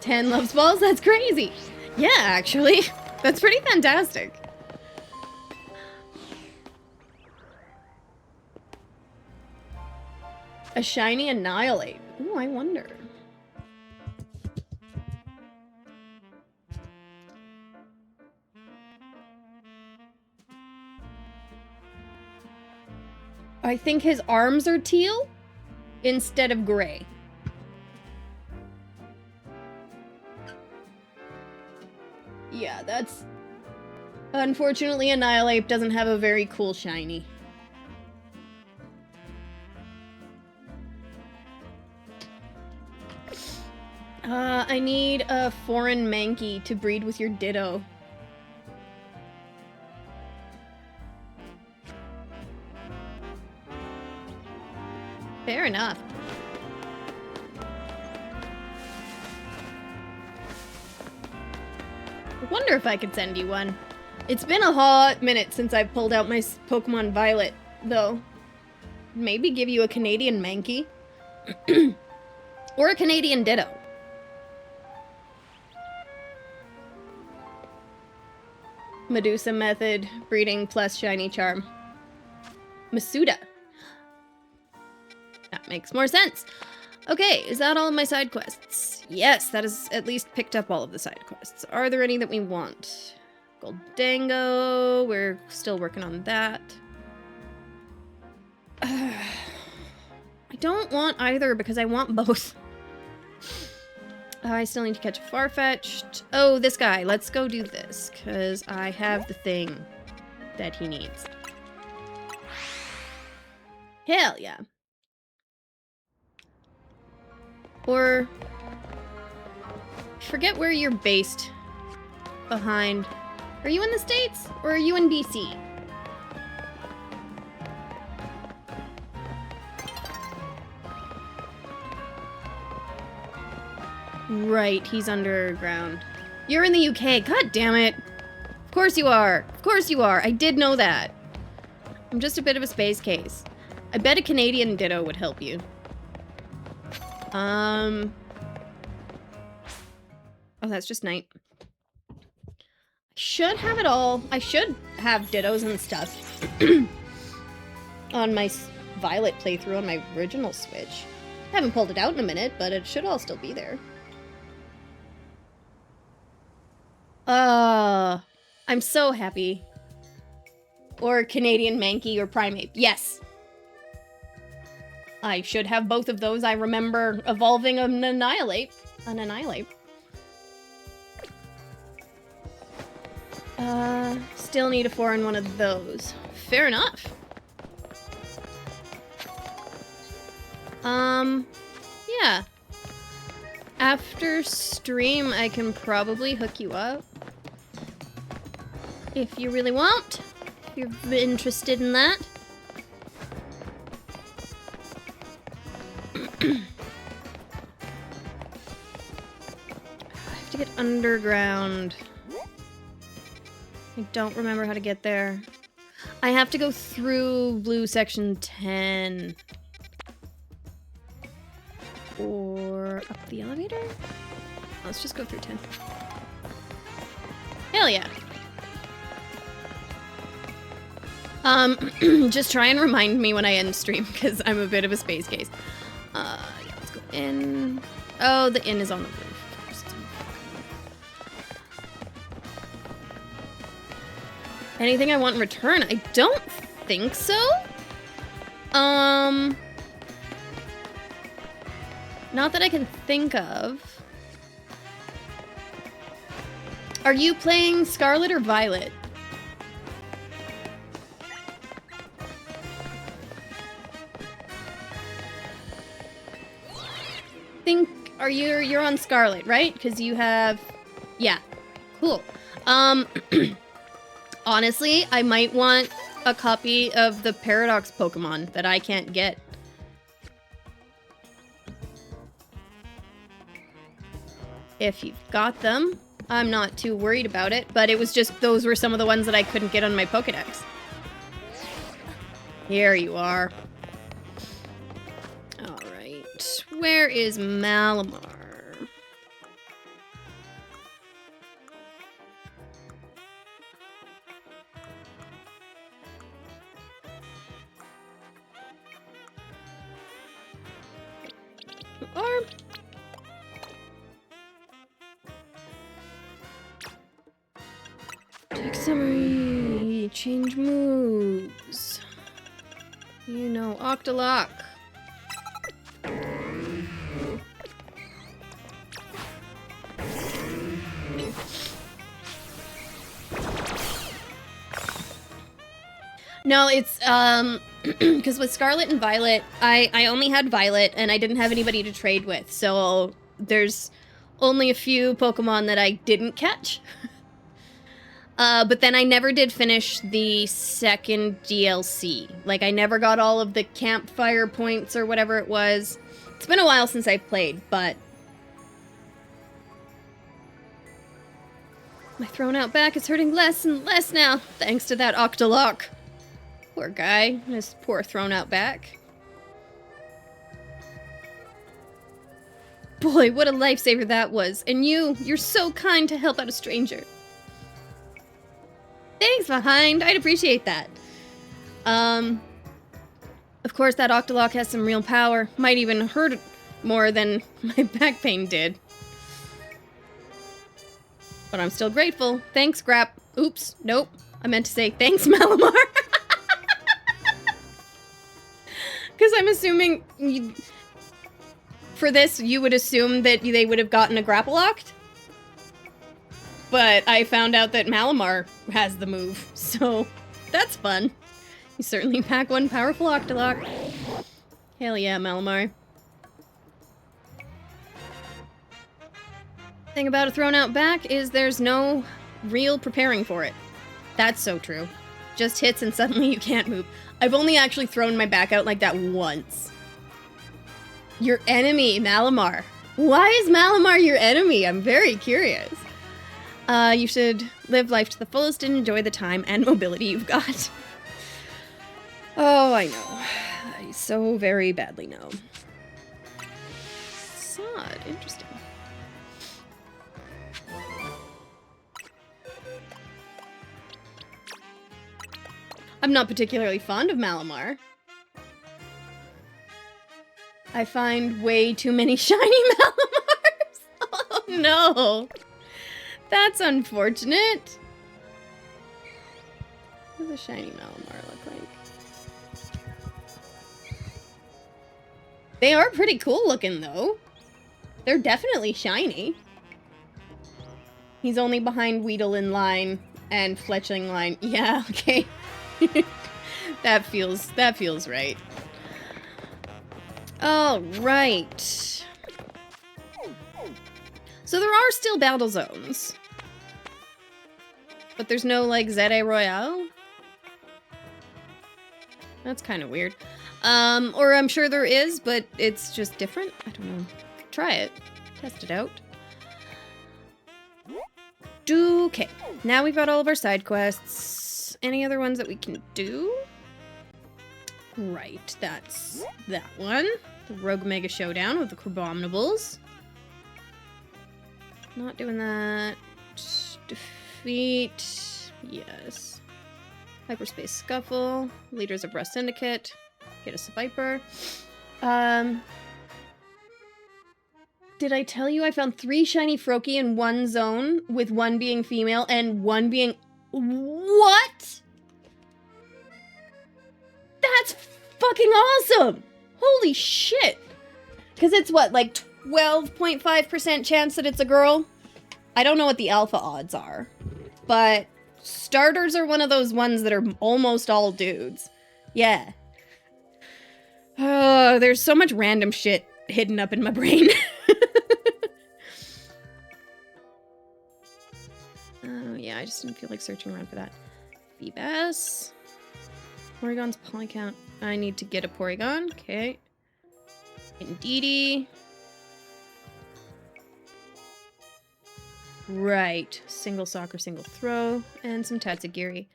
10 loves balls? That's crazy. Yeah, actually. That's pretty fantastic. A shiny Annihilate. Ooh, I wonder. I think his arms are teal instead of gray. Yeah, that's... Unfortunately, Annihilate doesn't have a very cool shiny. I need a foreign Mankey to breed with your Ditto. Fair enough. I wonder if I could send you one. It's been a hot minute since I pulled out my Pokemon Violet, though. Maybe give you a Canadian Mankey. Or a Canadian Ditto. Medusa method, breeding plus shiny charm. Masuda. That makes more sense. Okay, is that all of my side quests? Yes, that has at least picked up all of the side quests. Are there any that we want? Goldango, we're still working on that. I don't want either because I want both. I still need to catch a Farfetch'd. Oh, this guy. Let's go do this because I have the thing that he needs. Hell yeah. Or I forget where you're based behind. Are you in the States or are you in BC? Right, he's underground. You're in the UK. God damn it. Of course you are. Of course you are. I did know that. I'm just a bit of a space case. I bet a Canadian ditto would help you. Oh, that's just night. Should have it all. I should have dittos and stuff on my Violet playthrough on my original Switch. I haven't pulled it out in a minute, but it should all still be there. I'm so happy. Or Canadian Mankey or Primeape. Yes. I should have both of those. I remember evolving an Annihilate. Still need a 4 in one of those. Fair enough. Yeah. After stream, I can probably hook you up. If you really want. If you're interested in that. I have to get underground. I don't remember how to get there. I have to go through blue section 10. Or up the elevator? Let's just go through 10. Hell yeah. Just try and remind me when I end stream, because I'm a bit of a space case. Yeah, let's go in. Oh, the inn is on the roof. Of course it's on the roof. Anything I want in return? I don't think so. Not that I can think of. Are you playing Scarlet or Violet? You're on Scarlet, right? Because you have... Yeah. Cool. Honestly, I might want a copy of the Paradox Pokemon that I can't get. If you've got them, I'm not too worried about it, but it was just those were some of the ones that I couldn't get on my Pokedex. Here you are. Alright, where is Malamar? Or... Take summary, change moves. You know, Octolock. No, it's, because with Scarlet and Violet, I only had Violet, and I didn't have anybody to trade with, so there's only a few Pokemon that I didn't catch. But then I never did finish the second DLC. Like, I never got all of the campfire points or whatever it was. It's been a while since I've played, but... My thrown out back is hurting less and less now, thanks to that Octolock. Poor guy, his poor thrown out back. Boy, what a lifesaver that was. And you're so kind to help out a stranger. Thanks, Behind. I'd appreciate that. Of course, that Octolock has some real power. Might even more than my back pain did. But I'm still grateful. Thanks, Grap. Oops, nope. I meant to say thanks, Malamar. Because I'm assuming... for this, you would assume that they would have gotten a grapple locked. But I found out that Malamar has the move, so that's fun. You certainly pack one powerful Octolock. Hell yeah, Malamar. Thing about a thrown out back is there's no real preparing for it. That's so true. Just hits and suddenly you can't move. I've only actually thrown my back out like that once. Your enemy, Malamar. Why is Malamar your enemy? I'm very curious. You should live life to the fullest and enjoy the time and mobility you've got. Oh, I know. I so very badly know. Sod. Interesting. I'm not particularly fond of Malamar. I find way too many shiny Malamars. Oh no. That's unfortunate. What does a shiny Malamar look like? They are pretty cool looking though. They're definitely shiny. He's only behind Weedle in line and Fletchling line. Yeah, okay. That feels right. All right. So there are still battle zones. But there's no, like, Zete Royale? That's kind of weird. Or I'm sure there is, but it's just different. I don't know. Try it. Test it out. Okay. Now we've got all of our side quests. Any other ones that we can do? Right, that's that one. The Rogue Mega Showdown with the Crabominables. Not doing that. Defeat. Yes. Hyperspace Scuffle. Leaders of Rust Syndicate. Get us a Viper. Did I tell you I found 3 shiny Froakie in one zone, with one being female and one being... What? That's fucking awesome! Holy shit! Because it's what, like 12.5% chance that it's a girl? I don't know what the alpha odds are. But starters are one of those ones that are almost all dudes. Yeah. Oh, there's so much random shit hidden up in my brain. Oh, yeah, I just didn't feel like searching around for that. Feebas. Porygon's Polycount. I need to get a Porygon. Okay. Indeedee. Right. Single Soccer, single throw. And some Tatsugiri.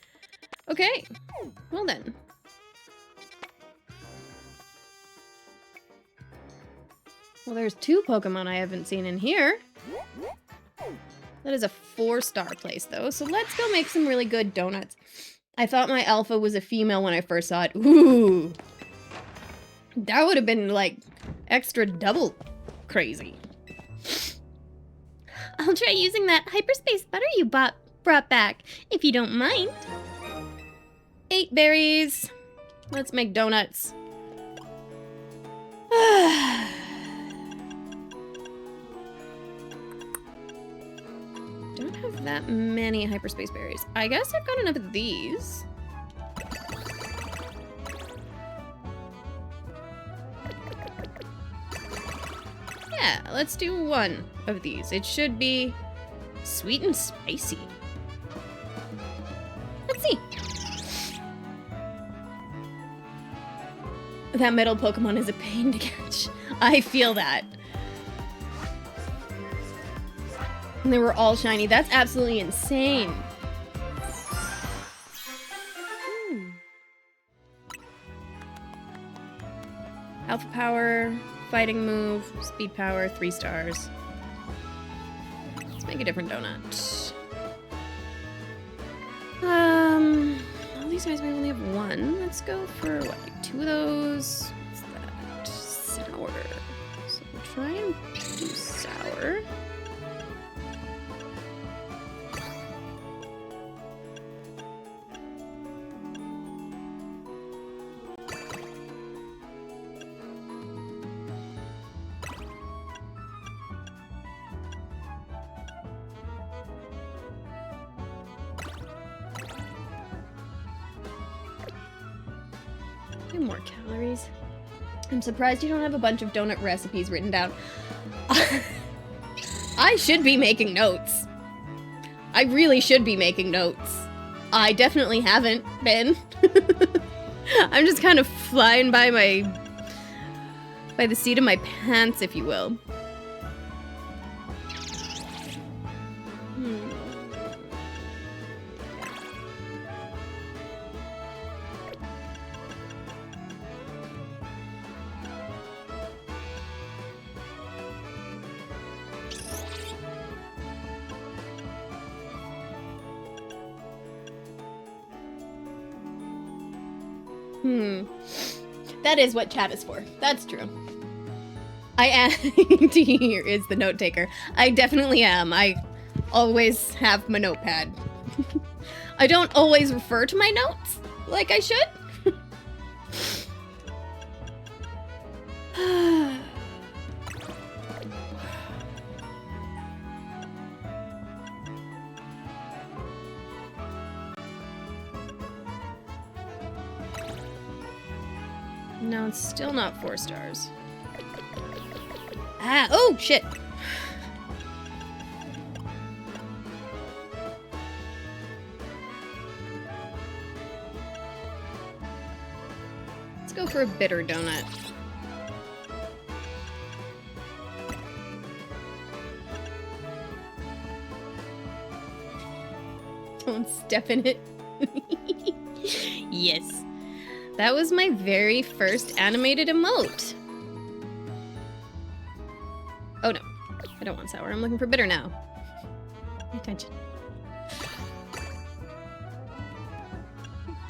Okay. Well then. Well, there's 2 Pokemon I haven't seen in here. That is a 4-star place, though. So let's go make some really good donuts. I thought my alpha was a female when I first saw it. Ooh. That would have been, like, extra double crazy. I'll try using that hyperspace butter you brought back, if you don't mind. 8 berries. Let's make donuts. Don't have that many hyperspace berries. I guess I've got enough of these. Yeah, let's do 1 of these. It should be sweet and spicy. Let's see. That metal Pokemon is a pain to catch. I feel that. And they were all shiny. That's absolutely insane. Alpha Power, Fighting Move, Speed Power, 3 stars. Let's make a different donut. All these guys might only have 1. Let's go for, what, like 2 of those? What's that? Sour. So try and do sour. More calories. I'm surprised you don't have a bunch of donut recipes written down. I should be making notes. I really should be making notes. I definitely haven't been. I'm just kind of flying by the seat of my pants, if you will. That is what chat is for. That's true. I am. Here is the note taker. I definitely am. I always have my notepad. I don't always refer to my notes like I should. No, it's still not 4 stars. Ah, oh, shit. Let's go for a bitter donut. Don't step in it. Yes. That was my very first animated emote. Oh no, I don't want sour. I'm looking for bitter now. Pay attention.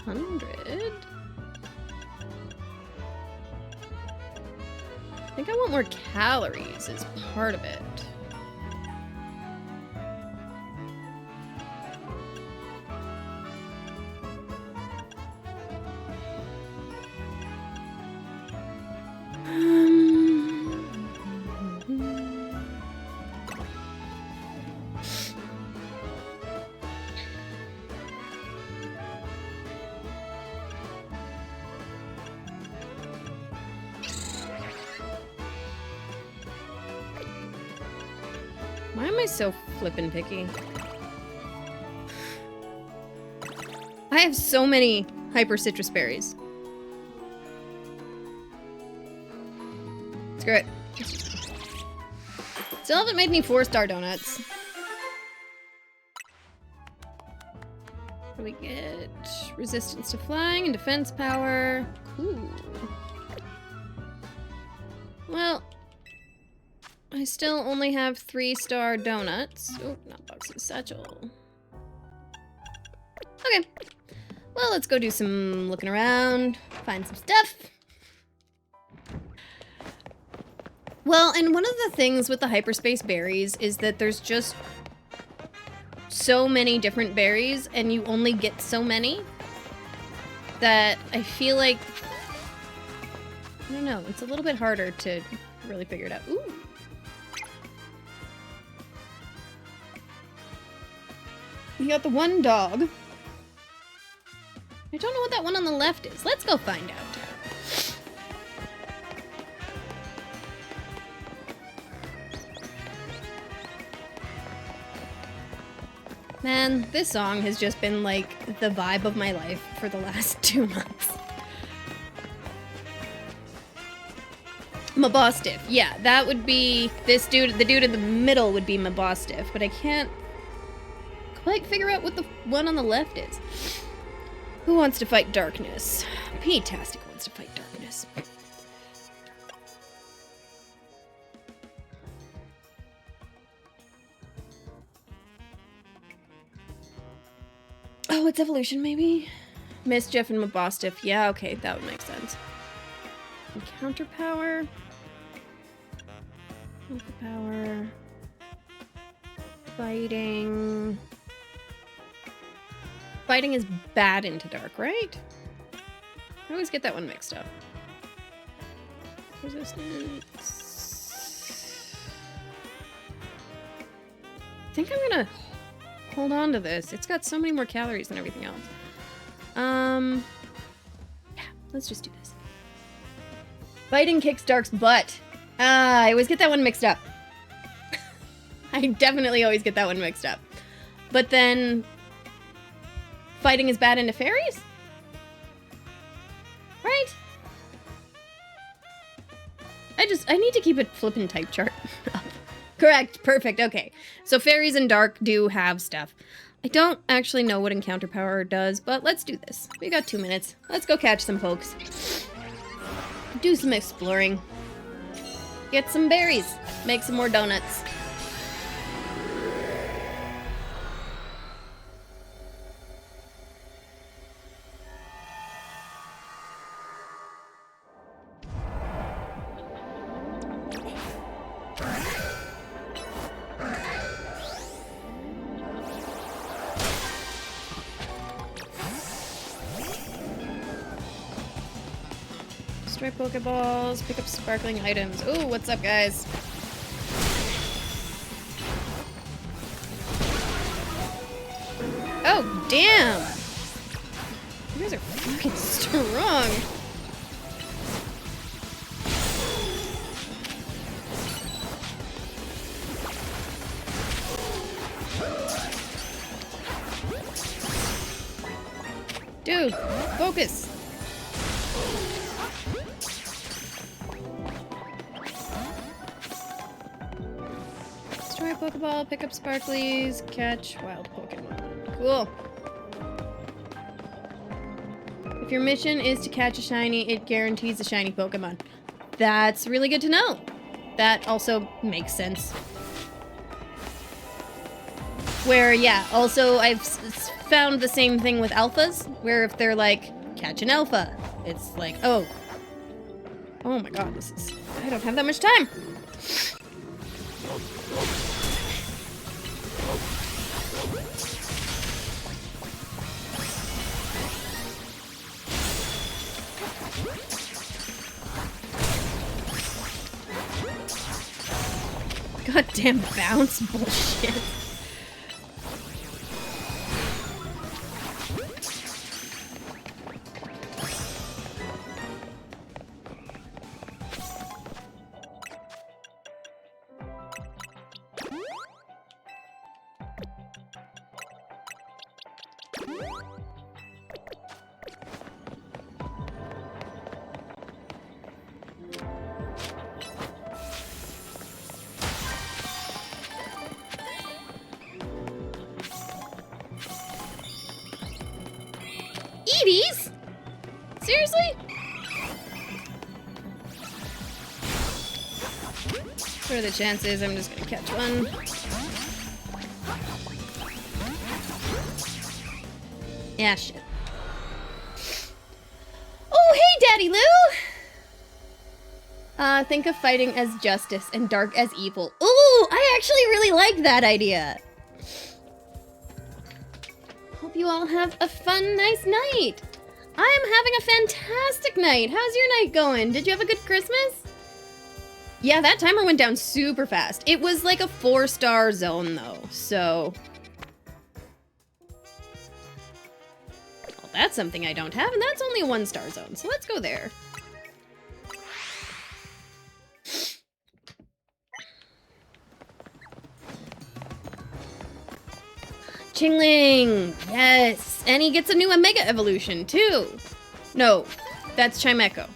100. I think I want more calories as part of it. Why am I so flippin' picky? I have so many hyper citrus berries. Screw it. Still haven't made any 4-star donuts. What do we get? Resistance to flying and defense power. Cool. Well, I still only have 3-star donuts. Oh, not boxes, satchel. Okay. Well, let's go do some looking around, find some stuff. Well, and one of the things with the hyperspace berries is that there's just so many different berries, and you only get so many, that I feel like, I don't know, it's a little bit harder to really figure it out. Ooh. You got the one dog. I don't know what that one on the left is. Let's go find out. Man, this song has just been like the vibe of my life for the last 2 months. Mabostiff. Yeah, that would be this dude. The dude in the middle would be Mabostiff, but I can't quite figure out what the one on the left is. Who wants to fight darkness? P-tastic wants to fight darkness. Oh, it's evolution, maybe? Mischief and Mabostiff. Yeah, okay, that would make sense. Encounter power. Power. Fighting. Fighting is bad into dark, right? I always get that one mixed up. Resistance. I think I'm gonna hold on to this. It's got so many more calories than everything else. Yeah, let's just do this. Fighting kicks Dark's butt. I always get that one mixed up. I definitely always get that one mixed up. But then... Fighting is bad into fairies? Right? I need to keep a flippin' type chart up. Correct. Perfect. Okay. So fairies and dark do have stuff. I don't actually know what encounter power does, but let's do this. We got 2 minutes. Let's go catch some pokes. Do some exploring. Get some berries. Make some more donuts. Destroy Pokeballs, pick up sparkling items. Ooh, what's up, guys? Oh, damn! You guys are fucking strong. Dude, focus! Destroy a Pokeball, pick up sparklies, catch wild Pokemon. Cool. If your mission is to catch a shiny, it guarantees a shiny Pokemon. That's really good to know. That also makes sense. Where, yeah, also I've found the same thing with alphas, where if they're like, catch an alpha, it's like, oh my god, I don't have that much time. Goddamn bounce bullshit. Eevees? Seriously? What are the chances? I'm just gonna catch one. Yeah, shit. Oh, hey, Daddy Lou! Think of fighting as justice and dark as evil. Ooh, I actually really like that idea. Hope you all have a fun, nice night. I am having a fantastic night. How's your night going? Did you have a good Christmas? Yeah, that timer went down super fast. It was like a 4-star zone though, so... Well, that's something I don't have, and that's only a 1-star zone, so let's go there. Chingling! Yes! And he gets a new Omega evolution, too! No, that's Chimecho.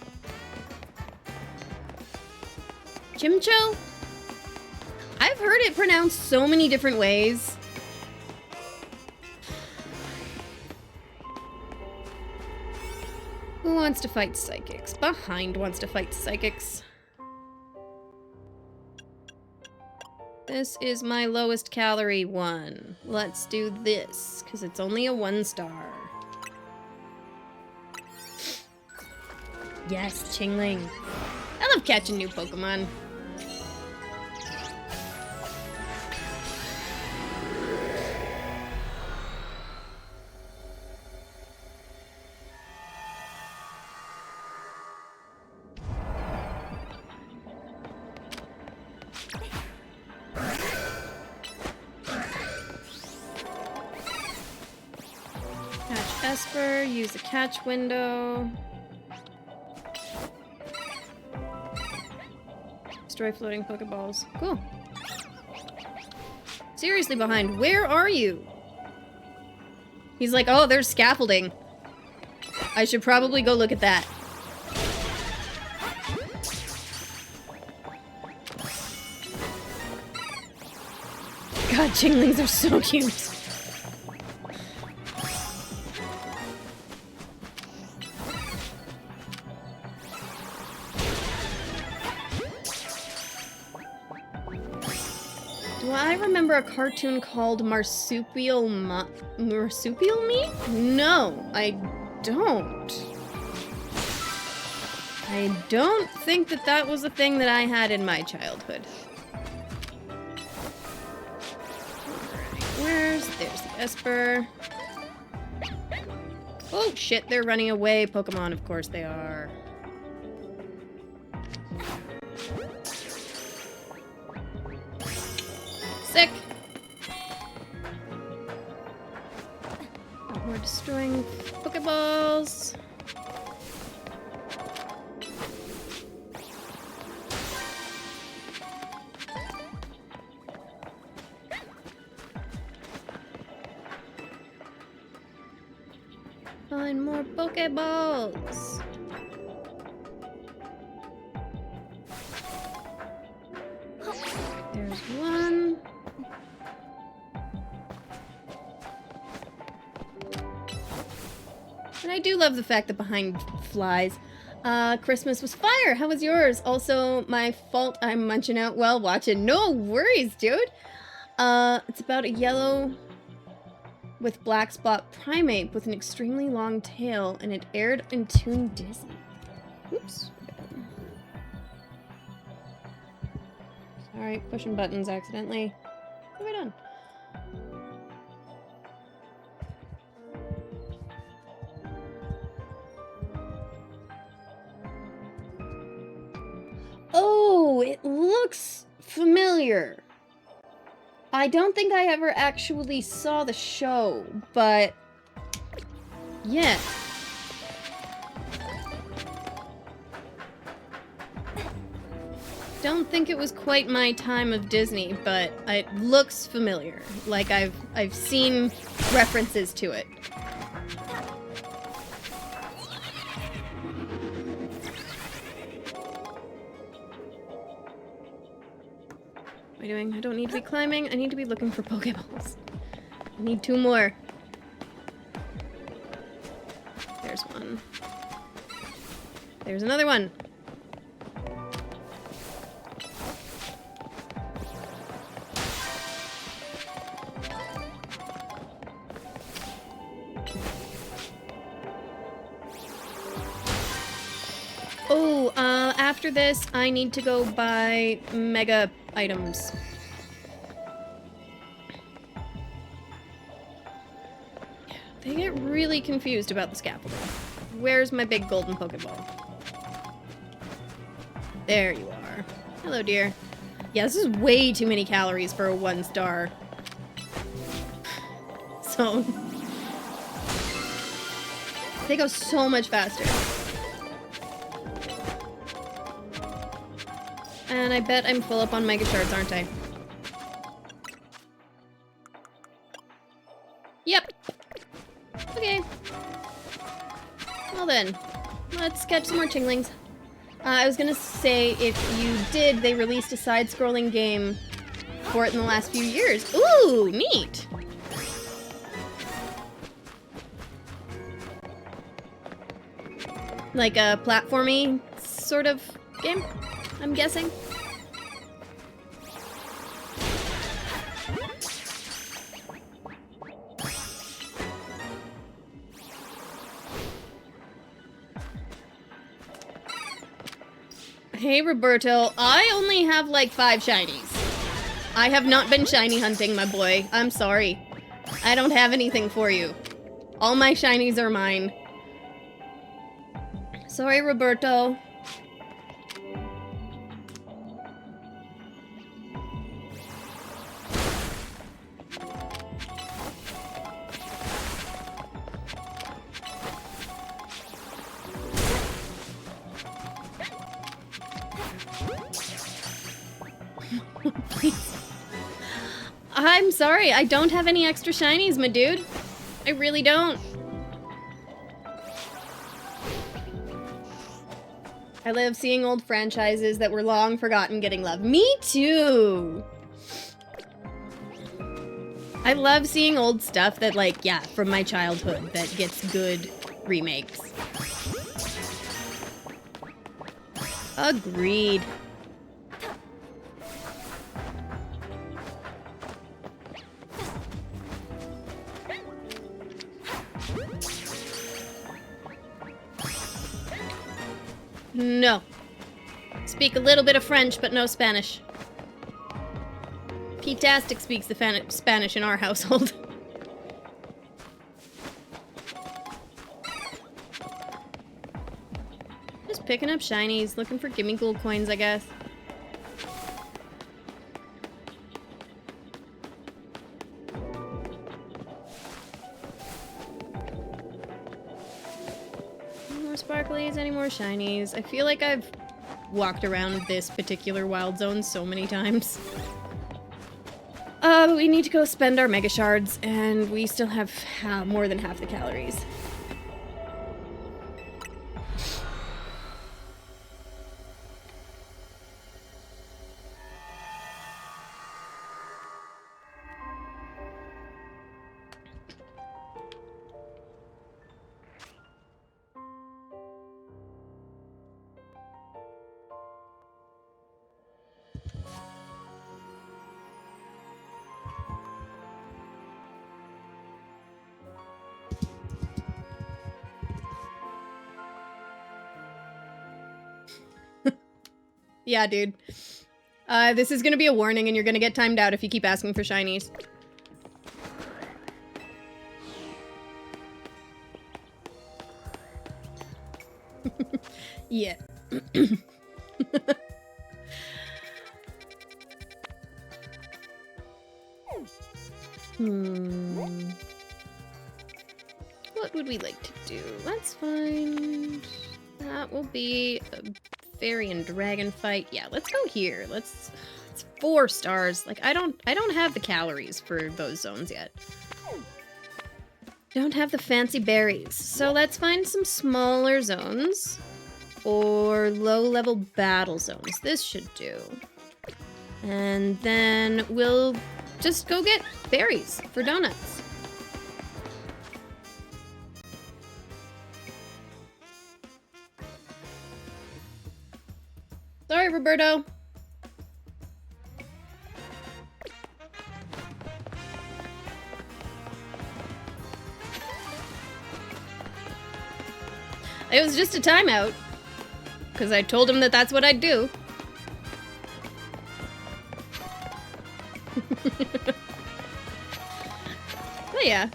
Chimcho? I've heard it pronounced so many different ways. Who wants to fight psychics? Behind wants to fight psychics. This is my lowest calorie one. Let's do this, because it's only a 1-star. Yes, Chingling. I love catching new Pokemon. Esper, use the catch window. Destroy floating Pokeballs. Cool. Seriously behind, where are you? He's like, oh, there's scaffolding. I should probably go look at that. God, Chinglings are so cute. Do I remember a cartoon called Marsupial Me? No, I don't. I don't think that that was a thing that I had in my childhood. There's the Esper. Oh shit, they're running away. Pokemon, of course they are. Sick. We're destroying Pokeballs. Find more Pokeballs. There's one. And I do love the fact that behind flies. Christmas was fire. How was yours? Also, my fault I'm munching out while watching. No worries, dude. It's about a yellow with black spot primate with an extremely long tail, and it aired in Toon Disney. Oops. Sorry, pushing buttons accidentally. What have I done? Oh, it looks familiar. I don't think I ever actually saw the show, but yeah. Don't think it was quite my time of Disney, but it looks familiar. Like I've seen references to it. What am I doing? I don't need to be climbing. I need to be looking for Pokeballs. I need 2 more. There's one. There's another one. Oh, after this, I need to go buy mega items. They get really confused about the scaffolding. Where's my big golden Pokeball? There you are. Hello, dear. Yeah, this is way too many calories for a 1-star. So... they go so much faster. And I bet I'm full up on Mega Shards, aren't I? Yep. Okay. Well then, let's catch some more Chinglings. I was gonna say, if you did, they released a side-scrolling game for it in the last few years. Ooh, neat! Like a platformy sort of game, I'm guessing. Hey, Roberto, I only have like 5 shinies. I have not been shiny hunting, my boy. I'm sorry. I don't have anything for you. All my shinies are mine. Sorry, Roberto. Please. I'm sorry, I don't have any extra shinies, my dude. I really don't. I love seeing old franchises that were long forgotten getting love. Me too! I love seeing old stuff that, like, yeah, from my childhood that gets good remakes. Agreed. No. Speak a little bit of French, but no Spanish. Pete-tastic speaks the Spanish in our household. Just picking up shinies, looking for gimme gold coins, I guess. Sparklies, any more shinies. I feel like I've walked around this particular wild zone so many times. But we need to go spend our mega shards, and we still have more than half the calories. Yeah, dude. This is gonna be a warning, and you're gonna get timed out if you keep asking for shinies. Yeah. What would we like to do? Let's find... That will be a fairy and dragon fight. Yeah, let's go here. It's 4 stars. Like, I don't have the calories for those zones yet. Don't have the fancy berries. So let's find some smaller zones. Or low-level battle zones. This should do. And then we'll just go get berries for donuts. Sorry, Roberto. It was just a timeout. Because I told him that that's what I'd do. But yeah.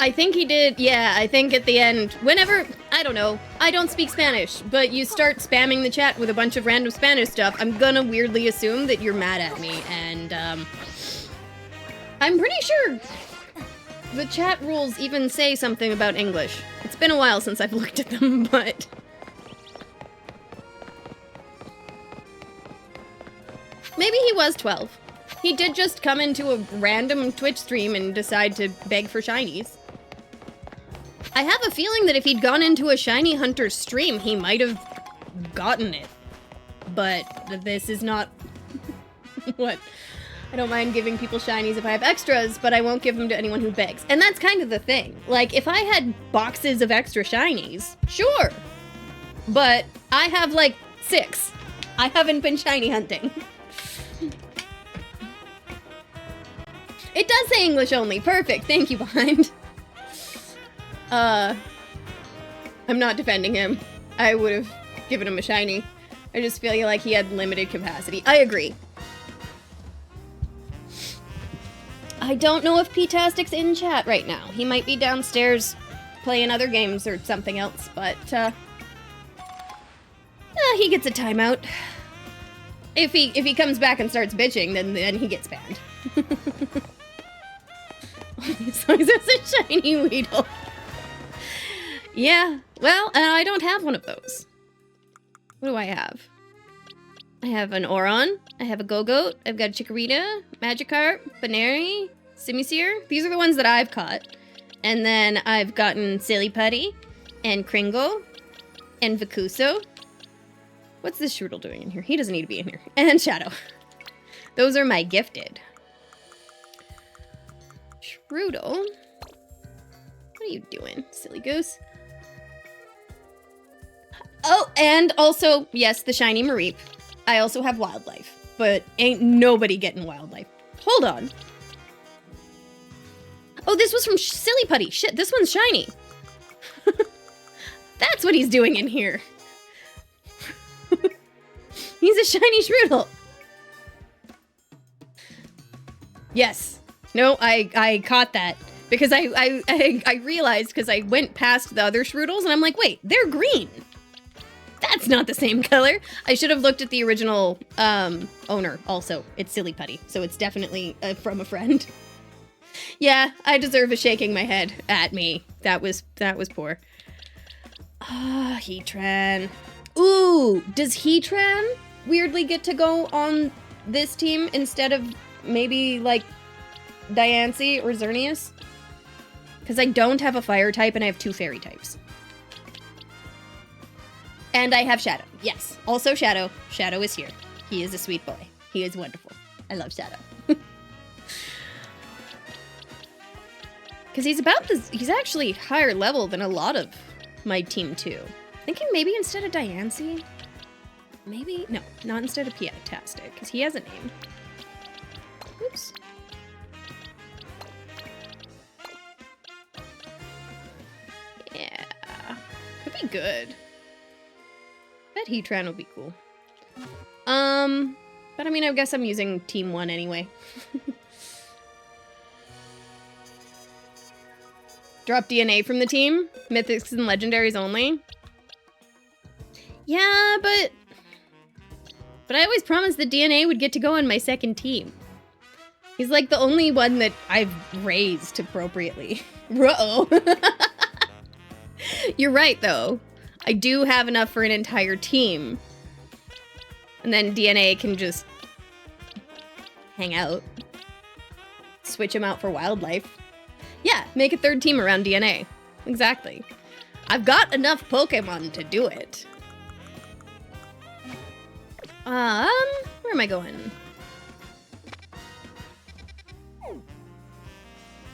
I think he did, yeah, I think at the end, whenever, I don't know, I don't speak Spanish, but you start spamming the chat with a bunch of random Spanish stuff, I'm gonna weirdly assume that you're mad at me, and, I'm pretty sure the chat rules even say something about English. It's been a while since I've looked at them, but... Maybe he was 12. He did just come into a random Twitch stream and decide to beg for shinies. I have a feeling that if he'd gone into a shiny hunter stream, he might have gotten it. But this is not... what? I don't mind giving people shinies if I have extras, but I won't give them to anyone who begs. And that's kind of the thing. Like, if I had boxes of extra shinies, sure. But I have, like, 6. I haven't been shiny hunting. It does say English only. Perfect. Thank you, Behind. I'm not defending him. I would have given him a shiny. I just feel like he had limited capacity. I agree. I don't know if P-Tastic's in chat right now. He might be downstairs playing other games or something else, but, he gets a timeout. If he comes back and starts bitching, then he gets banned. As long as it's a shiny Weedle. Yeah, Well, I don't have one of those. What do I have? I have an Oron. I have a Go-Goat. I've got a Chikorita, Magikarp, Baneri, Simisear. These are the ones that I've caught. And then I've gotten Silly Putty, and Kringle, and Vacuso. What's this Strudel doing in here? He doesn't need to be in here. And Shadow. Those are my gifted. Strudel? What are you doing, silly goose? Oh, and also, yes, the shiny Mareep. I also have wildlife, but ain't nobody getting wildlife. Hold on. Oh, this was from Silly Putty. Shit, this one's shiny. That's what he's doing in here. He's a shiny Strudel. Yes. No, I caught that. Because I realized, because I went past the other Strudels, and I'm like, wait, they're green. That's not the same color. I should have looked at the original owner also. It's Silly Putty, so it's definitely from a friend. Yeah, I deserve a shaking my head at me. That was poor. Ah, Heatran. Ooh, does Heatran weirdly get to go on this team instead of maybe like Diancie or Xerneas? Because I don't have a fire type and I have 2 fairy types. And I have Shadow. Yes, also Shadow. Shadow is here. He is a sweet boy. He is wonderful. I love Shadow. Because he's actually higher level than a lot of my team too. Thinking maybe instead of Diancie? Maybe? No, not instead of Piatastic, because he has a name. Oops. Yeah. Could be good. Bet Heatran will be cool. But I mean, I guess I'm using Team 1 anyway. Drop DNA from the team? Mythics and Legendaries only? Yeah, but I always promised that DNA would get to go on my second team. He's like the only one that I've raised appropriately. Ruh-oh. You're right, though. I do have enough for an entire team. And then DNA can just hang out. Switch him out for wildlife. Yeah, make a third team around DNA. Exactly. I've got enough Pokemon to do it. Where am I going?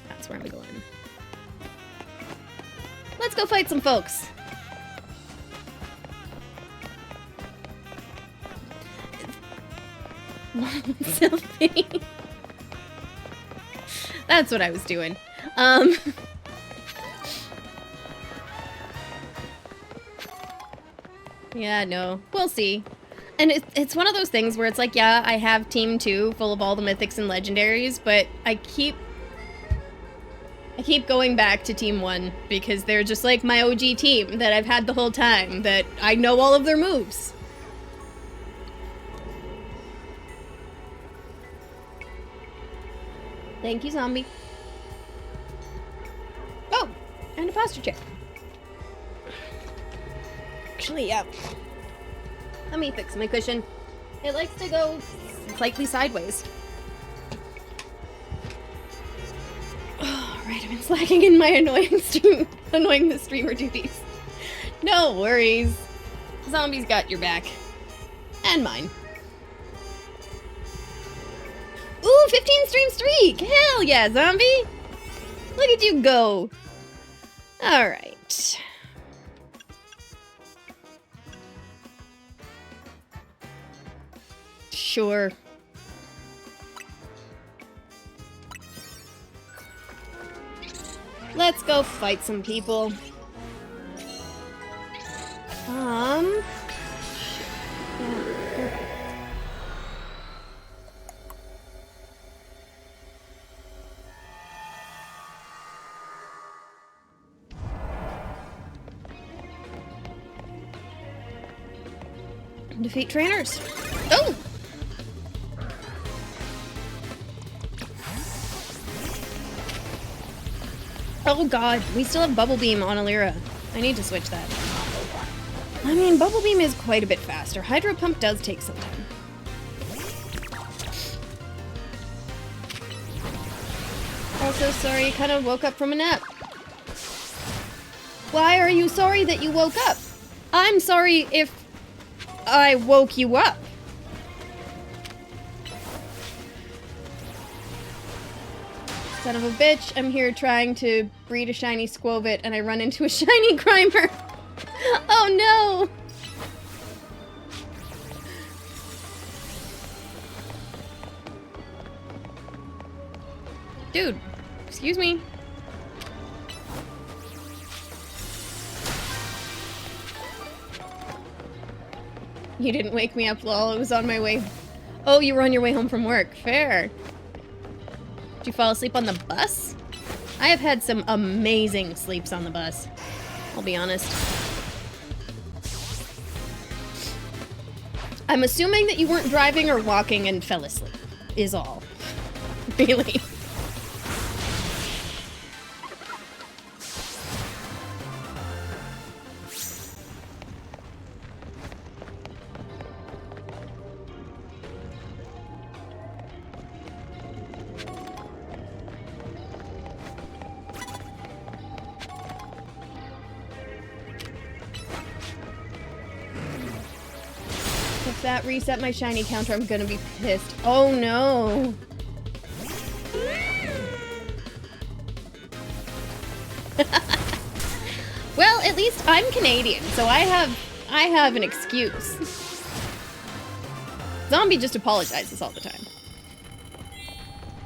That's where I'm going. Let's go fight some folks. Sylphie. That's what I was doing. Yeah, no. We'll see. And it's one of those things where it's like, yeah, I have Team 2 full of all the Mythics and Legendaries, but I keep going back to Team 1 because they're just like my OG team that I've had the whole time, that I know all of their moves. Thank you, zombie. Oh, and a posture chair. Actually, yeah. Let me fix my cushion. It likes to go slightly sideways. Oh, right, I've been slacking in my annoying the streamer duties. No worries. Zombie's got your back. And mine. Ooh, 15 stream streak! Hell yeah, zombie! Look at you go! Alright. Sure. Let's go fight some people. Defeat trainers. Oh! Oh god, we still have Bubble Beam on Alira. I need to switch that. I mean, Bubble Beam is quite a bit faster. Hydro Pump does take some time. Also, sorry, you kind of woke up from a nap. Why are you sorry that you woke up? I'm sorry if I woke you up. Son of a bitch, I'm here trying to breed a shiny Squovit and I run into a shiny Grimer. Oh no! Dude, excuse me. You didn't wake me up, lol. It was on my way. Oh, you were on your way home from work. Fair. Did you fall asleep on the bus? I have had some amazing sleeps on the bus. I'll be honest. I'm assuming that you weren't driving or walking and fell asleep, is all. Really. If that reset my shiny counter, I'm gonna be pissed. Oh no. Well, at least I'm Canadian, so I have an excuse. Zombie just apologizes all the time.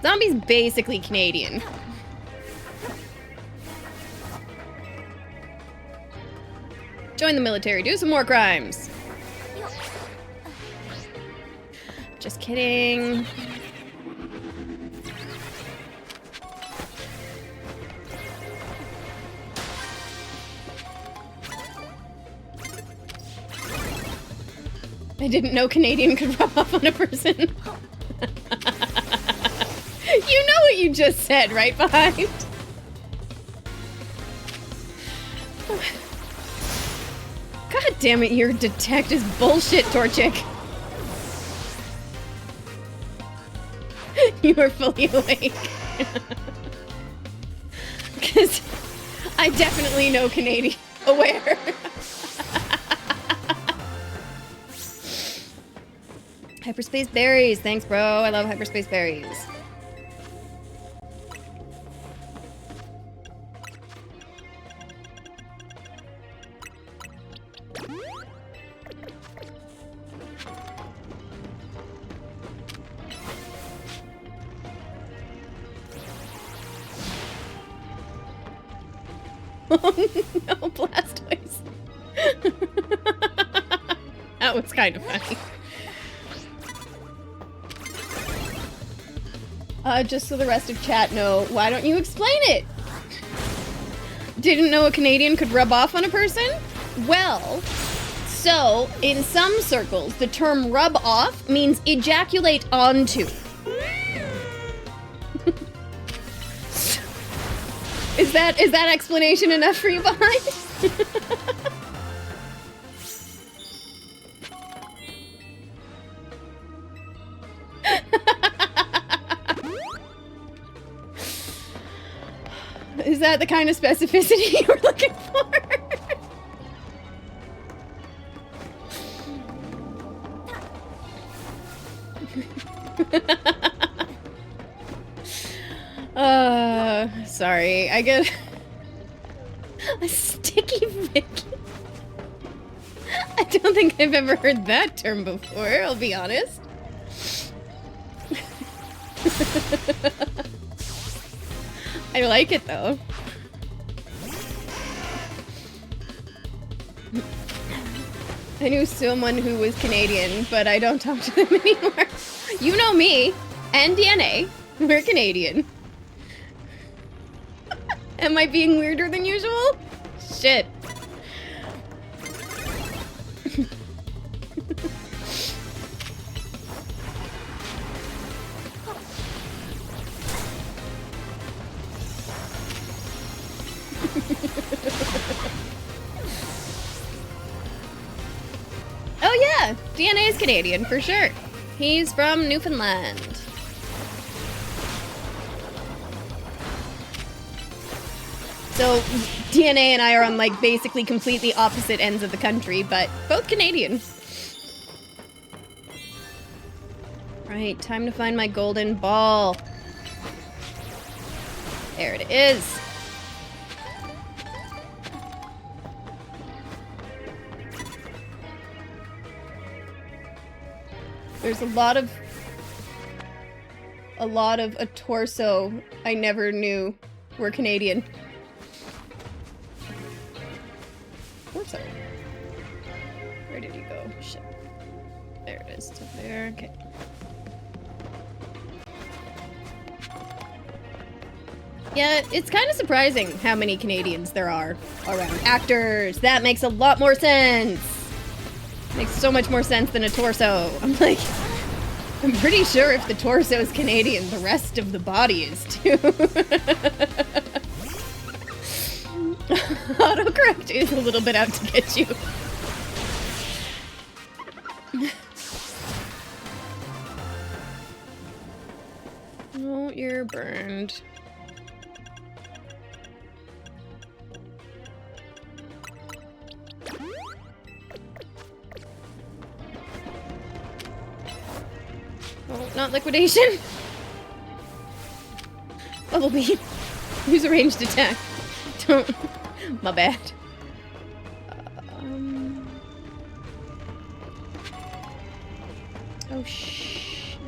Zombie's basically Canadian. Join the military, do some more crimes. Just kidding. I didn't know Canadian could rub off on a person. You know what you just said, right behind? God damn it, your detective's bullshit, Torchic. You are fully awake. Because I definitely know Canadian. Aware. Hyperspace berries. Thanks, bro. I love hyperspace berries. Oh no, Blastoise. That was kind of funny. Just so the rest of chat know, why don't you explain it? Didn't know a Canadian could rub off on a person? Well, so, in some circles, the term rub off means ejaculate onto. Is that explanation enough for you behind? Is that the kind of specificity you were looking for? Sorry, I get a sticky Vicky. I don't think I've ever heard that term before, I'll be honest. I like it though. I knew someone who was Canadian, but I don't talk to them anymore. You know me and DNA. We're Canadian. Am I being weirder than usual? Shit. DNA is Canadian, for sure. He's from Newfoundland. So, DNA and I are on, like, basically completely opposite ends of the country, but both Canadian. Right, time to find my golden ball. There it is. There's a lot of a torso I never knew were Canadian. Torso. Where did he go? Shit. There it is. It's up there. Okay. Yeah, it's kind of surprising how many Canadians there are around. Actors! That makes a lot more sense! Makes so much more sense than a torso. I'm like, I'm pretty sure if the torso is Canadian, the rest of the body is too. Autocorrect is a little bit out to get you. Oh, you're burned. Oh, not liquidation. Bumblebee. Use a ranged attack. Don't. My bad. Oh, shit.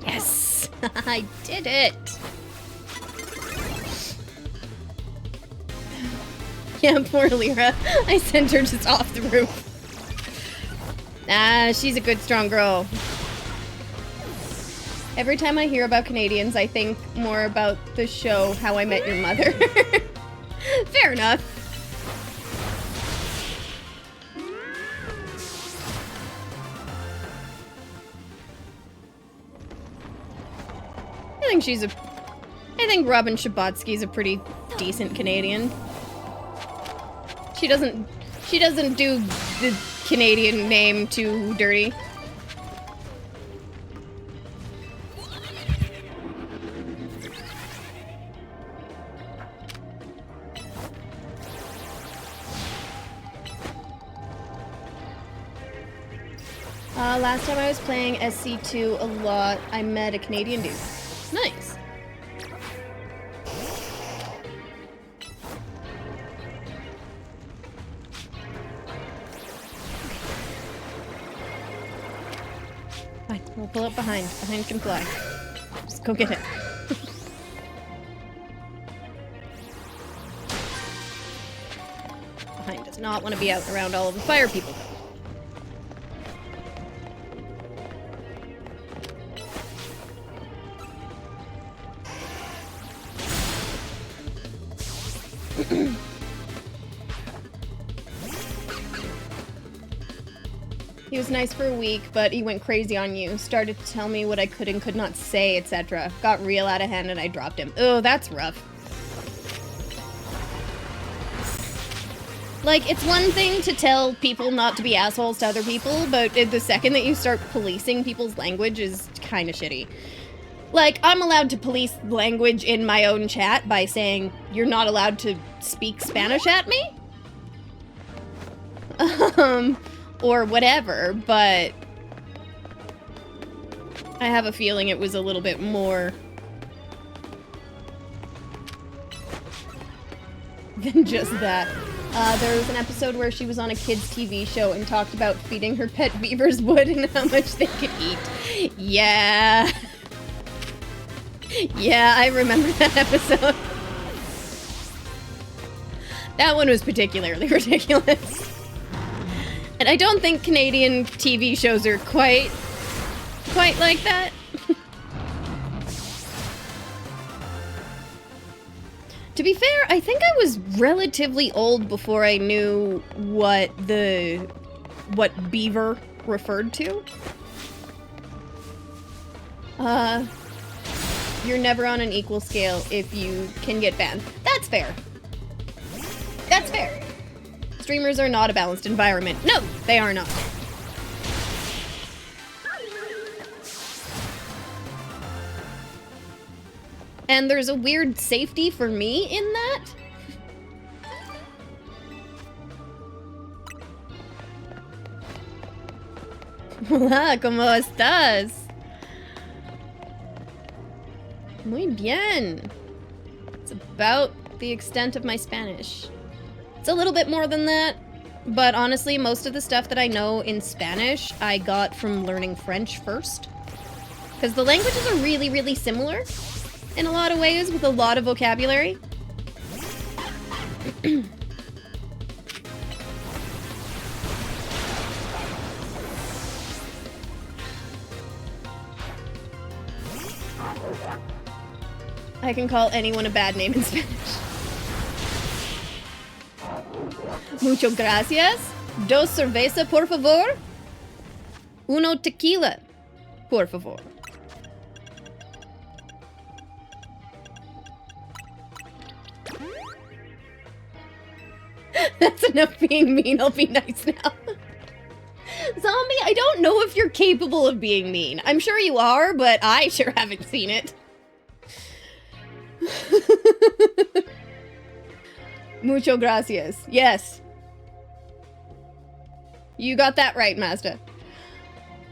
Yes! I did it! Yeah, poor Lyra. I sent her just off the roof. Ah, she's a good, strong girl. Every time I hear about Canadians, I think more about the show How I Met Your Mother. Fair enough. I think Robin Schabotsky's a pretty decent Canadian. She doesn't do the Canadian name too dirty. Last time I was playing SC2 a lot, I met a Canadian dude. Nice. Fine, we'll pull up behind. Behind can fly. Just go get it. Behind does not want to be out around all of the fire people. He was nice for a week, but he went crazy on you. Started to tell me what I could and could not say, etc. Got real out of hand and I dropped him. Oh, that's rough. Like, it's one thing to tell people not to be assholes to other people, but the second that you start policing people's language is kind of shitty. Like, I'm allowed to police language in my own chat by saying, you're not allowed to speak Spanish at me? Or whatever, but I have a feeling it was a little bit more than just that. There was an episode where she was on a kids' TV show and talked about feeding her pet beavers wood and how much they could eat. Yeah. Yeah, I remember that episode. That one was particularly ridiculous. And I don't think Canadian TV shows are quite like that. To be fair, I think I was relatively old before I knew what beaver referred to. You're never on an equal scale if you can get banned. That's fair. That's fair. streamers are not a balanced environment. No, they are not. And there's a weird safety for me in that. Hola, ¿cómo estás? Muy bien. It's about the extent of my Spanish. It's a little bit more than that, but honestly, most of the stuff that I know in Spanish, I got from learning French first. Because the languages are really, really similar in a lot of ways with a lot of vocabulary. I can call anyone a bad name in Spanish. Mucho gracias. Dos cerveza, por favor. Uno tequila, por favor. That's enough being mean. I'll be nice now. Zombie, I don't know if you're capable of being mean. I'm sure you are, but I sure haven't seen it. Mucho gracias. Yes. You got that right, Mazda.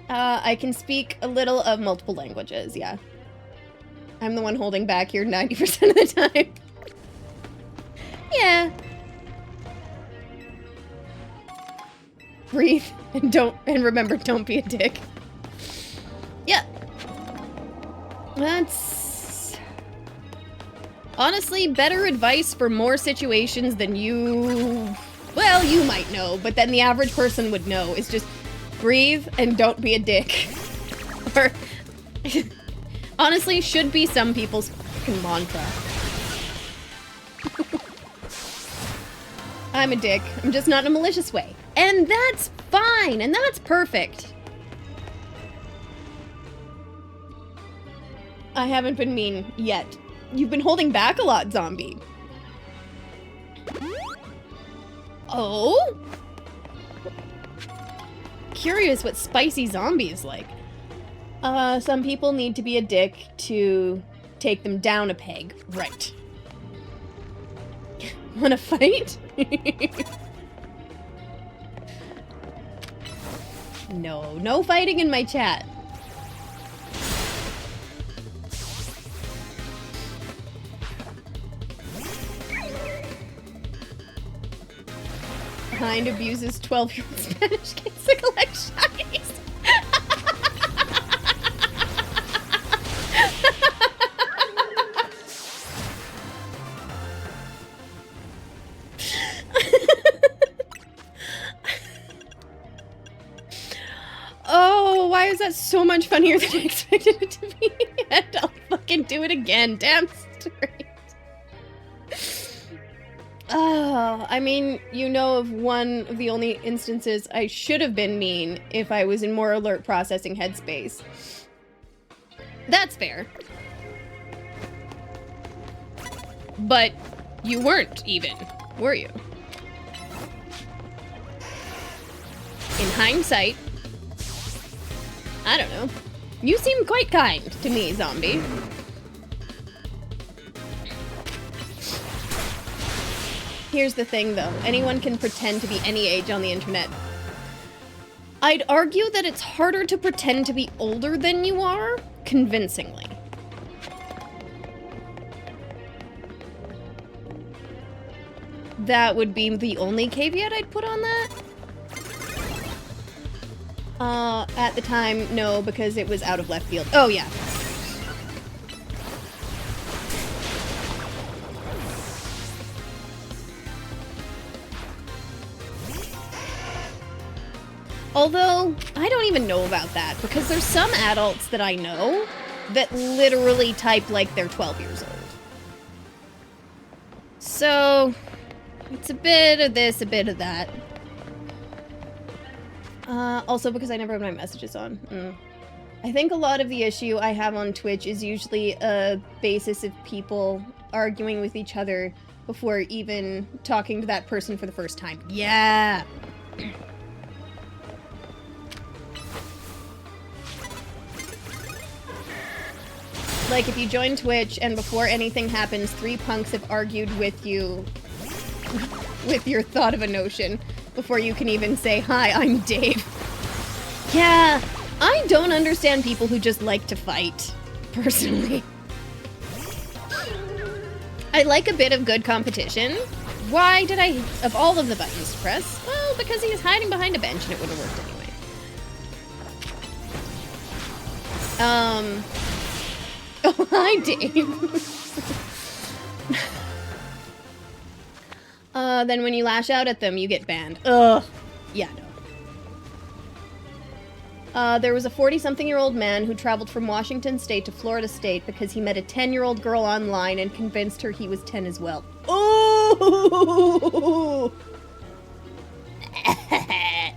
I can speak a little of multiple languages, yeah. I'm the one holding back here 90% of the time. Yeah. Breathe and remember, don't be a dick. Yeah. That's honestly better advice for more situations than you might know, but then the average person would know is just breathe and don't be a dick. Or honestly should be some people's fucking mantra. I'm a dick. I'm just not in a malicious way. And that's fine, and that's perfect. I haven't been mean yet. You've been holding back a lot, zombie. Oh? Curious what spicy zombie is like. Some people need to be a dick to take them down a peg. Right. Wanna fight? No fighting in my chat. Behind abuses 12-year-old Spanish kids to collect shinies. Oh, why is that so much funnier than I expected it to be? And I'll fucking do it again. Damn straight. Oh, I mean, you know of one of the only instances I should have been mean if I was in more alert processing headspace. That's fair. But you weren't even, were you? In hindsight, I don't know. You seem quite kind to me, zombie. Here's the thing, though. Anyone can pretend to be any age on the internet. I'd argue that it's harder to pretend to be older than you are, convincingly. That would be the only caveat I'd put on that. At the time, no, because it was out of left field. Oh, yeah. Although, I don't even know about that, because there's some adults that I know that literally type like they're 12 years old. So, it's a bit of this, a bit of that. Also because I never have my messages on. I think a lot of the issue I have on Twitch is usually a basis of people arguing with each other before even talking to that person for the first time. Yeah! Like, if you join Twitch and before anything happens, 3 punks have argued with you with your thought of a notion before you can even say, "Hi, I'm Dave." Yeah, I don't understand people who just like to fight, personally. I like a bit of good competition. Why did I, of all of the buttons to press? Well, because he was hiding behind a bench and it would have worked anyway. Oh, hi, Dave. Then when you lash out at them, you get banned. Ugh. Yeah, no. There was a 40-something-year-old man who traveled from Washington State to Florida State because he met a 10-year-old girl online and convinced her he was 10 as well. Oh!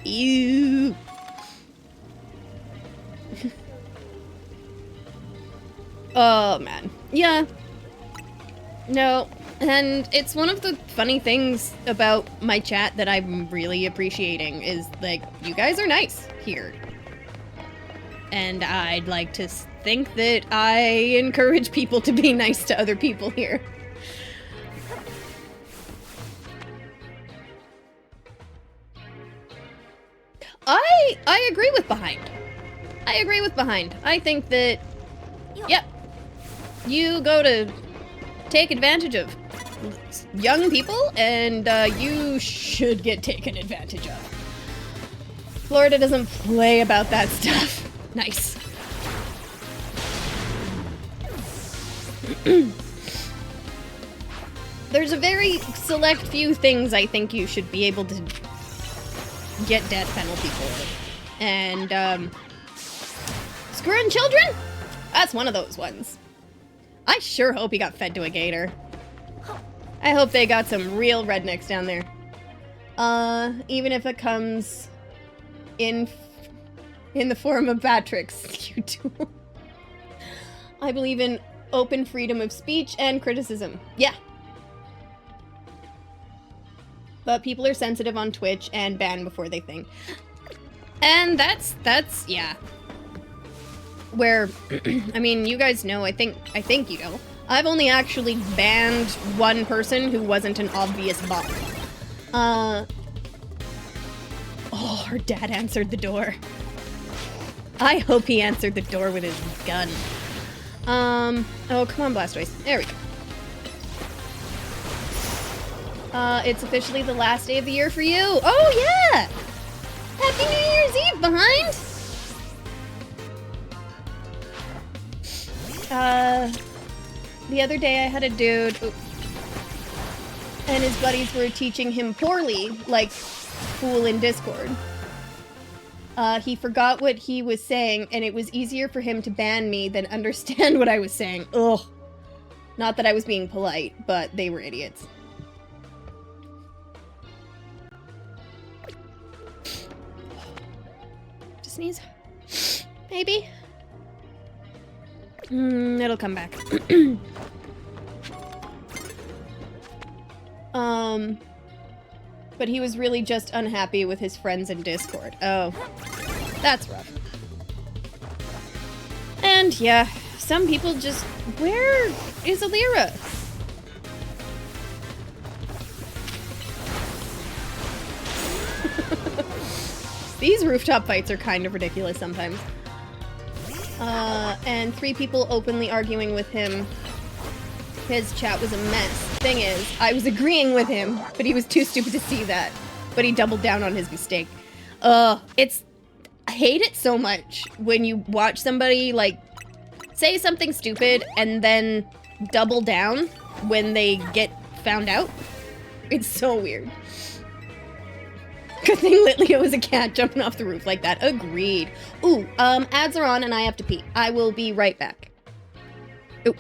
Ew. Oh, man. Yeah. No. And it's one of the funny things about my chat that I'm really appreciating is, like, you guys are nice here. And I'd like to think that I encourage people to be nice to other people here. I agree with Behind. I agree with Behind. I think that, yep, you go to take advantage of young people, and you should get taken advantage of. Florida doesn't play about that stuff. Nice. There's a very select few things I think you should be able to get death penalty for. And, screwing children? That's one of those ones. I sure hope he got fed to a gator. I hope they got some real rednecks down there. Even if it comes in the form of Batrix, you do. I believe in open freedom of speech and criticism. Yeah. But people are sensitive on Twitch and ban before they think. And that's, yeah. Where, I mean, you guys know, I think you know, I've only actually banned one person who wasn't an obvious bot. Oh, her dad answered the door. I hope he answered the door with his gun. Oh, come on, Blastoise. There we go. It's officially the last day of the year for you. Oh, yeah! Happy New Year's Eve, Behind! The other day I had a dude, and his buddies were teaching him poorly, like, fool in Discord. He forgot what he was saying, and it was easier for him to ban me than understand what I was saying. Ugh. Not that I was being polite, but they were idiots. To sneeze? Maybe? It'll come back. But he was really just unhappy with his friends in Discord. Oh. That's rough. And yeah, some people just... Where is Alira? These rooftop fights are kind of ridiculous sometimes. And 3 people openly arguing with him. His chat was a mess. Thing is, I was agreeing with him, but he was too stupid to see that. But he doubled down on his mistake. I hate it so much when you watch somebody, like, say something stupid and then double down when they get found out. It's so weird. Good thing Litleo was a cat jumping off the roof like that. Agreed. Ooh, ads are on and I have to pee. I will be right back. Ooh.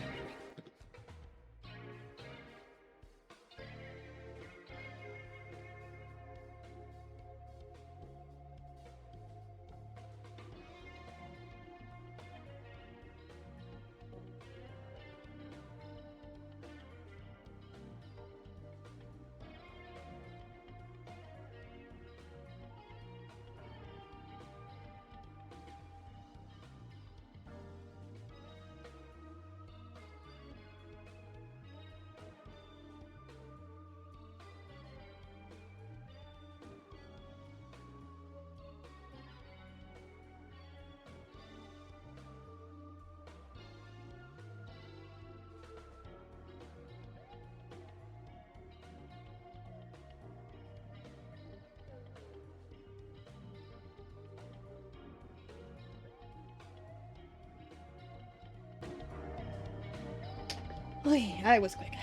Oh yeah, I was quick.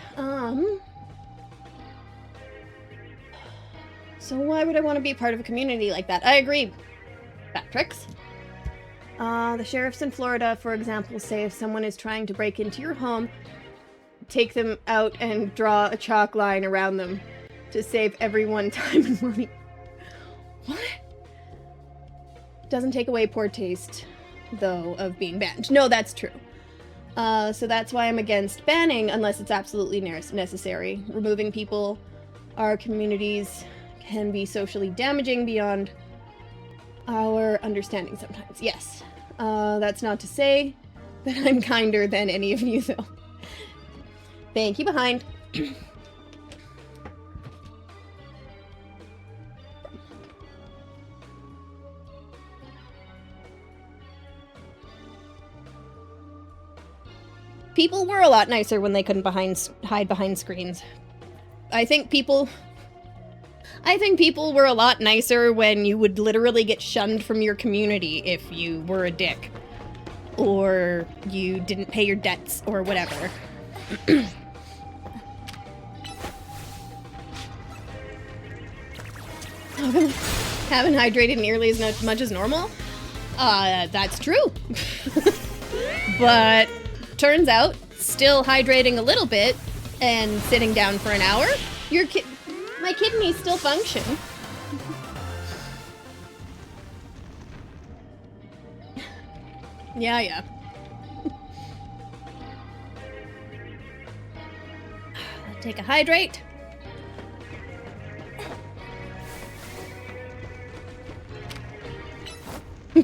So why would I want to be part of a community like that? I agree, Patrick's. The sheriffs in Florida, for example, say if someone is trying to break into your home, take them out and draw a chalk line around them to save everyone time and money. What? Doesn't take away poor taste, though, of being banned. No, that's true. So that's why I'm against banning unless it's absolutely necessary. Removing people, our communities can be socially damaging beyond our understanding sometimes. Yes. That's not to say that I'm kinder than any of you, though. Thank you, behind. People were a lot nicer when they couldn't hide behind screens. I think people were a lot nicer when you would literally get shunned from your community if you were a dick. Or you didn't pay your debts, or whatever. Haven't hydrated nearly as much as normal? That's true. But turns out, still hydrating a little bit and sitting down for an hour, my kidneys still function. Yeah. Take a hydrate.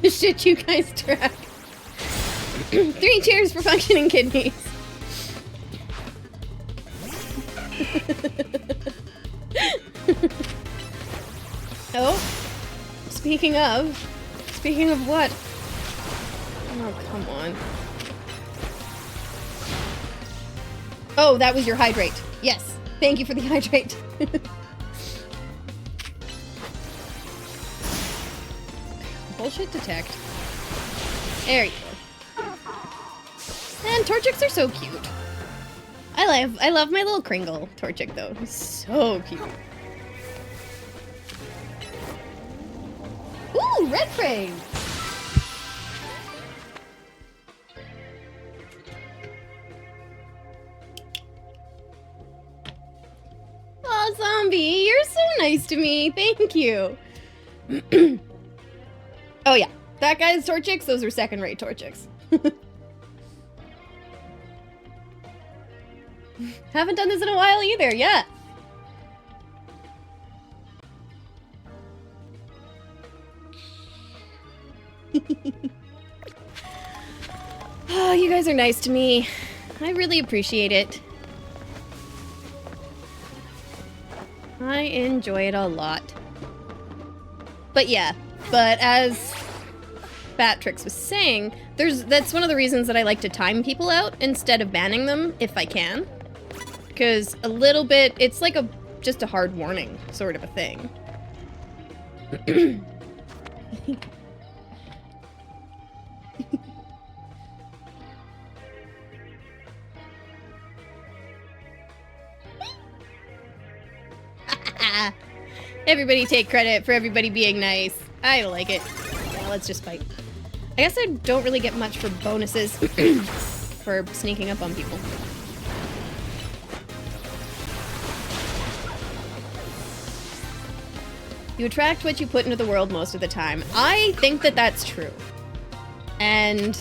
Shit, you guys track. 3 cheers for functioning kidneys. Oh, speaking of what? Oh, come on. Oh, that was your hydrate. Yes, thank you for the hydrate. Bullshit detect. There you go. And Torchics are so cute. I love my little Kringle Torchic though. He's so cute. Ooh, red frame. Oh, Zombie, you're so nice to me. Thank you. Oh yeah, that guy's Torchics, those are second-rate Torchics. Haven't done this in a while either, yeah. Oh, you guys are nice to me. I really appreciate it. I enjoy it a lot. But yeah, as Batrix was saying, that's one of the reasons that I like to time people out instead of banning them if I can. Because a little bit, it's like just a hard warning sort of a thing. Everybody take credit for everybody being nice. I like it. Yeah, let's just fight. I guess I don't really get much for bonuses for sneaking up on people. You attract what you put into the world most of the time. I think that that's true. And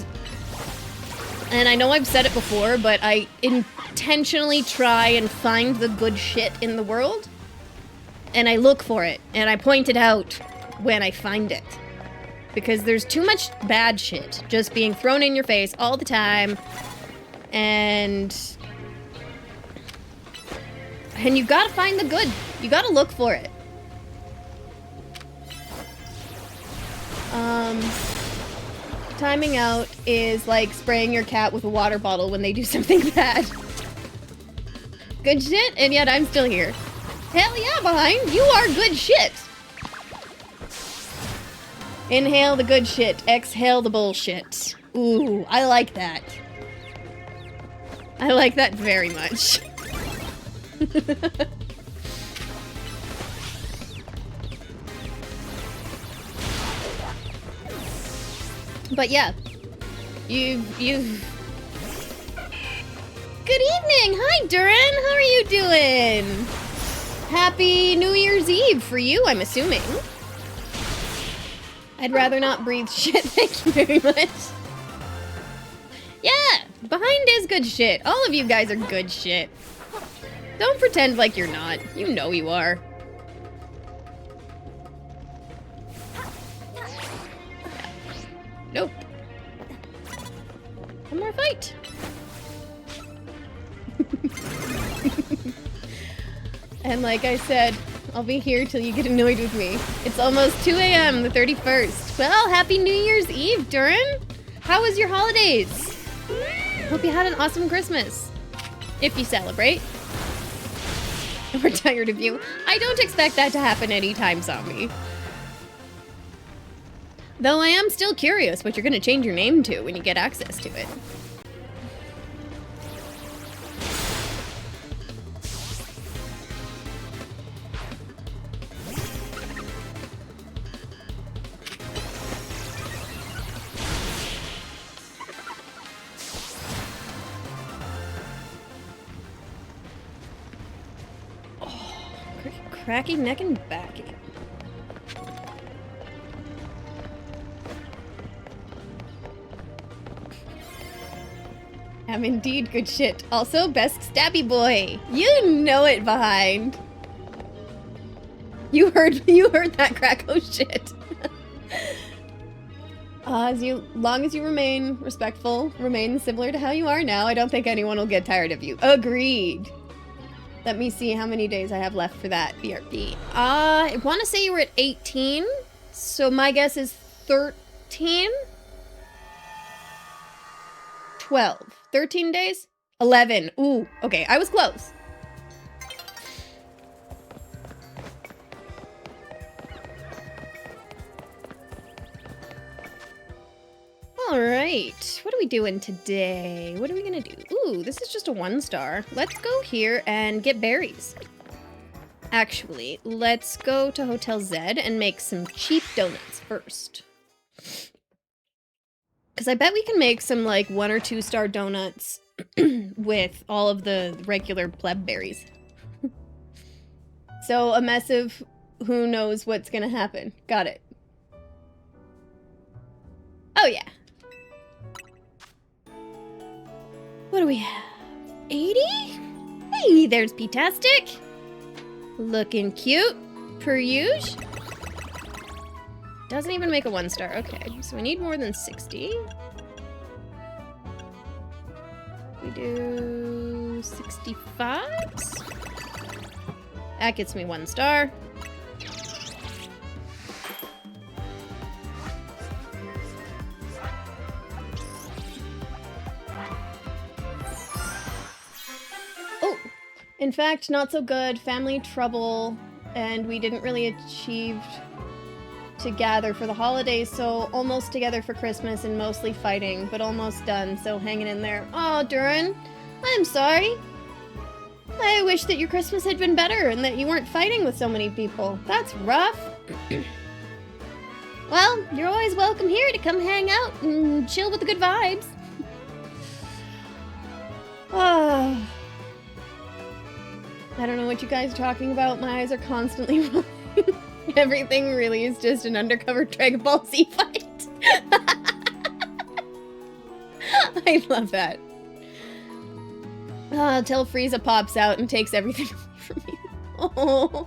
I know I've said it before, but I intentionally try and find the good shit in the world. And I look for it, and I point it out when I find it. Because there's too much bad shit just being thrown in your face all the time. And you gotta find the good. You gotta look for it. Timing out is like spraying your cat with a water bottle when they do something bad. Good shit, and yet I'm still here. Hell yeah, behind! You are good shit! Inhale the good shit, exhale the bullshit. Ooh, I like that. I like that very much. But yeah, you've... Good evening! Hi, Duran! How are you doing? Happy New Year's Eve for you, I'm assuming. I'd rather not breathe shit, thank you very much. Yeah, behind is good shit. All of you guys are good shit. Don't pretend like you're not. You know you are. Nope. One more fight. And like I said, I'll be here till you get annoyed with me. It's almost 2 a.m. the 31st. Well, happy New Year's Eve, Duran. How was your holidays? Hope you had an awesome Christmas. If you celebrate. We're tired of you. I don't expect that to happen anytime, zombie. Though I am still curious what you're gonna change your name to when you get access to it. Cracky neck and backy. Am indeed good shit. Also, best stabby boy. You know it, behind. You heard that crack. Oh shit. Long as you remain respectful, remain similar to how you are now, I don't think anyone will get tired of you. Agreed. Let me see how many days I have left for that BRB. I want to say you were at 18, so my guess is 13? 12. 13 days? 11. Ooh, okay, I was close. All right, what are we doing today? What are we gonna do? Ooh, this is just a 1-star. Let's go here and get berries. Actually, let's go to Hotel Z and make some cheap donuts first. Because I bet we can make some like 1- or 2-star donuts with all of the regular pleb berries. So a mess of who knows what's gonna happen. Got it. Oh yeah. What do we have? 80? Hey, there's P-tastic. Looking cute, per usual. Doesn't even make a 1-star. Okay, so we need more than 60. We do 65s. That gets me 1 star. In fact, not so good. Family trouble, and we didn't really achieve to gather for the holidays, so almost together for Christmas and mostly fighting, but almost done, so hanging in there. Oh, Duran, I'm sorry. I wish that your Christmas had been better and that you weren't fighting with so many people. That's rough. Well, you're always welcome here to come hang out and chill with the good vibes. Oh. I don't know what you guys are talking about. My eyes are constantly rolling. Everything really is just an undercover Dragon Ball Z fight. I love that. Till Frieza pops out and takes everything away from me. Oh.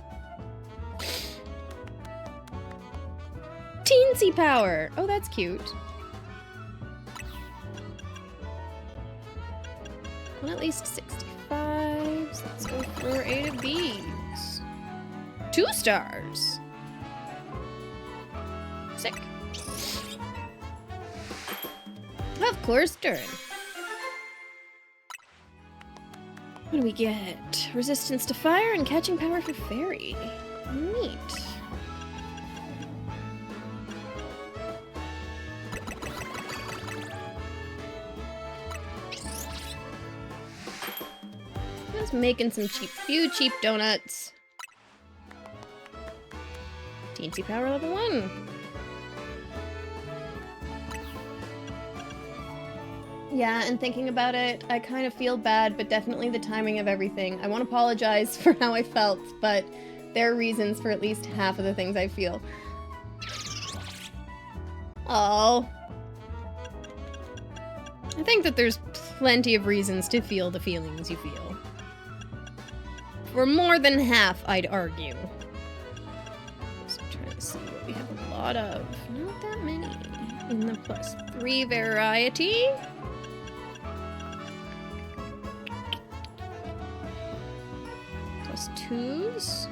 Teensy power. Oh, that's cute. Well, at least 65s. Let's go for 8 of these. 2 stars. Sick. Of course, Duran. What do we get? Resistance to fire and catching power for fairy. Neat. Just making some few cheap donuts. Teensy Power level 1. Yeah, and thinking about it, I kind of feel bad, but definitely the timing of everything. I won't apologize for how I felt, but there are reasons for at least half of the things I feel. Oh. I think that there's plenty of reasons to feel the feelings you feel. For more than half, I'd argue. Just trying to see what we have a lot of. Not that many. In the +3 variety. +2s.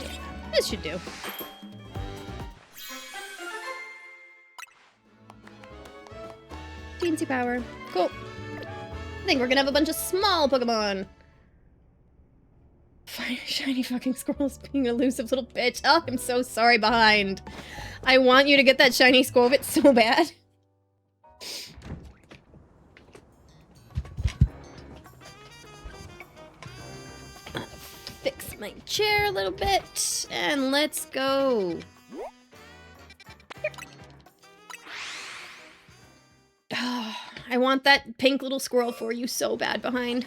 Yeah, this should do. Teensy Power. Cool. I think we're gonna have a bunch of small Pokemon. Shiny fucking squirrel's being an elusive little bitch. Oh, I'm so sorry, Behind. I want you to get that shiny Squovit so bad. Fix my chair a little bit, and let's go. Oh, I want that pink little squirrel for you so bad, Behind.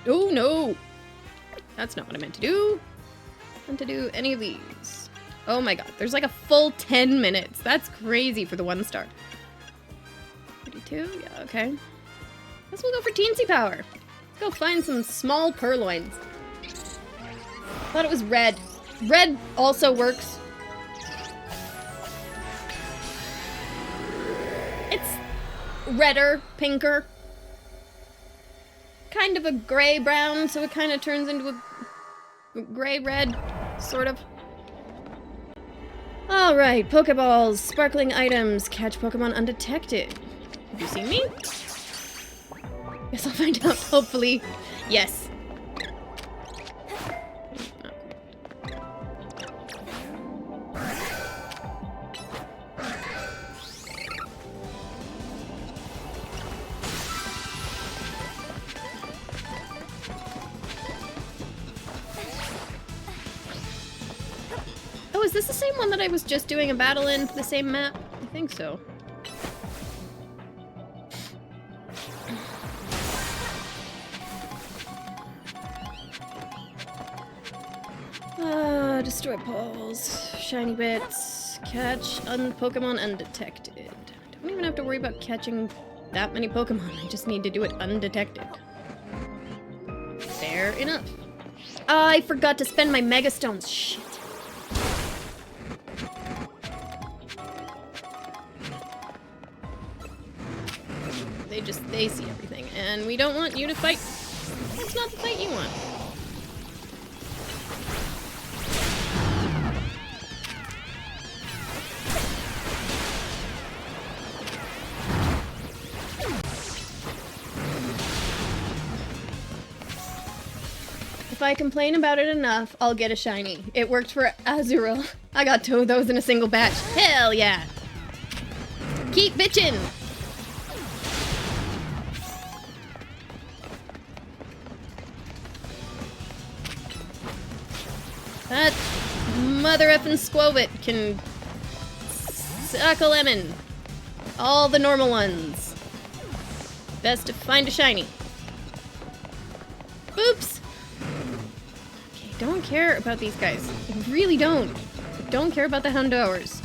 Oh no! That's not what I meant to do. I meant to do any of these. Oh my god, there's like a full 10 minutes. That's crazy for the 1-star. 32? Yeah, okay. Guess we'll go for Teensy Power. Let's go find some small purloins. Thought it was red. Red also works. It's redder, pinker. Kind of a gray-brown, so it kind of turns into a gray-red, sort of. Alright, Pokeballs, sparkling items, catch Pokemon undetected. Have you seen me? Guess I'll find out, hopefully. Yes. Oh, is this the same one that I was just doing a battle in, the same map? I think so. Destroy poles, shiny bits, catch Pokemon undetected. Don't even have to worry about catching that many Pokemon, I just need to do it undetected. Fair enough. I forgot to spend my Mega Stones, shit. They see everything, and we don't want you to fight. It's not the fight you want. If I complain about it enough, I'll get a shiny. It worked for Azurill. I got 2 of those in a single batch. Hell yeah! Keep bitchin'! That mother effing Squovit can suck a lemon. All the normal ones. Best to find a shiny. Oops! Okay, don't care about these guys. I really don't. I don't care about the Houndours.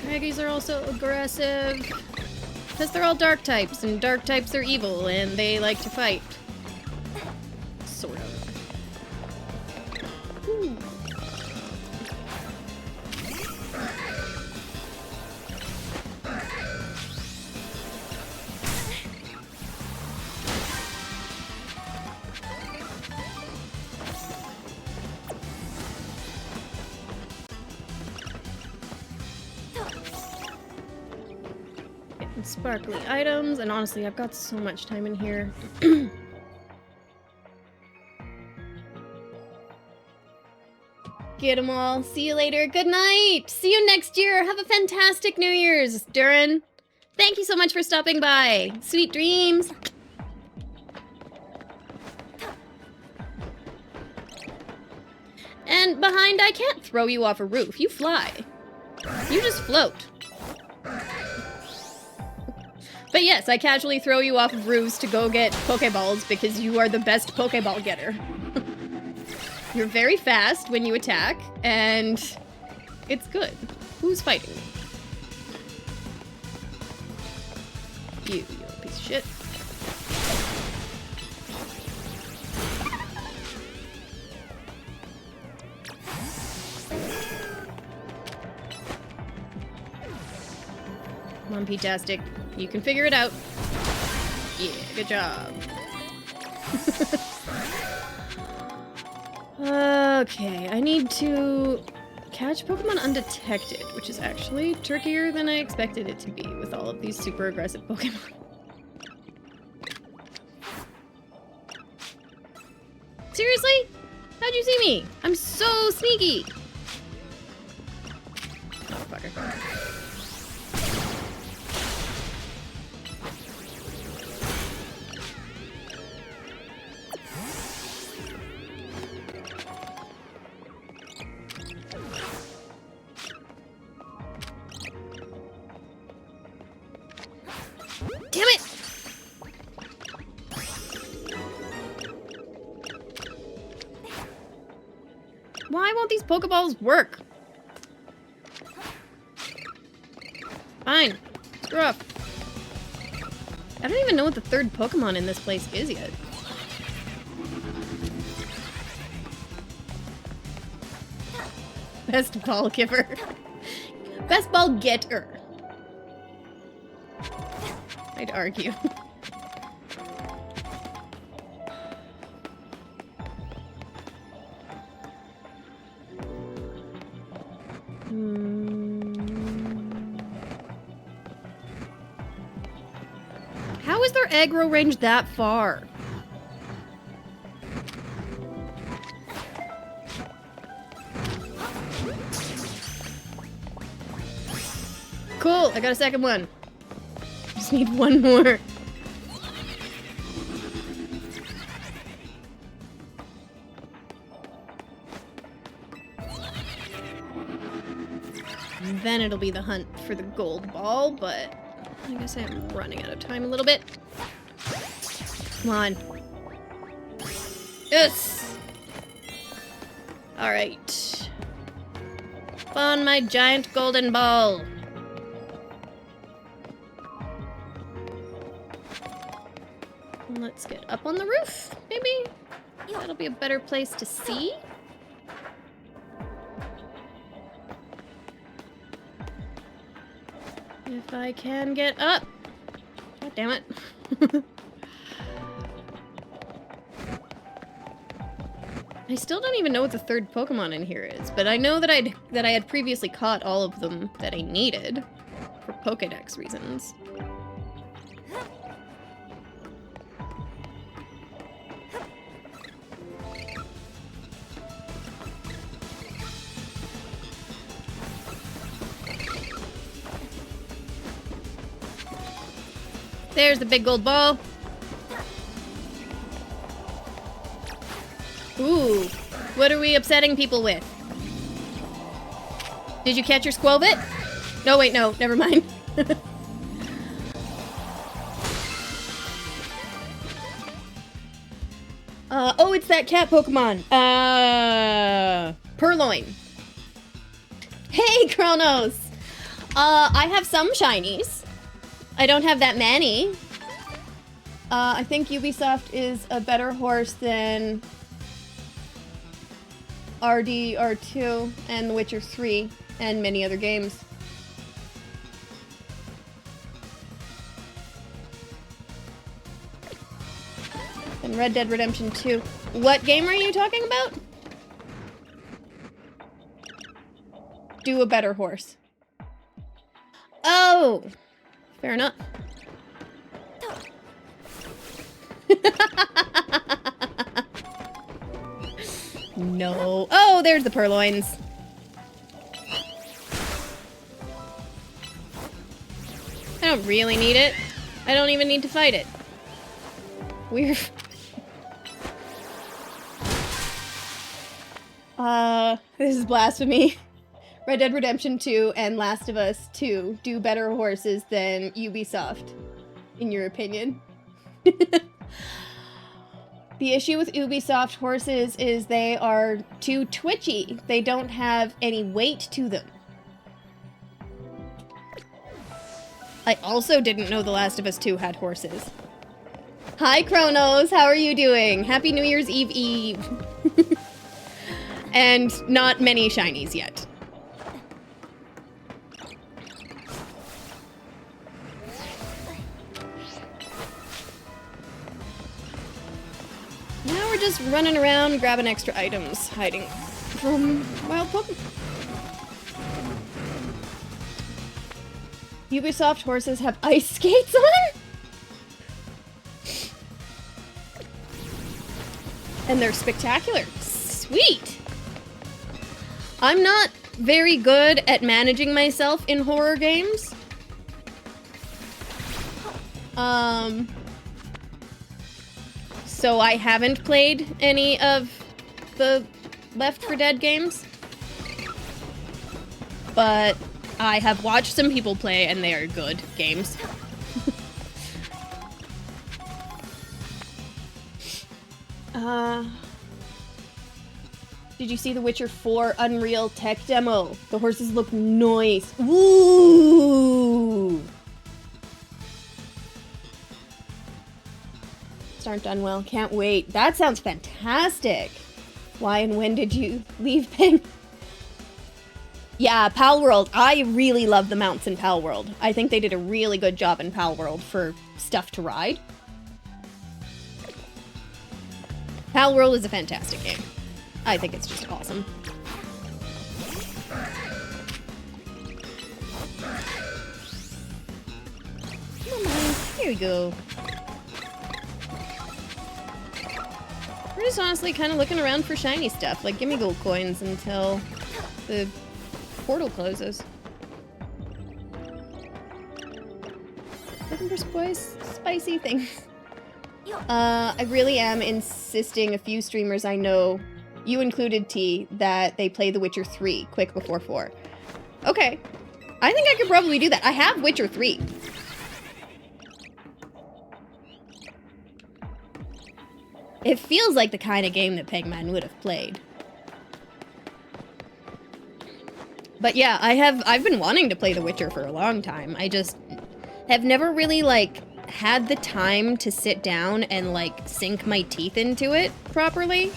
Scraggies are also aggressive. Because they're all dark types, and dark types are evil, and they like to fight. Sort of. Ooh. And sparkly items, and honestly, I've got so much time in here. Get them all. See you later. Good night. See you next year. Have a fantastic New Year's, Durin. Thank you so much for stopping by. Sweet dreams. And behind, I can't throw you off a roof. You fly. You just float. But yes, I casually throw you off of roofs to go get Pokeballs because you are the best Pokeball getter. You're very fast when you attack, and it's good. Who's fighting me? You little piece of shit. Come on, P-tastic. You can figure it out. Yeah, good job. Okay, I need to catch Pokemon undetected, which is actually trickier than I expected it to be with all of these super aggressive Pokemon. Seriously? How'd you see me? I'm so sneaky! Motherfucker. Damn it! Why won't these Pokeballs work? Fine. Screw up. I don't even know what the third Pokemon in this place is yet. Best ball giver. Best ball getter. I'd argue. How is their aggro range that far? Cool, I got a second one. Just need one more. And then it'll be the hunt for the gold ball, but I guess I'm running out of time a little bit. Come on. Yes! Alright. Spawn my giant golden ball. Let's get up on the roof, maybe? That'll be a better place to see. If I can get up. God damn it. I still don't even know what the third Pokemon in here is, but I know that I had previously caught all of them that I needed for Pokédex reasons. There's the big gold ball. Ooh, what are we upsetting people with? Did you catch your Squelbit? No, wait, no, never mind. Oh, it's that cat Pokemon. Purloin. Hey, Kronos. I have some shinies. I don't have that many. I think Ubisoft is a better horse than RDR2 and The Witcher 3 and many other games. And Red Dead Redemption 2. What game are you talking about? Do a better horse. Oh! Fair enough. No. Oh, there's the purloins. I don't really need it. I don't even need to fight it. We're... this is blasphemy. Red Dead Redemption 2 and Last of Us 2 do better horses than Ubisoft, in your opinion. The issue with Ubisoft horses is they are too twitchy. They don't have any weight to them. I also didn't know The Last of Us 2 had horses. Hi, Kronos. How are you doing? Happy New Year's Eve Eve. And not many shinies yet. Now we're just running around grabbing extra items, hiding from wild Pokemon. Ubisoft horses have ice skates on? And they're spectacular. Sweet! I'm not very good at managing myself in horror games. So I haven't played any of the Left 4 Dead games. But I have watched some people play and they are good games. Did you see the Witcher 4 Unreal tech demo? The horses look nice. Ooh! Aren't done well. Can't wait. That sounds fantastic. Why and when did you leave Ping? Yeah, Pal World. I really love the mounts in Pal World. I think they did a really good job in Pal World for stuff to ride. Pal World is a fantastic game. I think it's just awesome. Come on, here we go. We're just honestly kind of looking around for shiny stuff. Like, give me gold coins until the portal closes. Looking for spicy things. I really am insisting a few streamers I know, you included, T, that they play The Witcher 3 quick before 4. Okay. I think I could probably do that. I have Witcher 3. It feels like the kind of game that Pegman would have played. But yeah, I've been wanting to play The Witcher for a long time. I just have never really, like, had the time to sit down and, like, sink my teeth into it properly.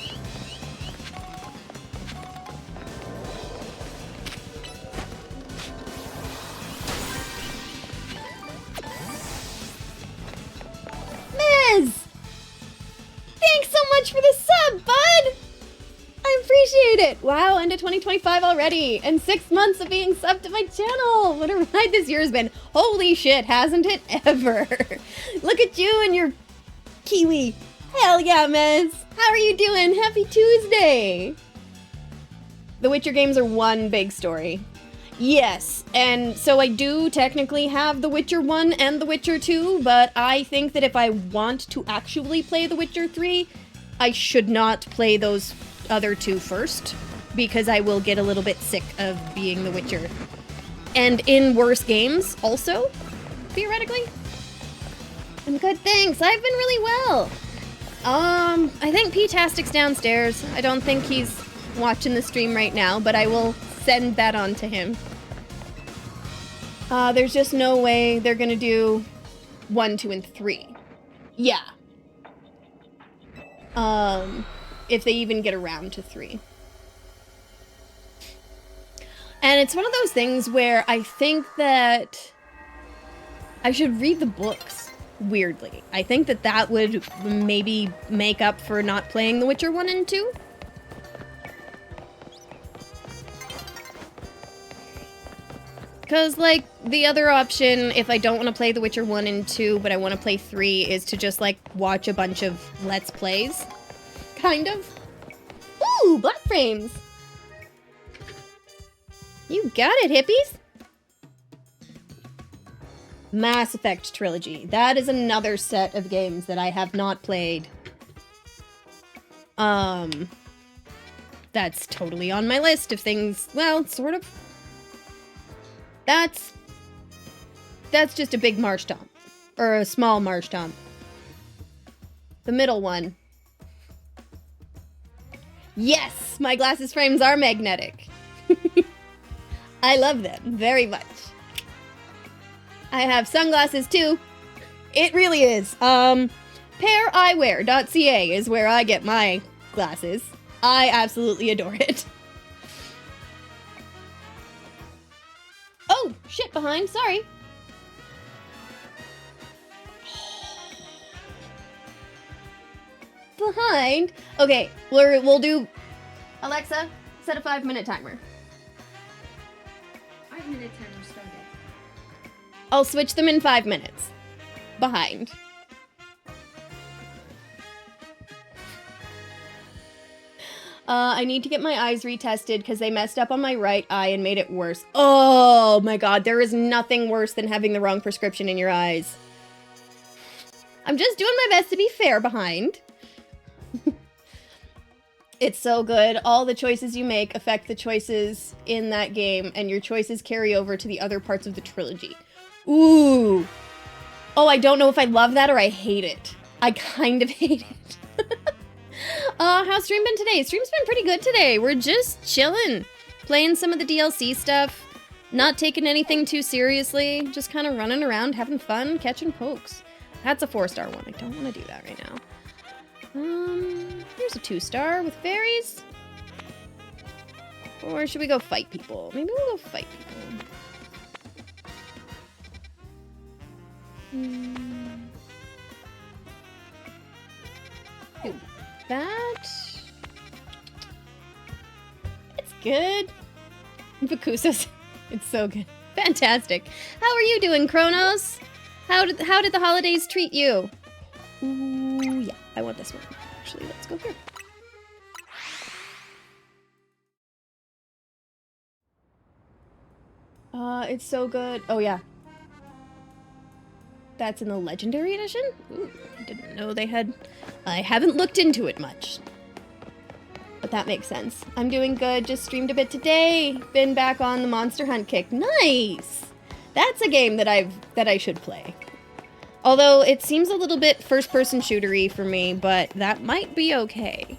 Mez! Thanks so much for the sub, bud! I appreciate it! Wow, into 2025 already! And 6 months of being subbed to my channel! What a ride this year has been! Holy shit, hasn't it ever? Look at you and your kiwi! Hell yeah, Mez! How are you doing? Happy Tuesday! The Witcher games are one big story. Yes, and so I do technically have The Witcher 1 and The Witcher 2, but I think that if I want to actually play The Witcher 3, I should not play those other two first, because I will get a little bit sick of being The Witcher. And in worse games, also, theoretically. I'm good, thanks. I've been really well. I think P-Tastic's downstairs. I don't think he's watching the stream right now, but I will send that on to him. There's just no way they're gonna do 1, 2, and 3. Yeah. If they even get around to 3. And it's one of those things where I think that I should read the books, weirdly. I think that that would maybe make up for not playing The Witcher 1 and 2. Because, like, the other option, if I don't want to play The Witcher 1 and 2, but I want to play 3, is to just, like, watch a bunch of Let's Plays. Kind of. Ooh, black frames! You got it, hippies! Mass Effect Trilogy. That is another set of games that I have not played. That's totally on my list of things, well, sort of. That's just a big marsh tomp. Or a small marsh tomp. The middle one. Yes! My glasses frames are magnetic. I love them very much. I have sunglasses too. It really is. Paireyewear.ca is where I get my glasses. I absolutely adore it. Oh, shit, behind, sorry. Behind? Okay, we'll do... Alexa, set a 5-minute timer. 5-minute timer started. I'll switch them in 5 minutes. Behind. I need to get my eyes retested because they messed up on my right eye and made it worse. Oh my god, there is nothing worse than having the wrong prescription in your eyes. I'm just doing my best to be fair, behind. It's so good. All the choices you make affect the choices in that game, and your choices carry over to the other parts of the trilogy. Ooh. Oh, I don't know if I love that or I hate it. I kind of hate it. How's stream been today? Stream's been pretty good today. We're just chilling. Playing some of the DLC stuff. Not taking anything too seriously. Just kind of running around, having fun, catching pokes. That's a 4-star one. I don't want to do that right now. Here's a 2-star with fairies. Or should we go fight people? Maybe we'll go fight people. Do that. It's good. Bakusa's. It's so good. Fantastic. How are you doing, Kronos? How did the holidays treat you? Ooh, yeah, I want this one. Actually, let's go here. It's so good. Oh, yeah. That's in the Legendary Edition? Ooh, I didn't know they had... I haven't looked into it much. But that makes sense. I'm doing good. Just streamed a bit today. Been back on the Monster Hunt kick. Nice! That's a game that I should play. Although, it seems a little bit first-person shootery for me, but that might be okay.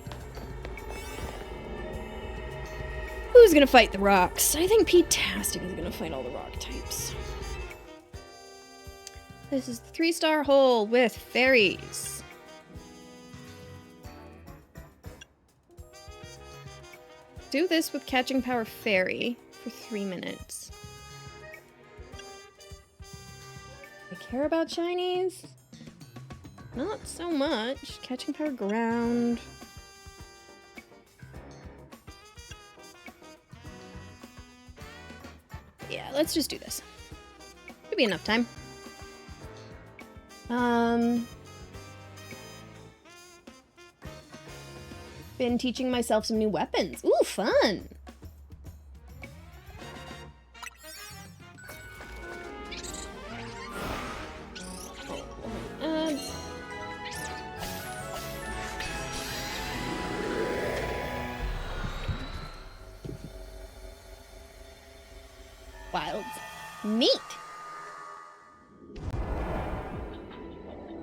Who's gonna fight the rocks? I think Pete-tastic is gonna fight all the rock types. This is the 3-star hole with fairies. Do this with Catching Power Fairy for 3 minutes. I care about shinies. Not so much. Catching Power Ground. Yeah, let's just do this. Should be enough time. Been teaching myself some new weapons. Ooh, fun! Wild. Neat!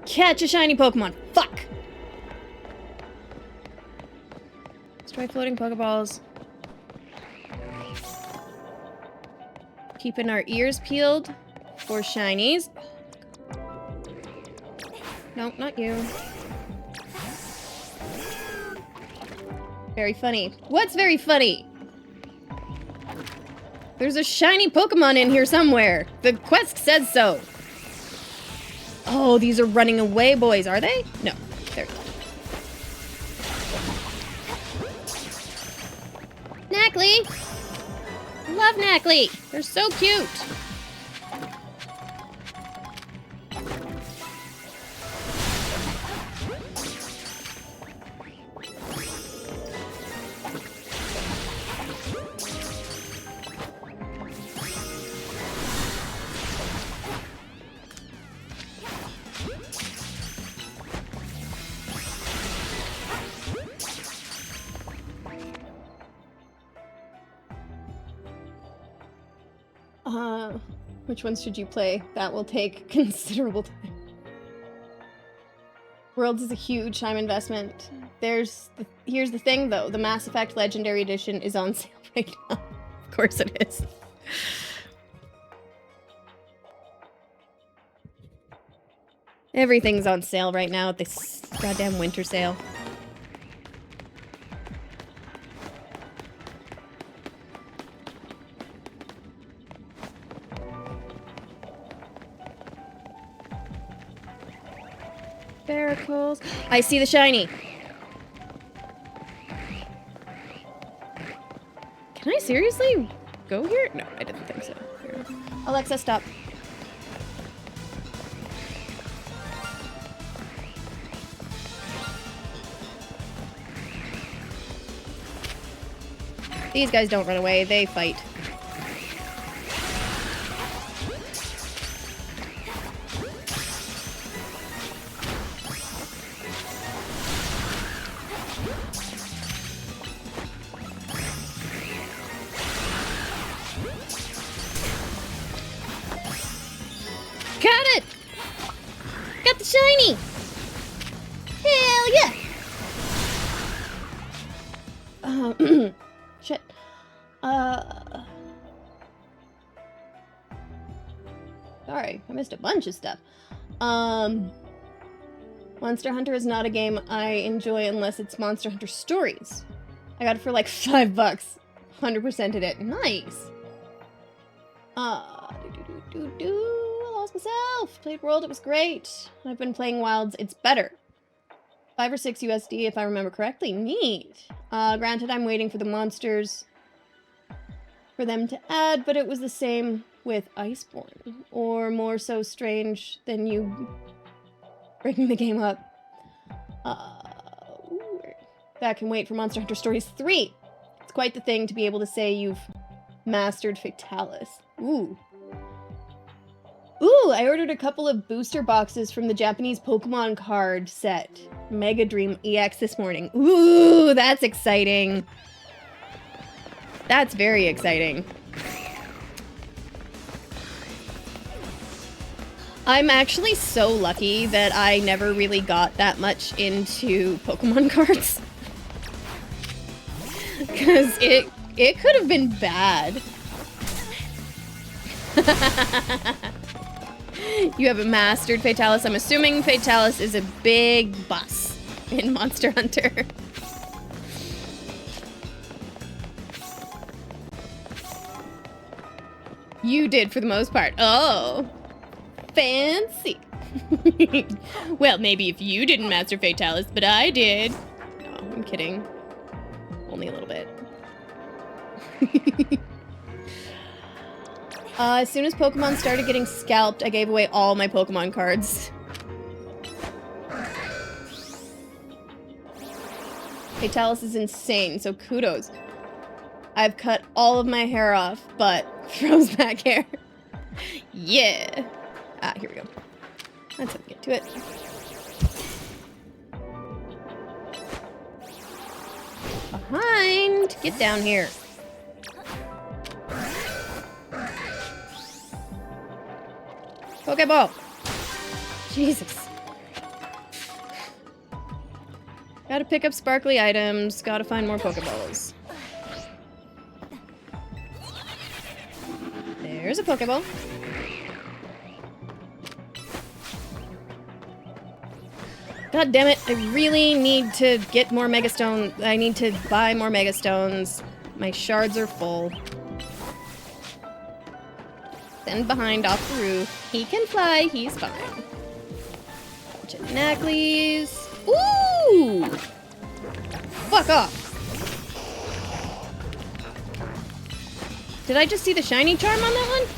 Catch a shiny Pokemon. Fuck! Destroy floating Pokeballs. Keeping our ears peeled for shinies. No, not you. Very funny. What's very funny? There's a shiny Pokemon in here somewhere. The quest says so. Oh, these are running away boys, are they? No. There we go. Knackley! Love Knackley! They're so cute! Which ones should you play? That will take considerable time. Worlds is a huge time investment. Here's the thing, though. The Mass Effect Legendary Edition is on sale right now. Of course it is. Everything's on sale right now at this goddamn winter sale. Barracles. I see the shiny. Can I seriously go here? No, I didn't think so. Here. Alexa, stop. These guys don't run away, they fight. Got it! Got the shiny! Hell yeah! Shit. Sorry, I missed a bunch of stuff. Monster Hunter is not a game I enjoy unless it's Monster Hunter Stories. I got it for like $5. 100%ed it. Nice! I lost myself. Played World, it was great. I've been playing Wilds, it's better. 5 or 6 USD if I remember correctly. Neat. Granted, I'm waiting for the monsters for them to add, but it was the same with Iceborne. Or more so strange than you breaking the game up. That can wait for Monster Hunter Stories 3. It's quite the thing to be able to say you've mastered Fatalis. Ooh. Ooh, I ordered a couple of booster boxes from the Japanese Pokemon card set, Mega Dream EX, this morning. Ooh, that's exciting. That's very exciting. I'm actually so lucky that I never really got that much into Pokemon cards. Because it could have been bad. You haven't mastered Fatalis. I'm assuming Fatalis is a big boss in Monster Hunter. You did for the most part. Oh. Fancy. Well, maybe if you didn't master Fatalis, but I did. No, I'm kidding. Only a little bit. As soon as Pokemon started getting scalped, I gave away all my Pokemon cards. Fatalis is insane, so kudos. I've cut all of my hair off, but froze back hair. Yeah. Ah, here we go. That's how we get to it. Behind! Get down here. Pokeball! Jesus. Gotta pick up sparkly items, gotta find more Pokeballs. There's a Pokeball. God damn it, I really need to get more Megastone. I need to buy more Megastones. My shards are full. Send behind off the roof. He can fly, he's fine. Bunch of necklaces. Ooh! Fuck off. Did I just see the shiny charm on that one?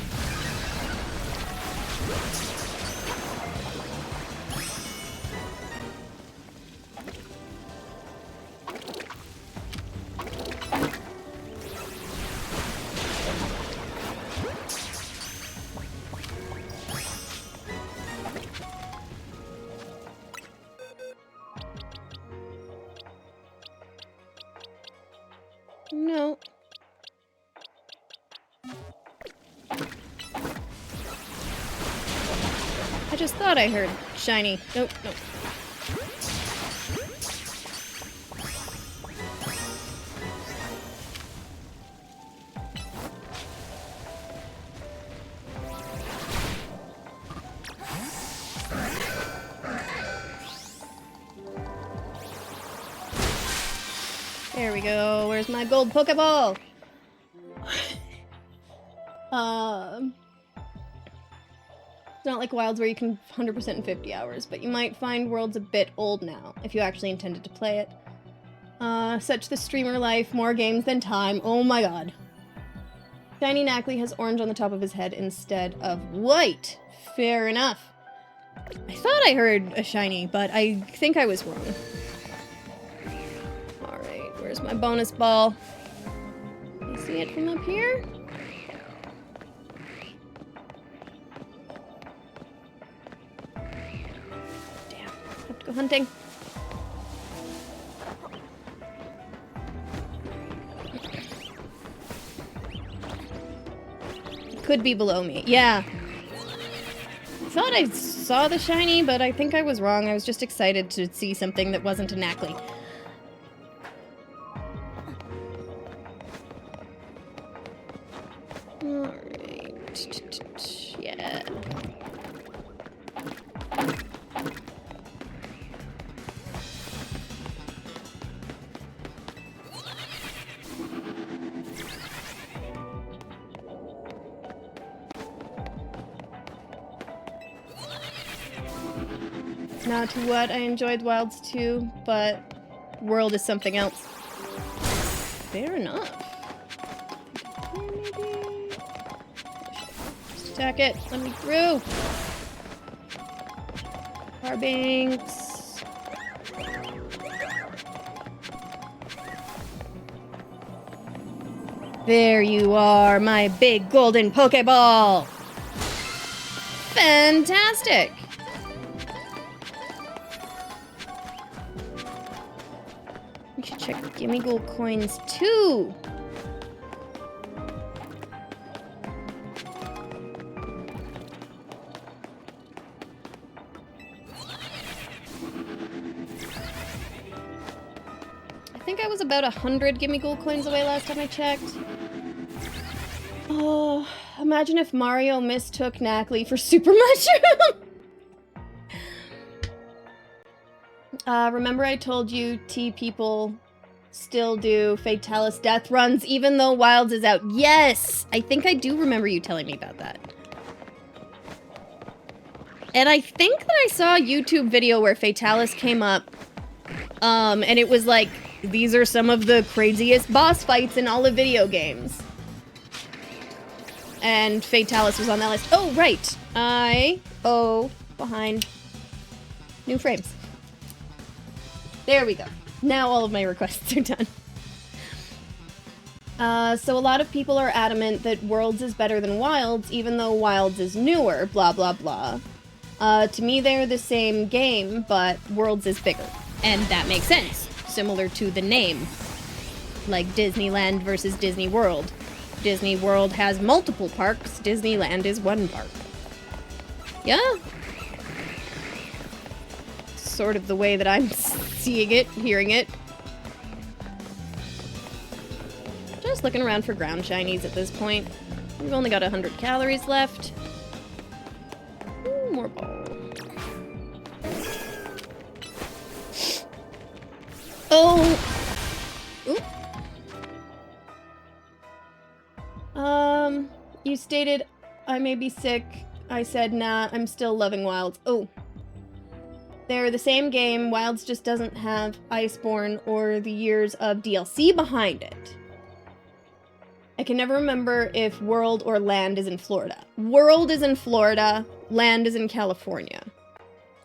No. just thought I heard shiny. Nope, nope. There we go. Where's my gold Pokeball? It's not like Wilds where you can 100% in 50 hours, but you might find Worlds a bit old now, if you actually intended to play it. Such the streamer life, more games than time. Oh my god. Shiny Knackley has orange on the top of his head instead of white. Fair enough. I thought I heard a shiny, but I think I was wrong. Alright, where's my bonus ball? Can you see it from up here? Damn, have to go hunting. It could be below me. Yeah. I thought I saw the shiny, but I think I was wrong. I was just excited to see something that wasn't a Knackley. Alright. Yeah. Not what I enjoyed Wilds too, but World is something else. Fair enough. Maybe. Just attack it. Let me through. Farbanks. There you are, my big golden Pokeball. Fantastic. We should check Gimme Gold coins too. I think I was about 100 Gimme Gold coins away last time I checked. Oh, imagine if Mario mistook Knackley for Super Mushroom. Remember I told you people still do Fatalis death runs even though Wilds is out? Yes! I think I do remember you telling me about that. And I think that I saw a YouTube video where Fatalis came up, and it was like, these are some of the craziest boss fights in all of video games. And Fatalis was on that list. Oh, right! Behind new frames. There we go. Now all of my requests are done. So a lot of people are adamant that Worlds is better than Wilds, even though Wilds is newer, blah blah blah. To me they're the same game, but Worlds is bigger. And that makes sense. Similar to the name. Like Disneyland versus Disney World. Disney World has multiple parks, Disneyland is one park. Yeah? Sort of the way that I'm seeing it, hearing it. Just looking around for ground shinies at this point. We've only got 100 calories left. Ooh, more ball. Oh! Ooh. You stated I may be sick. I said, nah, I'm still loving Wilds. Oh. They're the same game, Wilds just doesn't have Iceborne or the years of DLC behind it. I can never remember if World or Land is in Florida. World is in Florida, Land is in California.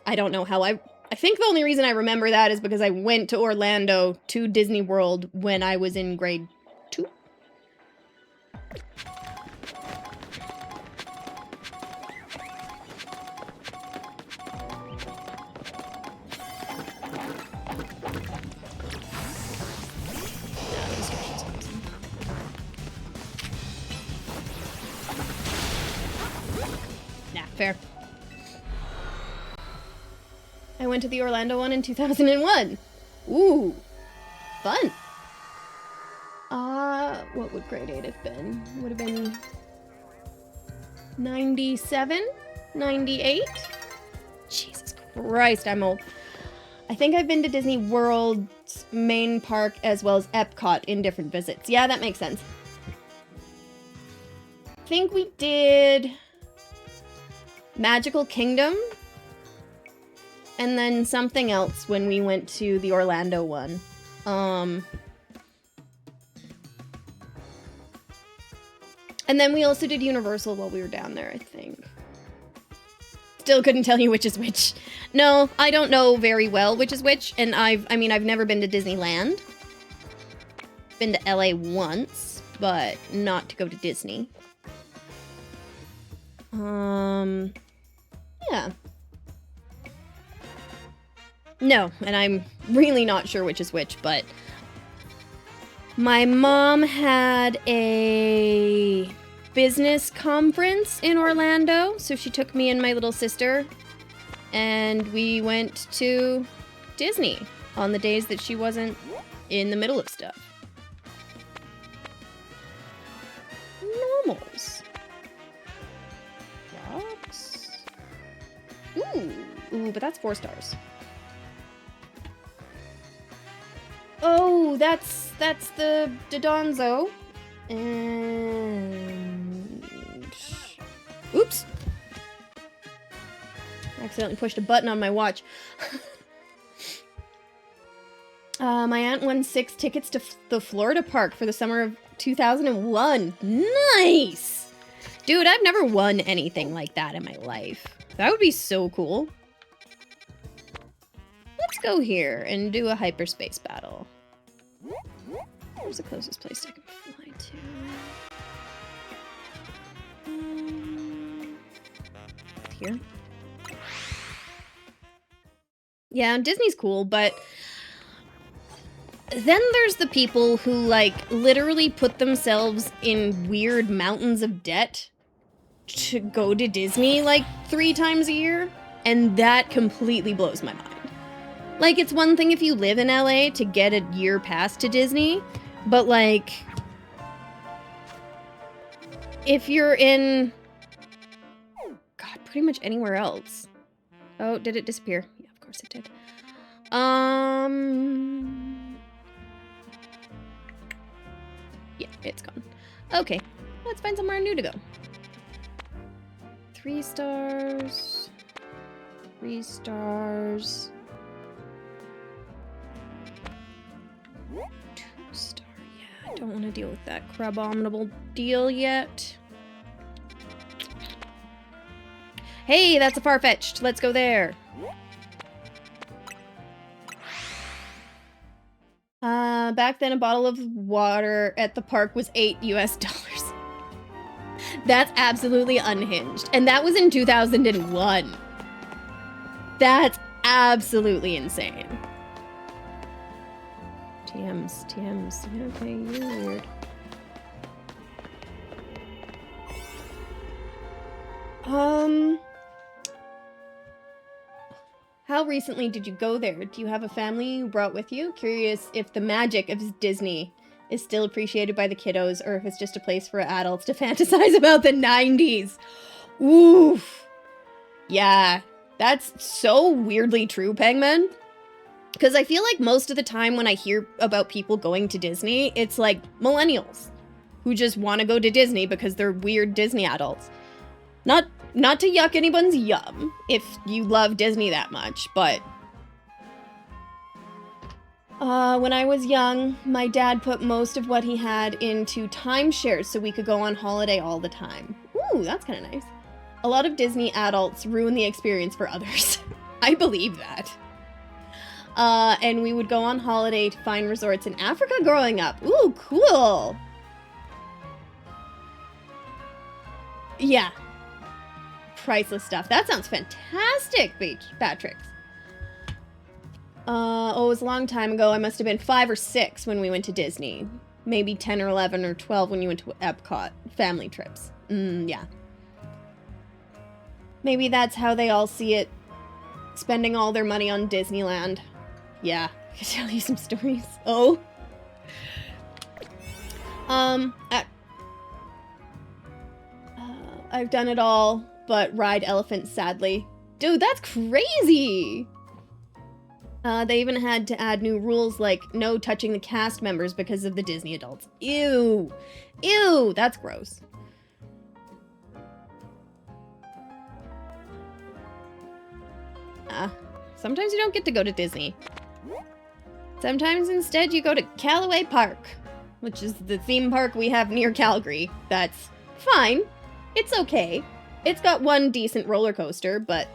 I don't know how I think the only reason I remember that is because I went to Orlando to Disney World when I was in grade 2. Fair. went to the Orlando one in 2001. Ooh, fun. What would grade 8 have been? Would have been 97? 98? Jesus Christ, I'm old. I think I've been to Disney World's main park as well as Epcot in different visits. Yeah, that makes sense. I think we did Magical Kingdom and then something else when we went to the Orlando one. And then we also did Universal while we were down there, I think. Still couldn't tell you which is which. No, I don't know very well which is which, and I've never been to Disneyland. Been to LA once, but not to go to Disney. Yeah. No, and I'm really not sure which is which, but my mom had a business conference in Orlando, so she took me and my little sister, and we went to Disney on the days that she wasn't in the middle of stuff. Normals. Rocks. Ooh, but that's 4 stars. Oh, that's the Dodonzo. And oops. I accidentally pushed a button on my watch. My aunt won 6 tickets to the Florida park for the summer of 2001. Nice! Dude, I've never won anything like that in my life. That would be so cool. Let's go here and do a hyperspace battle. Where's the closest place I can fly to? Here. Yeah, Disney's cool, but then there's the people who, like, literally put themselves in weird mountains of debt to go to Disney, like, 3 times a year, and that completely blows my mind. Like, it's one thing if you live in LA to get a year pass to Disney, but, like, if you're in, God, pretty much anywhere else. Oh, did it disappear? Yeah, of course it did. Yeah, it's gone. Okay, let's find somewhere new to go. 3 stars. 3 stars. 2 star, yeah, I don't want to deal with that crabominable deal yet. Hey, that's a Farfetch'd. Let's go there. Back then a bottle of water at the park was $8 US. That's absolutely unhinged. And that was in 2001. That's absolutely insane. TMs. Yeah, okay, you're weird. How recently did you go there? Do you have a family you brought with you? Curious if the magic of Disney is still appreciated by the kiddos, or if it's just a place for adults to fantasize about the 90s. Oof. Yeah, that's so weirdly true, Pengman. Because I feel like most of the time when I hear about people going to Disney, it's like millennials who just want to go to Disney because they're weird Disney adults. Not to yuck anyone's yum if you love Disney that much, but when I was young, my dad put most of what he had into timeshares so we could go on holiday all the time. Ooh, that's kind of nice. A lot of Disney adults ruin the experience for others. I believe that. And we would go on holiday to find resorts in Africa growing up. Ooh, cool. Yeah. Priceless stuff. That sounds fantastic, Patrick. Oh, it was a long time ago. I must have been 5 or 6 when we went to Disney. Maybe 10 or 11 or 12 when you went to Epcot. Family trips. Yeah. Maybe that's how they all see it spending all their money on Disneyland. Yeah, I can tell you some stories. Oh. I've done it all, but ride elephants, sadly. Dude, that's crazy! They even had to add new rules like no touching the cast members because of the Disney adults. Ew! Ew! That's gross. Sometimes you don't get to go to Disney. Sometimes instead you go to Callaway Park, which is the theme park we have near Calgary. That's fine. It's okay. It's got one decent roller coaster, but...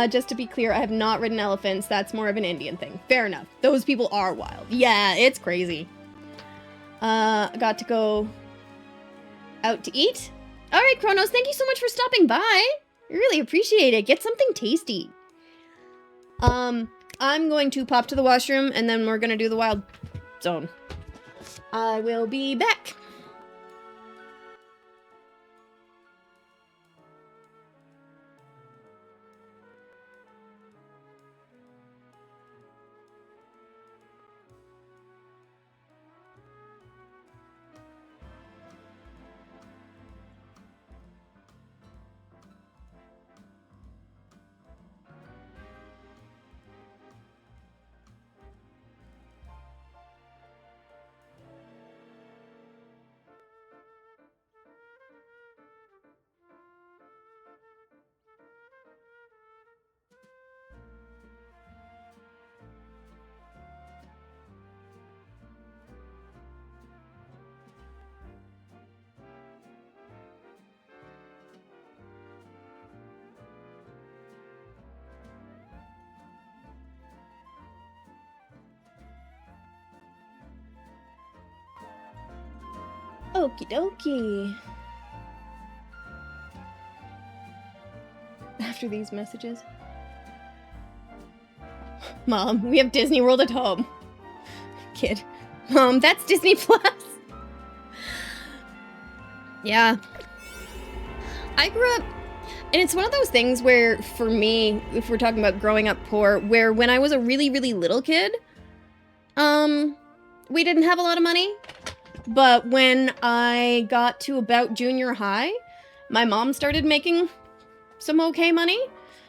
just to be clear, I have not ridden elephants. That's more of an Indian thing. Fair enough. Those people are wild. Yeah, it's crazy. I got to go out to eat. All right, Kronos, thank you so much for stopping by. I really appreciate it. Get something tasty. I'm going to pop to the washroom, and then we're gonna do the wild zone. I will be back. Okie dokie. After these messages. Mom, we have Disney World at home. Kid. Mom, that's Disney Plus. Yeah. I grew up, and it's one of those things where, for me, if we're talking about growing up poor, where when I was a really, really little kid, we didn't have a lot of money. But when I got to about junior high, my mom started making some okay money.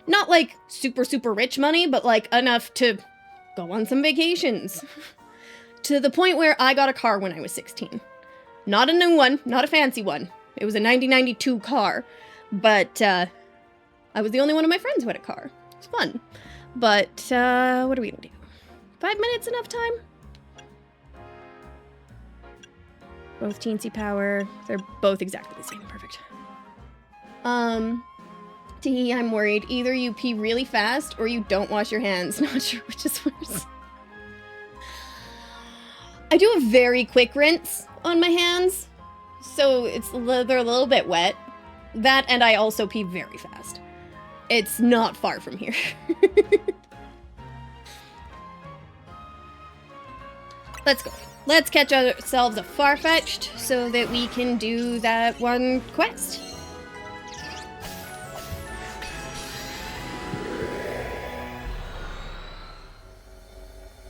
Not like super, super rich money, but like enough to go on some vacations. To the point where I got a car when I was 16. Not a new one, not a fancy one. It was a 1992 car. But I was the only one of my friends who had a car. It was fun. But what are we gonna do? 5 minutes enough time? Both teensy power. They're both exactly the same. Perfect. Tahehe, I'm worried. Either you pee really fast or you don't wash your hands. Not sure which is worse. I do a very quick rinse on my hands, so they're a little bit wet. That, and I also pee very fast. It's not far from here. Let's go. Let's catch ourselves a Farfetch'd so that we can do that one quest.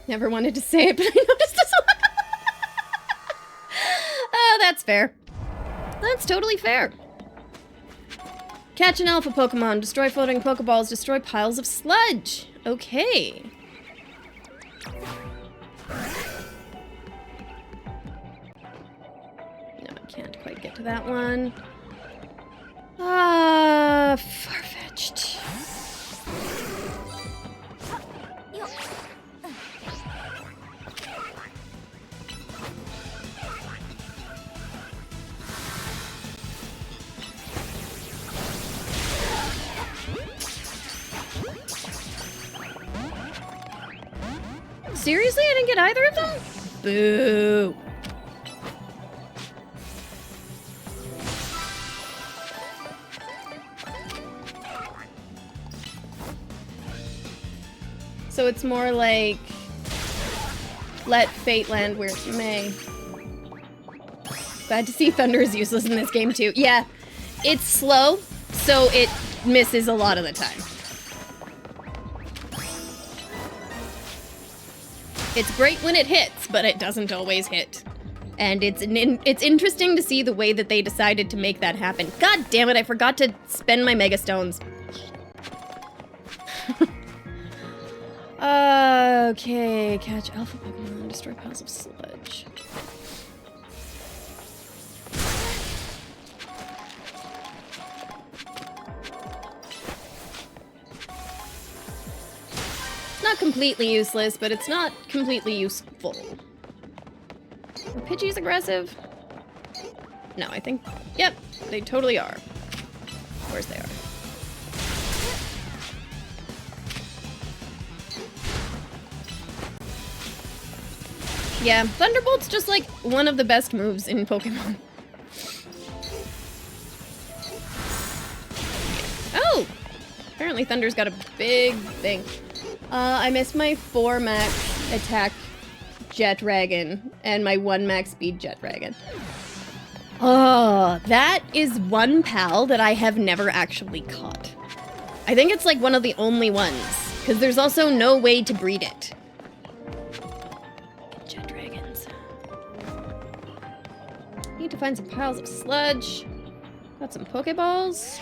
Never wanted to say it, but I noticed this one. Oh, that's fair. That's totally fair. Catch an alpha Pokemon, destroy floating Pokeballs, destroy piles of sludge. Okay. Can't quite get to that one. Farfetch'd. Seriously? I didn't get either of them? Boo. So it's more like, let fate land where it may. Glad to see Thunder is useless in this game too. Yeah, it's slow, so it misses a lot of the time. It's great when it hits, but it doesn't always hit. And it's interesting to see the way that they decided to make that happen. God damn it, I forgot to spend my Mega Stones. Okay, catch alpha Pokemon, destroy piles of sludge. It's not completely useless, but it's not completely useful. Are Pidgeys aggressive? No, I think... Yep, they totally are. Of course they are. Yeah, Thunderbolt's just like one of the best moves in Pokemon. Oh! Apparently Thunder's got a big thing. I missed my 4 max attack Jet Dragon and my 1 max speed Jet Dragon. Oh, that is one pal that I have never actually caught. I think it's like one of the only ones, because there's also no way to breed it. Jet Dragons. Need to find some piles of sludge. Got some Pokeballs.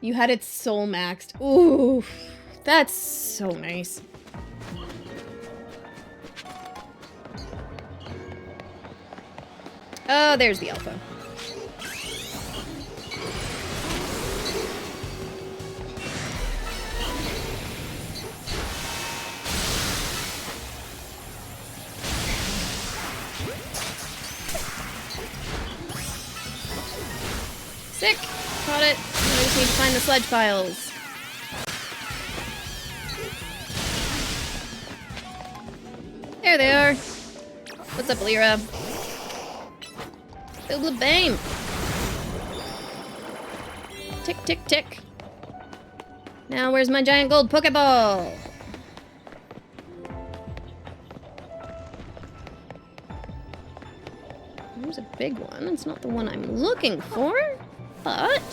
You had it soul maxed. Ooh, that's so nice. Oh, there's the alpha. Sick! Caught it. I just need to find the sludge piles. There they are. What's up, Lyra? Bame. Tick, tick, tick. Now where's my giant gold Pokeball? There's a big one. It's not the one I'm looking for, but...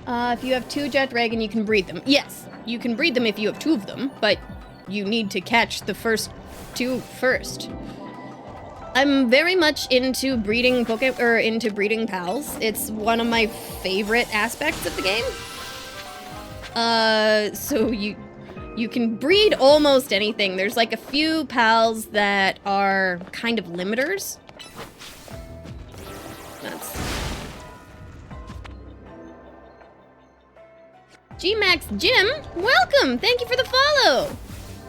if you have 2 Jet Dragon, you can breed them. Yes, you can breed them if you have 2 of them, but you need to catch the first 2 first. I'm very much into breeding into breeding pals. It's one of my favorite aspects of the game. So you can breed almost anything. There's like a few pals that are kind of limiters. That's... G-Max Jim, welcome! Thank you for the follow!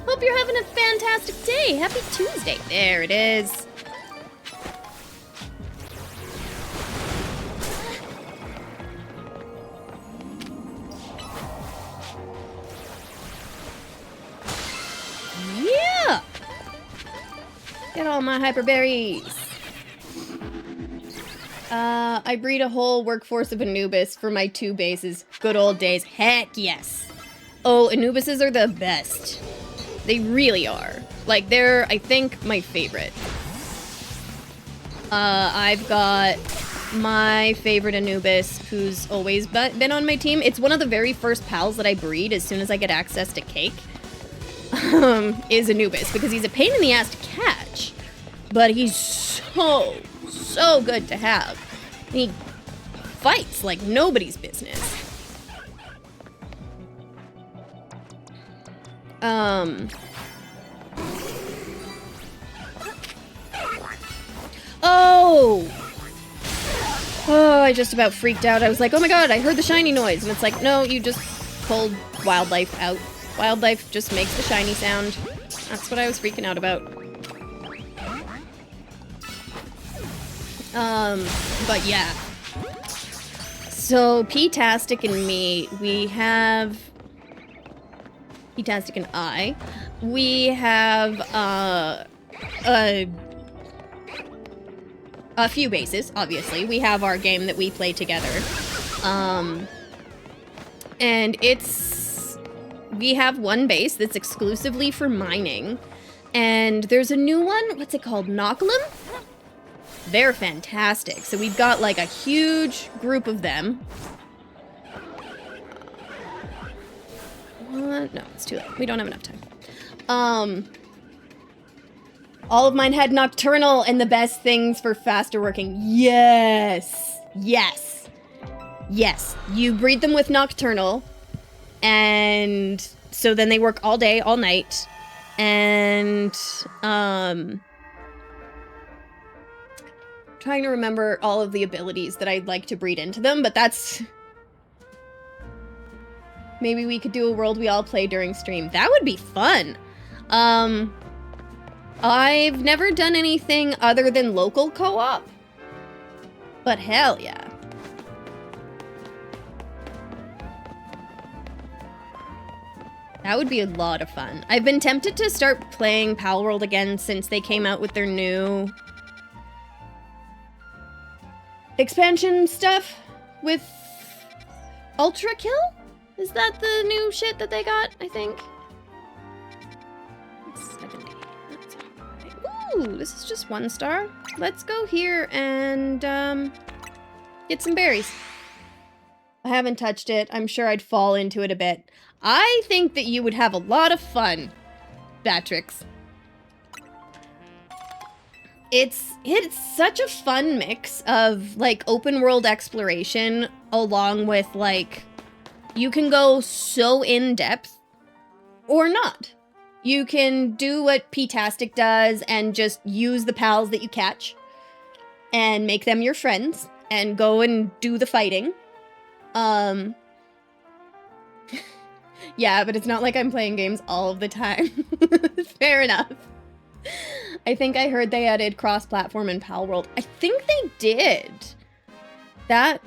Hope you're having a fantastic day. Happy Tuesday. There it is. Yeah! Get all my hyper berries. I breed a whole workforce of Anubis for my 2 bases. Good old days. Heck yes. Oh, Anubises are the best. They really are. Like, they're, I think, my favorite. I've got my favorite Anubis, who's always been on my team. It's one of the very first pals that I breed as soon as I get access to Cake. Is Anubis, because he's a pain in the ass to catch. But he's so good to have. And he fights like nobody's business. Oh, I just about freaked out. I was like, oh my god, I heard the shiny noise. And it's like, no, you just pulled Wildlife out. Wildlife just makes the shiny sound. That's what I was freaking out about. But yeah. So, P-tastic and me, we have... P-tastic and I, we have, a few bases, obviously. We have our game that we play together. And it's we have one base that's exclusively for mining. And there's a new one, what's it called? Nocklum? They're fantastic. So we've got like a huge group of them. What? No, it's too late. We don't have enough time. All of mine had nocturnal and the best things for faster working. Yes. Yes. Yes. You breed them with nocturnal. And so then they work all day, all night. And, trying to remember all of the abilities that I'd like to breed into them, but that's... Maybe we could do a world we all play during stream. That would be fun. I've never done anything other than local co-op. But hell yeah. That would be a lot of fun. I've been tempted to start playing Pal World again since they came out with their new expansion stuff with Ultra Kill? Is that the new shit that they got, I think? 70. That's right. Ooh, this is just 1 star. Let's go here and get some berries. I haven't touched it. I'm sure I'd fall into it a bit. I think that you would have a lot of fun, Batrix. It's such a fun mix of, like, open world exploration along with, like, you can go so in-depth or not. You can do what P-tastic does and just use the pals that you catch and make them your friends and go and do the fighting. Yeah, but it's not like I'm playing games all of the time. Fair enough. I think I heard they added cross-platform in Pal World. I think they did. That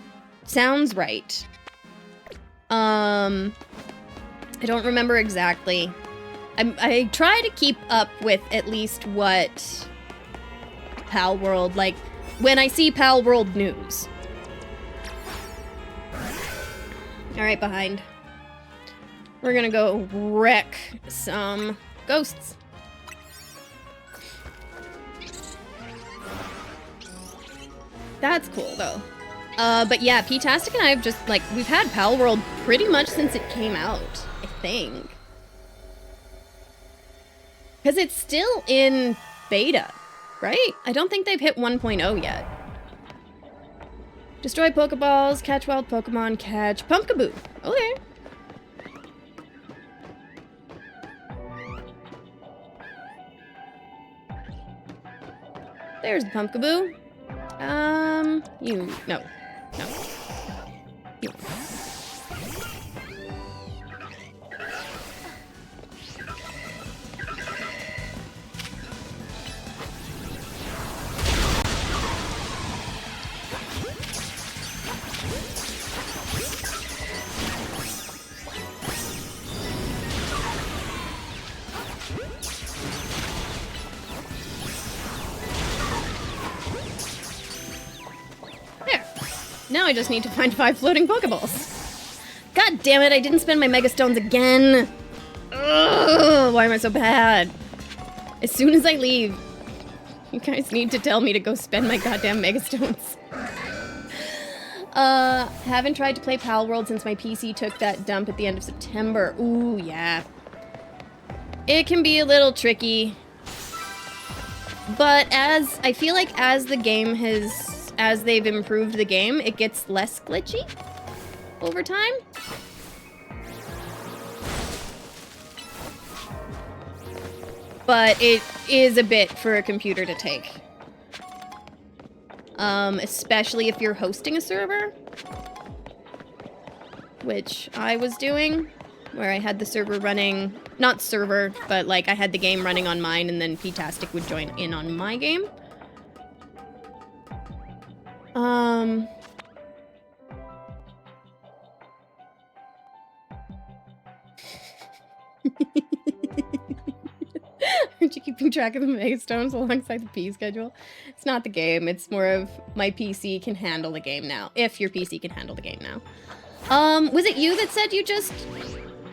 sounds right. I don't remember exactly. I try to keep up with at least what Pal World, like, when I see Pal World news. Alright, behind. We're gonna go wreck some ghosts. That's cool, though. But yeah, P-tastic and I have just, like, we've had Pal World pretty much since it came out, I think. Because it's still in beta, right? I don't think they've hit 1.0 yet. Destroy Pokeballs, catch wild Pokemon, catch Pumpkaboo. Okay. There's the Pumpkaboo. No. You. Now I just need to find 5 floating Pokeballs. God damn it, I didn't spend my Mega Stones again. Ugh, why am I so bad? As soon as I leave, you guys need to tell me to go spend my goddamn Mega Stones. Haven't tried to play Pal World since my PC took that dump at the end of September. Ooh, yeah. It can be a little tricky. But I feel like as the game as they've improved the game, it gets less glitchy over time. But it is a bit for a computer to take. Especially if you're hosting a server. Which I was doing, where I had the server running, not server, but like I had the game running on mine and then P-tastic would join in on my game. Aren't you keeping track of the Mega Stones alongside the P schedule? It's not the game, it's more of my PC can handle the game now. If your PC can handle the game now. Was it you that said you just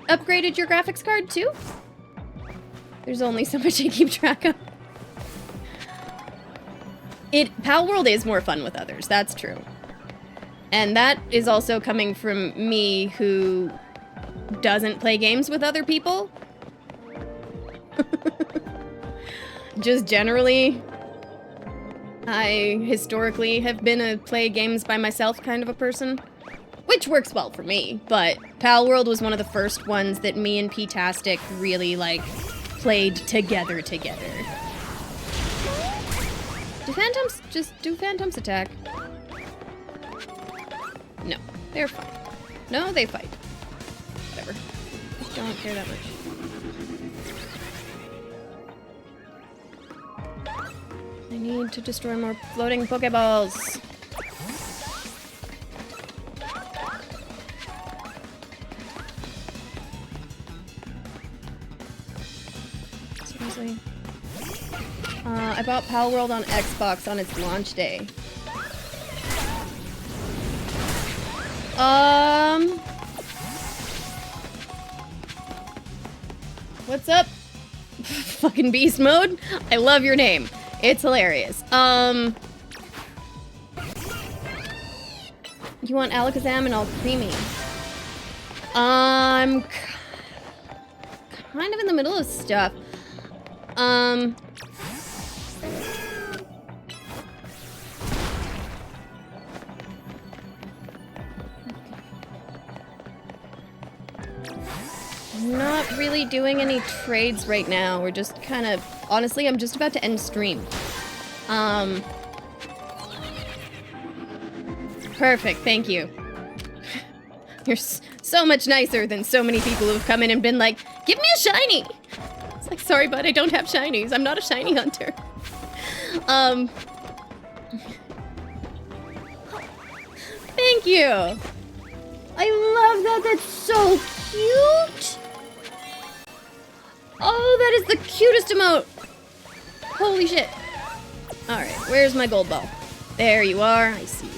upgraded your graphics card too? There's only so much I keep track of. Pal World is more fun with others, that's true. And that is also coming from me who doesn't play games with other people. Just generally, I historically have been a play games by myself kind of a person. Which works well for me, but Pal World was one of the first ones that me and P-tastic really, like, played together. Do phantoms attack? No, they're fine. No, they fight. Whatever. I don't care that much. I need to destroy more floating Pokeballs. Seriously. I bought Pal World on Xbox on its launch day. What's up? Fucking beast mode? I love your name. It's hilarious. You want Alakazam and all creamy. I'm kind of in the middle of stuff. Not really doing any trades right now. We're just kind of... Honestly, I'm just about to end stream. Perfect, thank you. You're so much nicer than so many people who've come in and been like, give me a shiny! It's like, sorry, bud, I don't have shinies. I'm not a shiny hunter. Thank you! I love that, that's so cute! Oh, that is the cutest emote! Holy shit. Alright, where's my gold ball? There you are, I see you.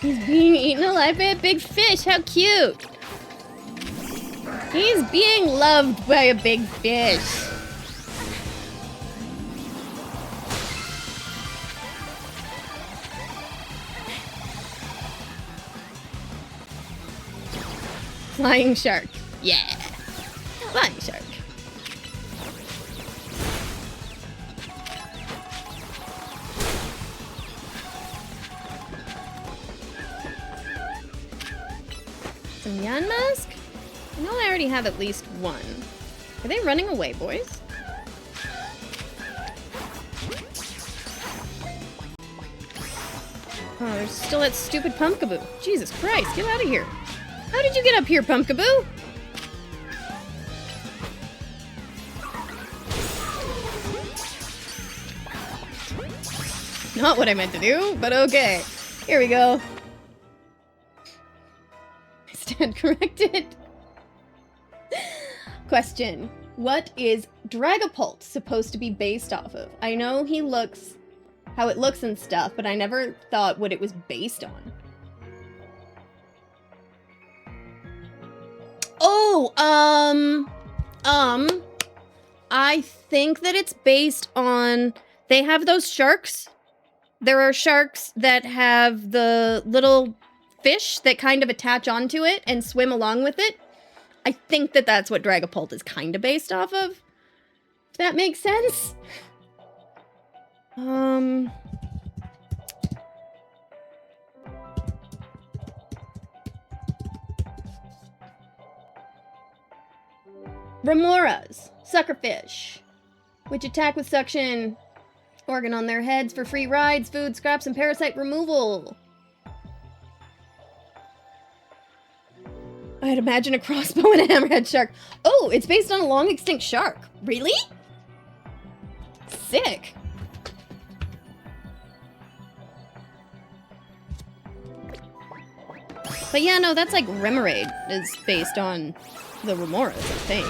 He's being eaten alive by a big fish, how cute! He's being loved by a big fish. Flying shark. Yeah. Flying shark. Some Yan Mask? I know I already have at least one. Are they running away, boys? Oh, there's still that stupid Pumpkaboo. Jesus Christ, get out of here. How did you get up here, Pumpkaboo? Not what I meant to do, but okay. Here we go. I stand corrected. Question. What is Dragapult supposed to be based off of? I know he looks... how it looks and stuff, but I never thought what it was based on. Oh, I think that it's based on... They have those sharks. There are sharks that have the little fish that kind of attach onto it and swim along with it. I think that that's what Dragapult is kind of based off of. If that makes sense. Remoras, suckerfish, which attack with suction organ on their heads for free rides, food, scraps, and parasite removal. I'd imagine a crossbow and a hammerhead shark. Oh, it's based on a long extinct shark. Really? Sick. But yeah, no, that's like Remoraid is based on the Remoras, I think.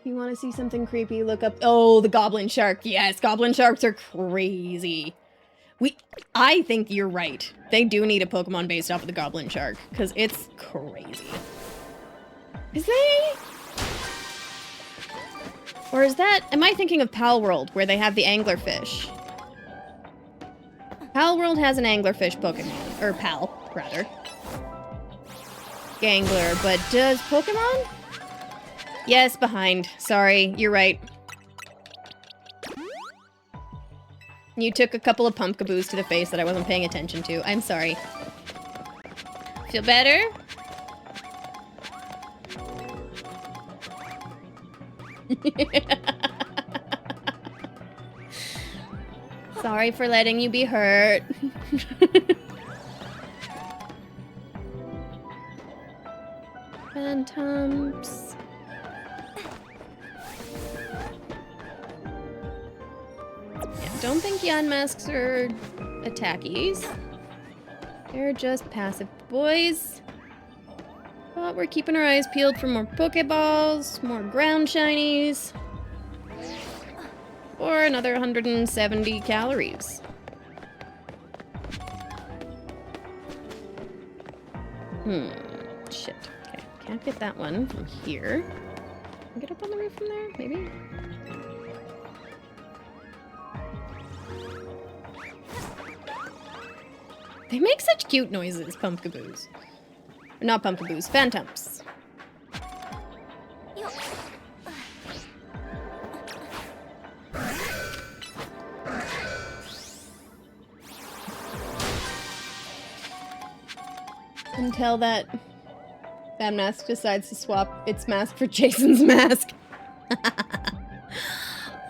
you want to see something creepy, look up... Oh, the goblin shark. Yes, goblin sharks are crazy. I think you're right. They do need a Pokemon based off of the goblin shark, because it's crazy. Is they... Or is that... Am I thinking of Pal World, where they have the anglerfish? Pal World has an anglerfish Pokemon. Or Pal, rather. Gangler, but does Pokemon? Yes, behind. Sorry, you're right. You took a couple of pumpkaboos to the face that I wasn't paying attention to. I'm sorry. Feel better? Sorry for letting you be hurt. Phantoms. Yeah, don't think Yanmasks are attackies. They're just passive boys. But we're keeping our eyes peeled for more Pokeballs, more ground shinies, or another 170 calories. Shit. Okay, can't get that one from here. Can I get up on the roof from there? Maybe? They make such cute noises, pumpkaboos. Not pumpkaboos, phantoms. Until that mask decides to swap its mask for Jason's mask.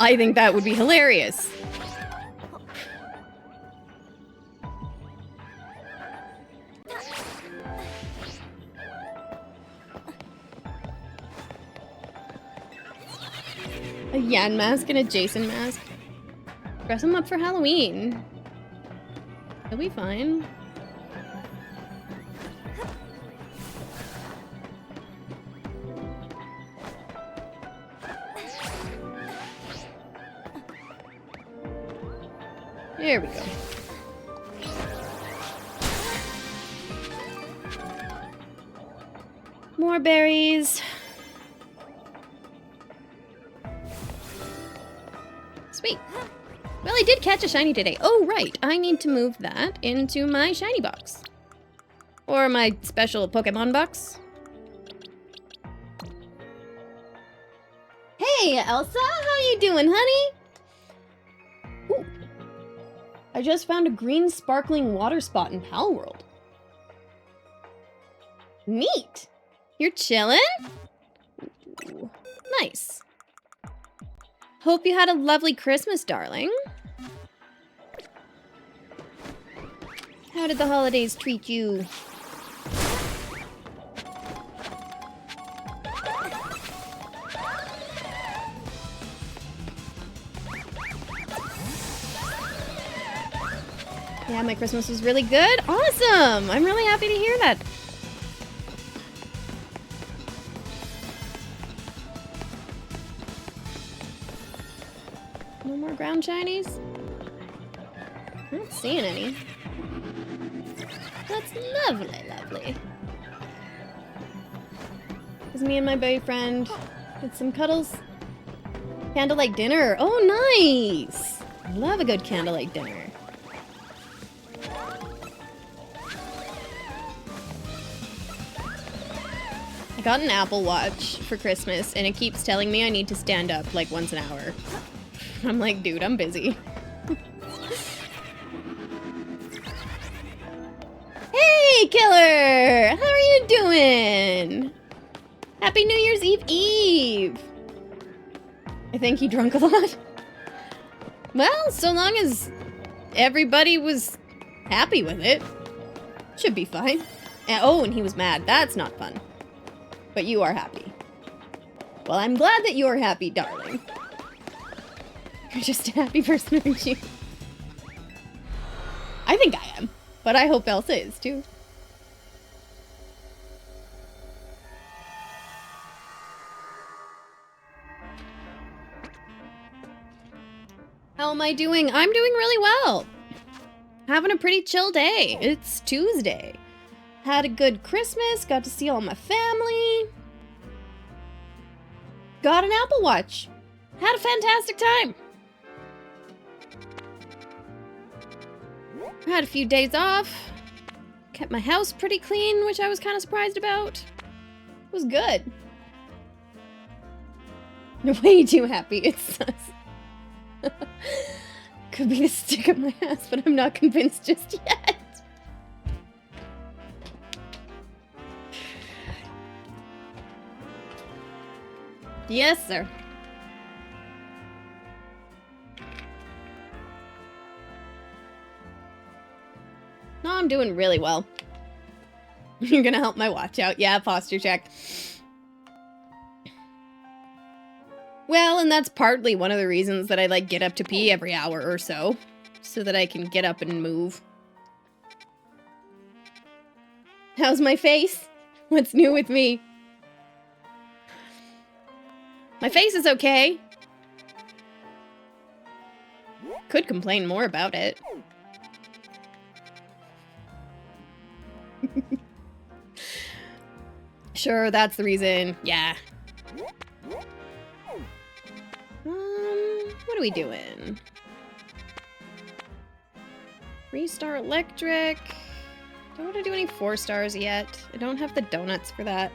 I think that would be hilarious. A Yan mask and a Jason mask. Dress him up for Halloween. He'll be fine. There we go. More berries. Sweet. Well, I did catch a shiny today. Oh, right. I need to move that into my shiny box. Or my special Pokemon box. Hey, Elsa. How you doing, honey? Ooh. I just found a green sparkling water spot in Pal World. Neat. You're chilling? Ooh, nice. Hope you had a lovely Christmas, darling. How did the holidays treat you? Yeah, my Christmas was really good. Awesome! I'm really happy to hear that. No more ground shinies? I'm not seeing any. That's lovely, lovely. Because me and my boyfriend did some cuddles. Candlelight dinner. Oh, nice! I love a good candlelight dinner. I got an Apple Watch for Christmas, and it keeps telling me I need to stand up like once an hour. I'm like, dude, I'm busy. Hey, Killer! How are you doing? Happy New Year's Eve! I think he drunk a lot. Well, so long as everybody was happy with it, should be fine. Oh, and he was mad. That's not fun. But you are happy. Well, I'm glad that you're happy, darling. You're just a happy person, aren't you? I think I am, but I hope Elsa is too. How am I doing? I'm doing really well. Having a pretty chill day. It's Tuesday. Had a good Christmas, got to see all my family. Got an Apple Watch. Had a fantastic time. Had a few days off. Kept my house pretty clean, which I was kind of surprised about. It was good. Way too happy. It sus. Could be the stick up my ass, but I'm not convinced just yet. Yes, sir. No, I'm doing really well. You're gonna help my watch out. Yeah, posture check. Well, and that's partly one of the reasons that I like get up to pee every hour or so that I can get up and move. How's my face? What's new with me? My face is okay. Could complain more about it. Sure, that's the reason. Yeah. What are we doing? 3-star electric. Don't want to do any 4 stars yet. I don't have the donuts for that.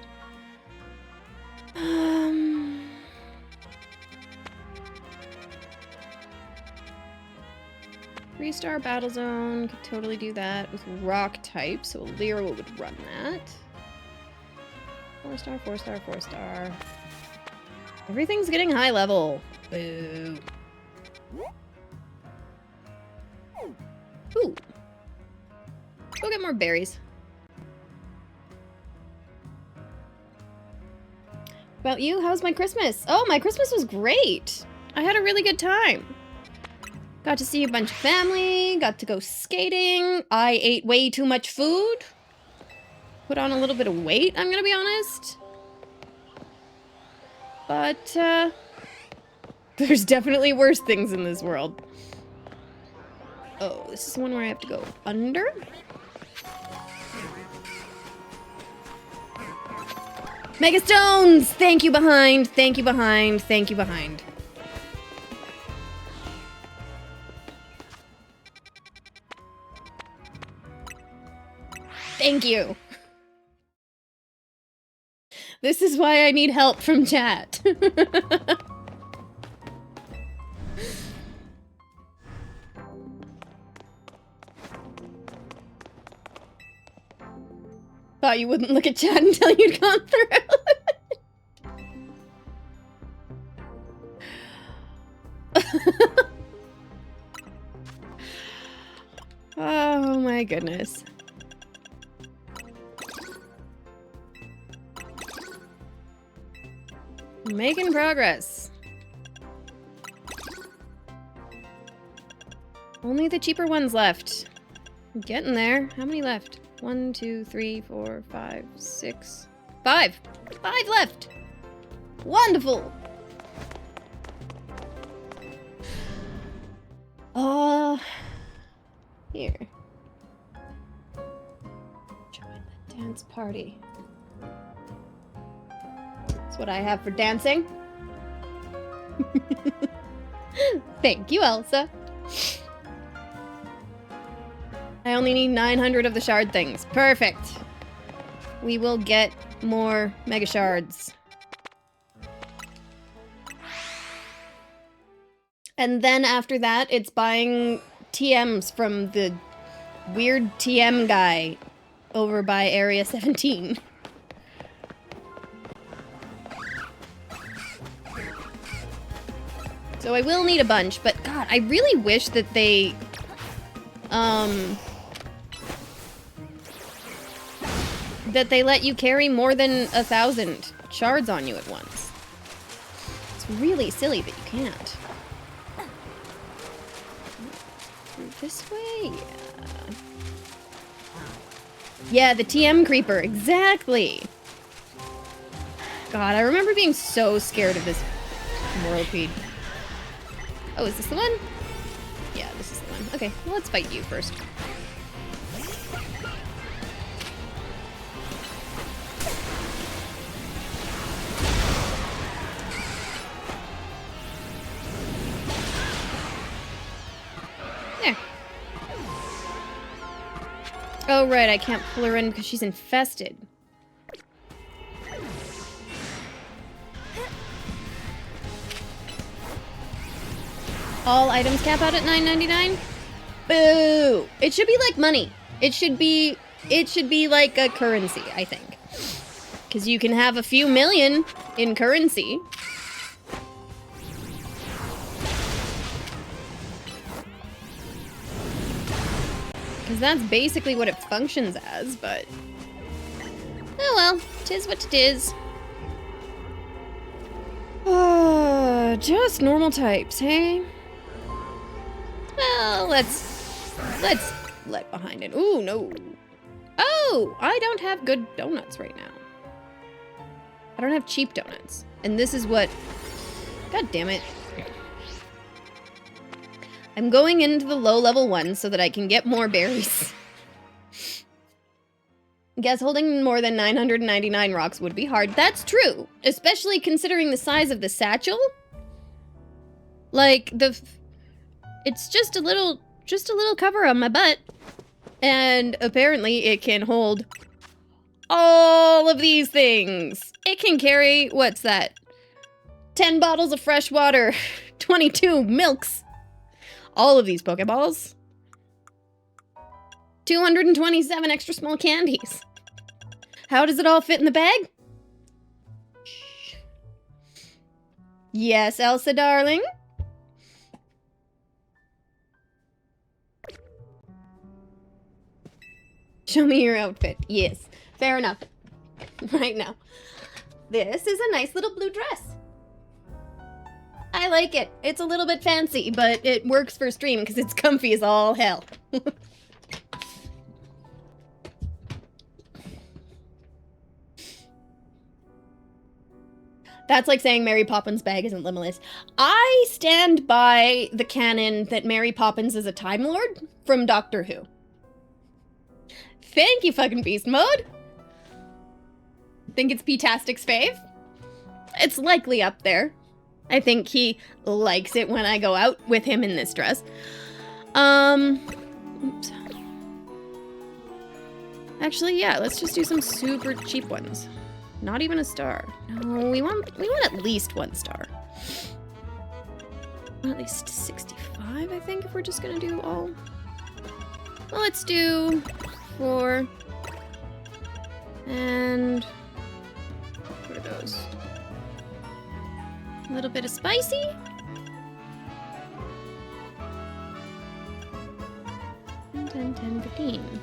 3-star battle zone. Could totally do that with rock type, so Lyra would run that. 4-star, 4-star, 4-star. Everything's getting high level. Boo. Ooh. Go get more berries. About you? How's my Christmas? Oh, my Christmas was great. I had a really good time. Got to see a bunch of family, got to go skating. I ate way too much food. Put on a little bit of weight, I'm gonna be honest. But, there's definitely worse things in this world. Oh, this is the one where I have to go under? Mega Stones! Thank you behind, thank you behind, thank you behind. Thank you. This is why I need help from chat. Thought you wouldn't look at chat until you'd gone through. Oh my goodness. Making progress. Only the cheaper ones left. I'm getting there. How many left? 1, 2, 3, 4, 5, 6. 5! 5 left! Wonderful! Here. Join the dance party. That's what I have for dancing. Thank you, Elsa. I only need 900 of the shard things. Perfect. We will get more mega shards. And then after that, it's buying TMs from the weird TM guy over by Area 17. So I will need a bunch, but God, I really wish that they, that they let you carry more than 1,000 shards on you at once. It's really silly that you can't. Through this way? Yeah, the TM creeper, exactly! God, I remember being so scared of this whirlpeed. Oh, is this the one? Yeah, this is the one. Okay, well, let's fight you first. There. Oh, right, I can't pull her in because she's infested. All items cap out at $9.99? Boo! It should be like money. It should be like a currency, I think. Because you can have a few million in currency. Because that's basically what it functions as, but... oh well, tis what 'tis. Just normal types, hey? Well, let's let behind it. Ooh, no. Oh, I don't have good donuts right now. I don't have cheap donuts. And this is what... God damn it. I'm going into the low-level ones so that I can get more berries. Guess holding more than 999 rocks would be hard. That's true. Especially considering the size of the satchel. Like, it's just a little cover on my butt. And apparently it can hold all of these things. It can carry, what's that? 10 bottles of fresh water, 22 milks. All of these Pokeballs. 227 extra small candies. How does it all fit in the bag? Yes, Elsa, darling? Show me your outfit. Yes, fair enough. Right now. This is a nice little blue dress. I like it. It's a little bit fancy, but it works for stream because it's comfy as all hell. That's like saying Mary Poppins' bag isn't limitless. I stand by the canon that Mary Poppins is a Time Lord from Doctor Who. Thank you, fucking Beast Mode. Think it's P-tastic's fave? It's likely up there. I think he likes it when I go out with him in this dress. Oops. Actually, yeah, let's just do some super cheap ones. Not even a star. No, we want at least 1 star. At least 65, I think, if we're just gonna do all. Well, let's do 4. And what are those? A little bit of spicy. And 10, 10, 15.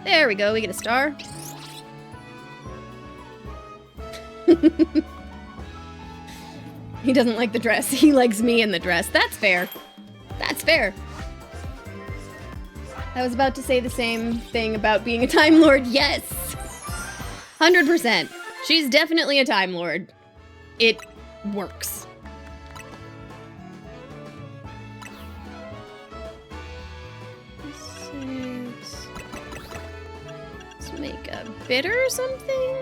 There we go, we get a star. He doesn't like the dress. He likes me in the dress. That's fair. That's fair. I was about to say the same thing about being a Time Lord. Yes! 100%. She's definitely a Time Lord. It works. Six. Let's make a bitter or something?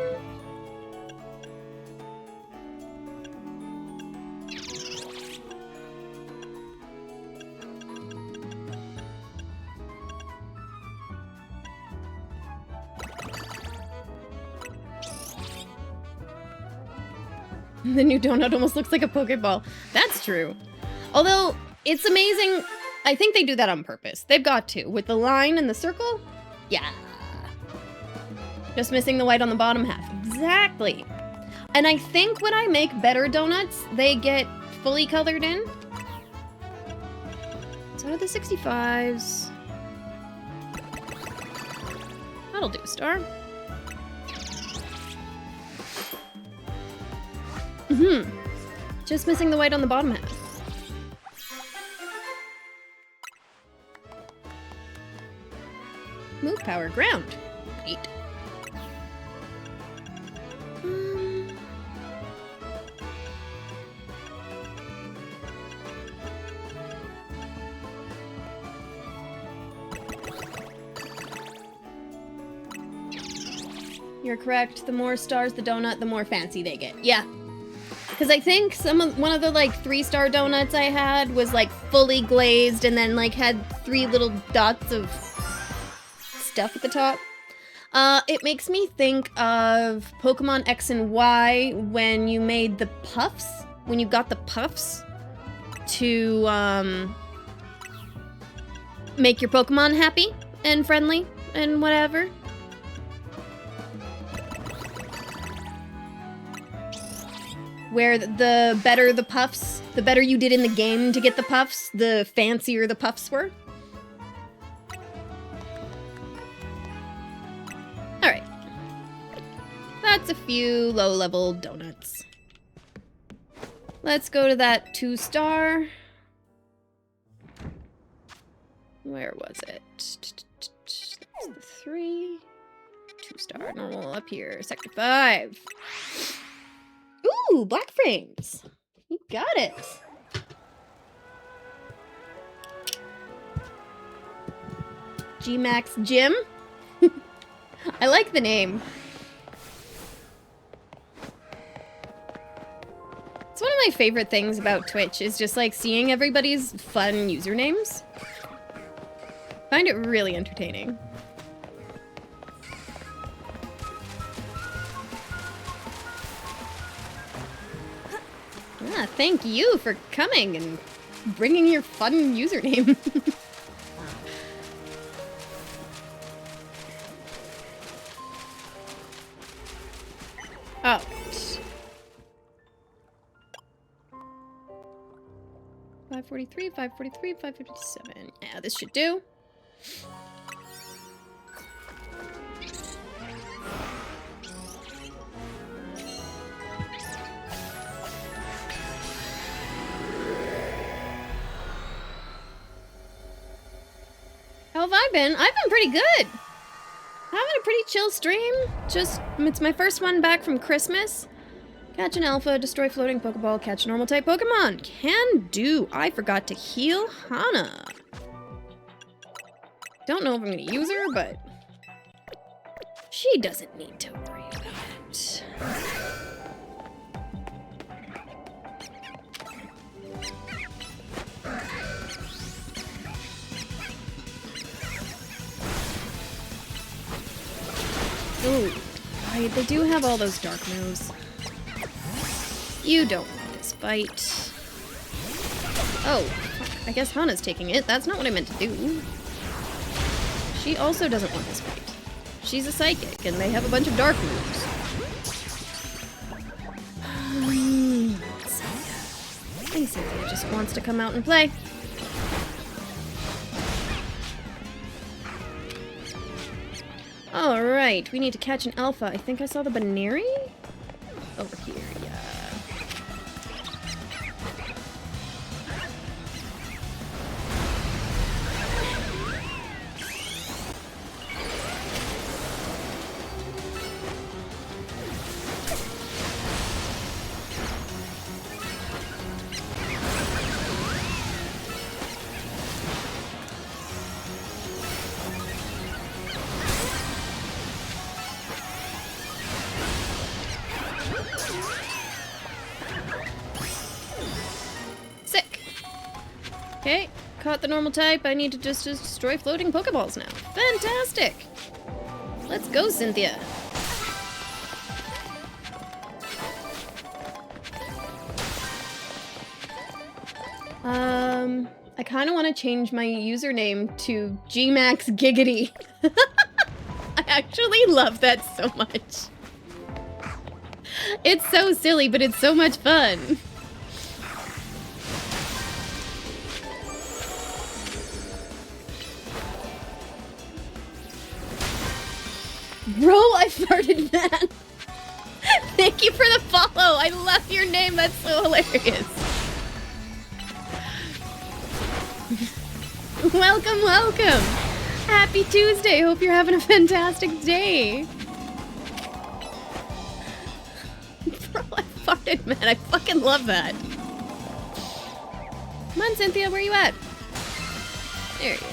The new donut almost looks like a Pokeball. That's true. Although, it's amazing. I think they do that on purpose. They've got to. With the line and the circle? Yeah. Just missing the white on the bottom half. Exactly. And I think when I make better donuts, they get fully colored in. So out of the 65s... that'll do, star. Just missing the white on the bottom half. Move power, ground. 8. You're correct. The more stars the donut, the more fancy they get. Yeah. Because I think one of the like 3-star donuts I had was like fully glazed and then like had 3 little dots of stuff at the top. It makes me think of Pokemon X and Y when you made the puffs. When you got the puffs to make your Pokemon happy and friendly and whatever. Where the better the puffs, the better you did in the game to get the puffs, the fancier the puffs were. Alright. That's a few low-level donuts. Let's go to that 2-star. Where was it? That's the 3. 2-star, normal up here. Sector 5. Ooh, black frames. You got it. G-Max Gym. I like the name. It's one of my favorite things about Twitch is just like seeing everybody's fun usernames. I find it really entertaining. Ah, thank you for coming and bringing your fun username. Oh. 543, 543, 557. Yeah, this should do. How have I been? I've been pretty good. Having a pretty chill stream. Just, it's my first one back from Christmas. Catch an alpha, destroy floating Pokeball, catch a normal type Pokemon. Can do. I forgot to heal Hana. Don't know if I'm gonna use her, but she doesn't need to worry about it. Ooh, right, they do have all those dark moves. You don't want this fight. Oh, fuck. I guess Hana's taking it. That's not what I meant to do. She also doesn't want this fight. She's a psychic, and they have a bunch of dark moves. I think Cynthia just wants to come out and play. Alright, we need to catch an alpha. I think I saw the Baneri? Over here, yeah. Okay, caught the normal type. I need to just destroy floating Pokeballs now. Fantastic! Let's go, Cynthia. I kind of want to change my username to Gmax Giggity. I actually love that so much. It's so silly, but it's so much fun. Bro, I farted, man. Thank you for the follow. I love your name. That's so hilarious. Welcome, welcome. Happy Tuesday. Hope you're having a fantastic day. Bro, I farted, man. I fucking love that. Come on, Cynthia. Where you at? There you are.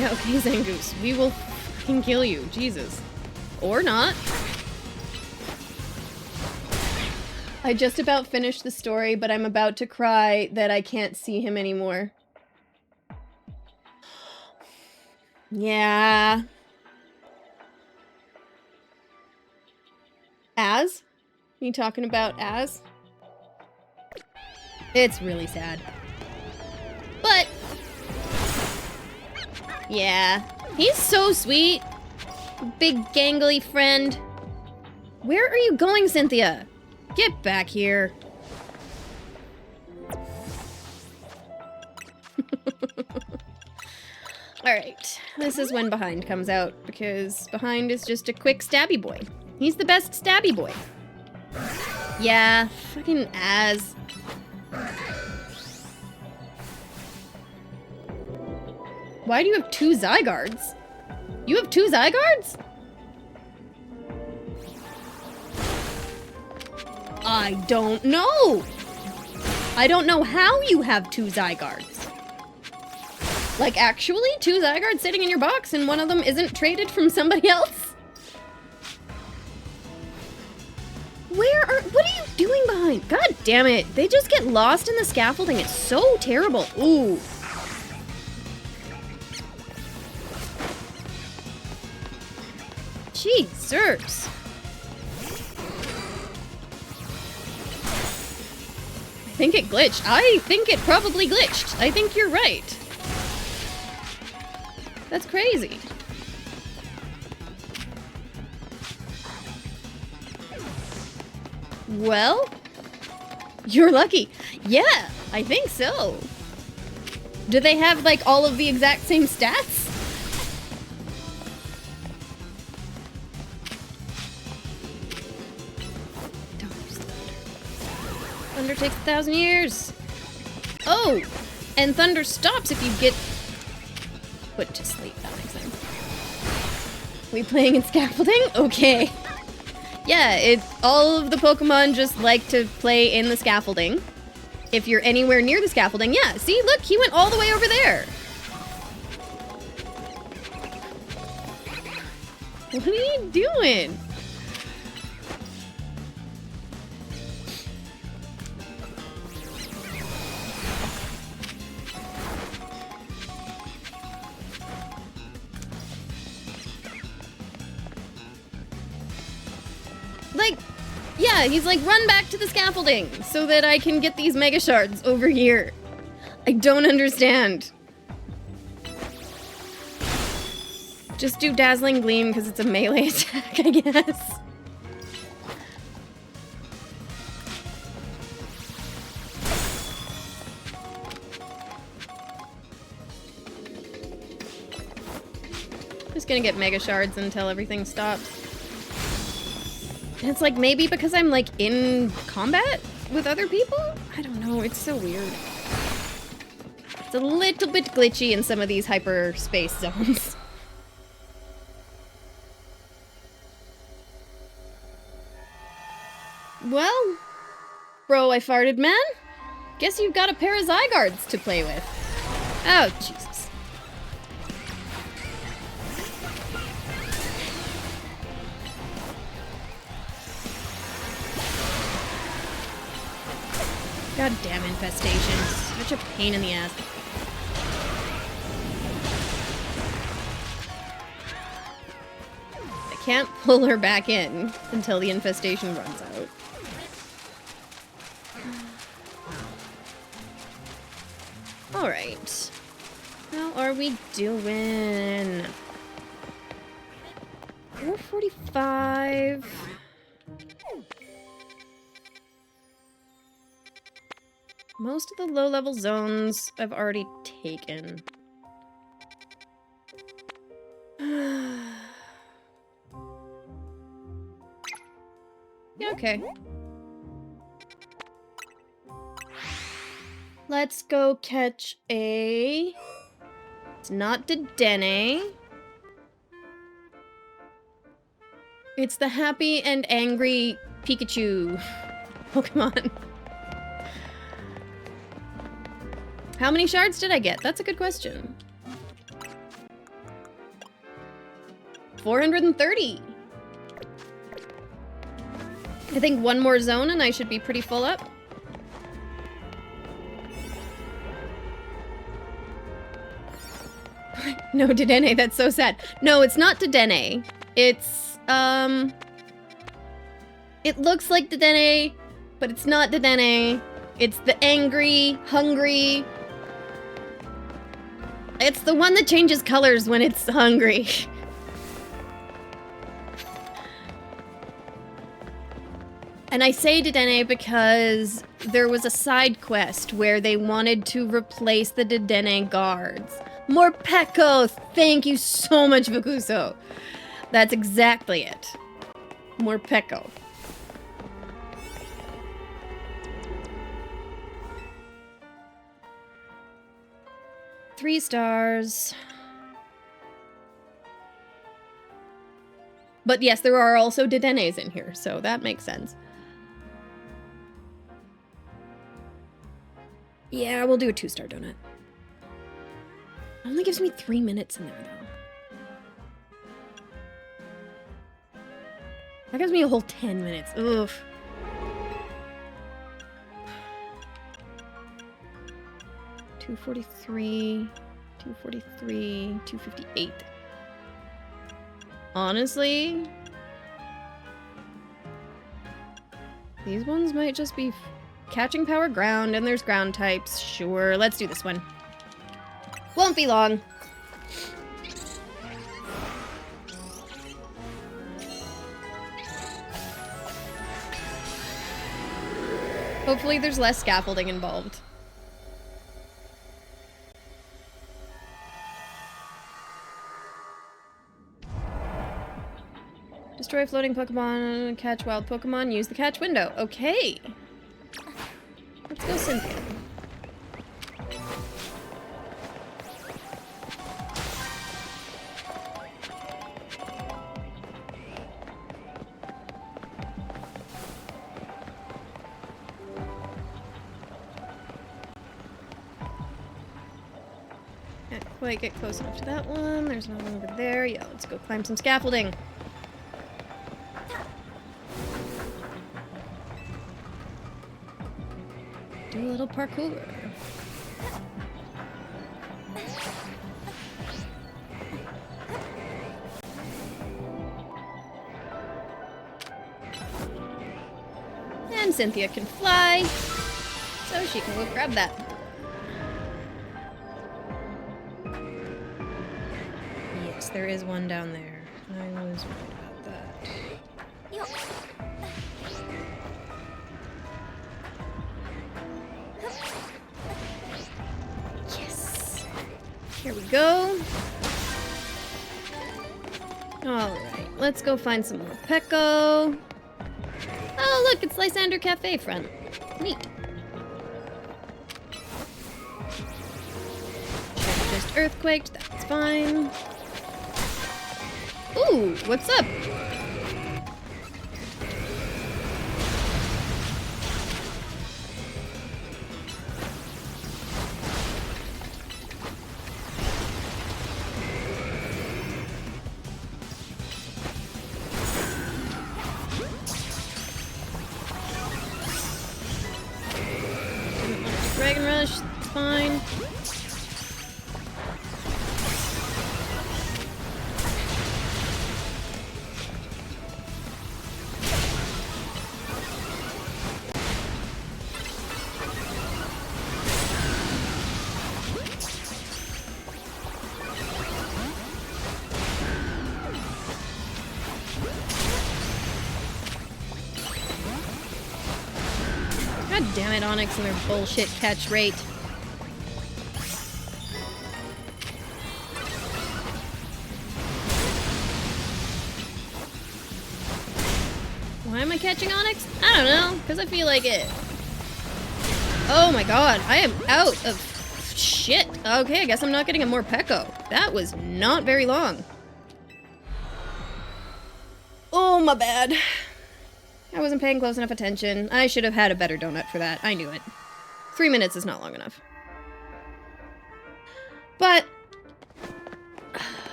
Yeah, okay, Zangoose. We will fucking kill you. Jesus. Or not. I just about finished the story, but I'm about to cry that I can't see him anymore. Yeah. Az? You talking about Az? It's really sad. But... yeah. He's so sweet. Big gangly friend. Where are you going, Cynthia? Get back here. Alright, this is when Behind comes out, because Behind is just a quick stabby boy. He's the best stabby boy. Yeah, fucking Az. Why do you have 2 Zygardes? You have 2 Zygardes? I don't know. I don't know how you have 2 Zygardes. Like, actually, 2 Zygardes sitting in your box and one of them isn't traded from somebody else? What are you doing Behind? God damn it. They just get lost in the scaffolding. It's so terrible. Ooh. Jesus. I think it glitched. I think it probably glitched. I think you're right. That's crazy. Well, you're lucky. Yeah, I think so. Do they have, like, all of the exact same stats? Thunder takes 1,000 years. Oh, and thunder stops if you get put to sleep. That makes sense. We playing in scaffolding? Okay. Yeah, all of the Pokemon just like to play in the scaffolding. If you're anywhere near the scaffolding, yeah. See, look, he went all the way over there. What are you doing? Like, yeah, he's like, run back to the scaffolding so that I can get these Mega Shards over here. I don't understand. Just do Dazzling Gleam because it's a melee attack, I guess. Just gonna get Mega Shards until everything stops. And it's like, maybe because I'm, like, in combat with other people? I don't know, it's so weird. It's a little bit glitchy in some of these hyperspace zones. Well, bro, I farted, man. Guess you've got a pair of Zygardes to play with. Oh, Jesus. God damn infestation. Such a pain in the ass. I can't pull her back in until the infestation runs out. Alright. How are we doing? 445. Most of the low-level zones I've already taken. Yeah, okay. Let's go catch a... It's not Dedenne. It's the happy and angry Pikachu Pokemon. How many shards did I get? That's a good question. 430. I think one more zone and I should be pretty full up. No, Dedenne, that's so sad. No, it's not Dedenne. It's, it looks like Dedenne, but it's not Dedenne. It's the angry, hungry. It's the one that changes colors when it's hungry. And I say Dedenne because there was a side quest where they wanted to replace the Dedenne guards. More Peko! Thank you so much, Vakuso. That's exactly it. More Peko. Three stars. But yes, there are also Dedennes in here, so that makes sense. Yeah, we'll do a 2-star donut. Only gives me 3 minutes in there, though. That gives me a whole 10 minutes. Oof. $243, $243, $258. Honestly, these ones might just be catching power ground, and there's ground types. Sure, let's do this one. Won't be long. Hopefully there's less scaffolding involved. Destroy floating Pokemon, catch wild Pokemon, use the catch window. Okay. Let's go Cynthia. Can't quite get close enough to that one. There's another one over there. Yeah, let's go climb some scaffolding. Do a little parkour. And Cynthia can fly, so she can go grab that. Yes, there is one down there. I was worried about that. Yes. Here we go. Alright, let's go find some more Peko. Oh, look, it's Lysander Cafe front. Neat. Just earthquaked, that's fine. Ooh, what's up? Dragon Rush, it's fine. God damn it, Onyx and their bullshit catch rate. Why am I catching Onyx? I don't know, because I feel like it. Oh my god, I am out of shit. Okay, I guess I'm not getting a more Peko. That was not very long. Oh, my bad. I wasn't paying close enough attention. I should have had a better donut for that. I knew it. 3 minutes is not long enough. But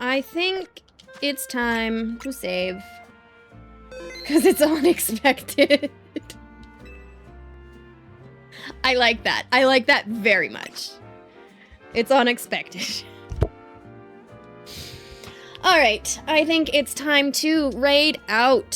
I think it's time to save. Because it's unexpected. I like that. I like that very much. It's unexpected. Alright, I think it's time to raid out.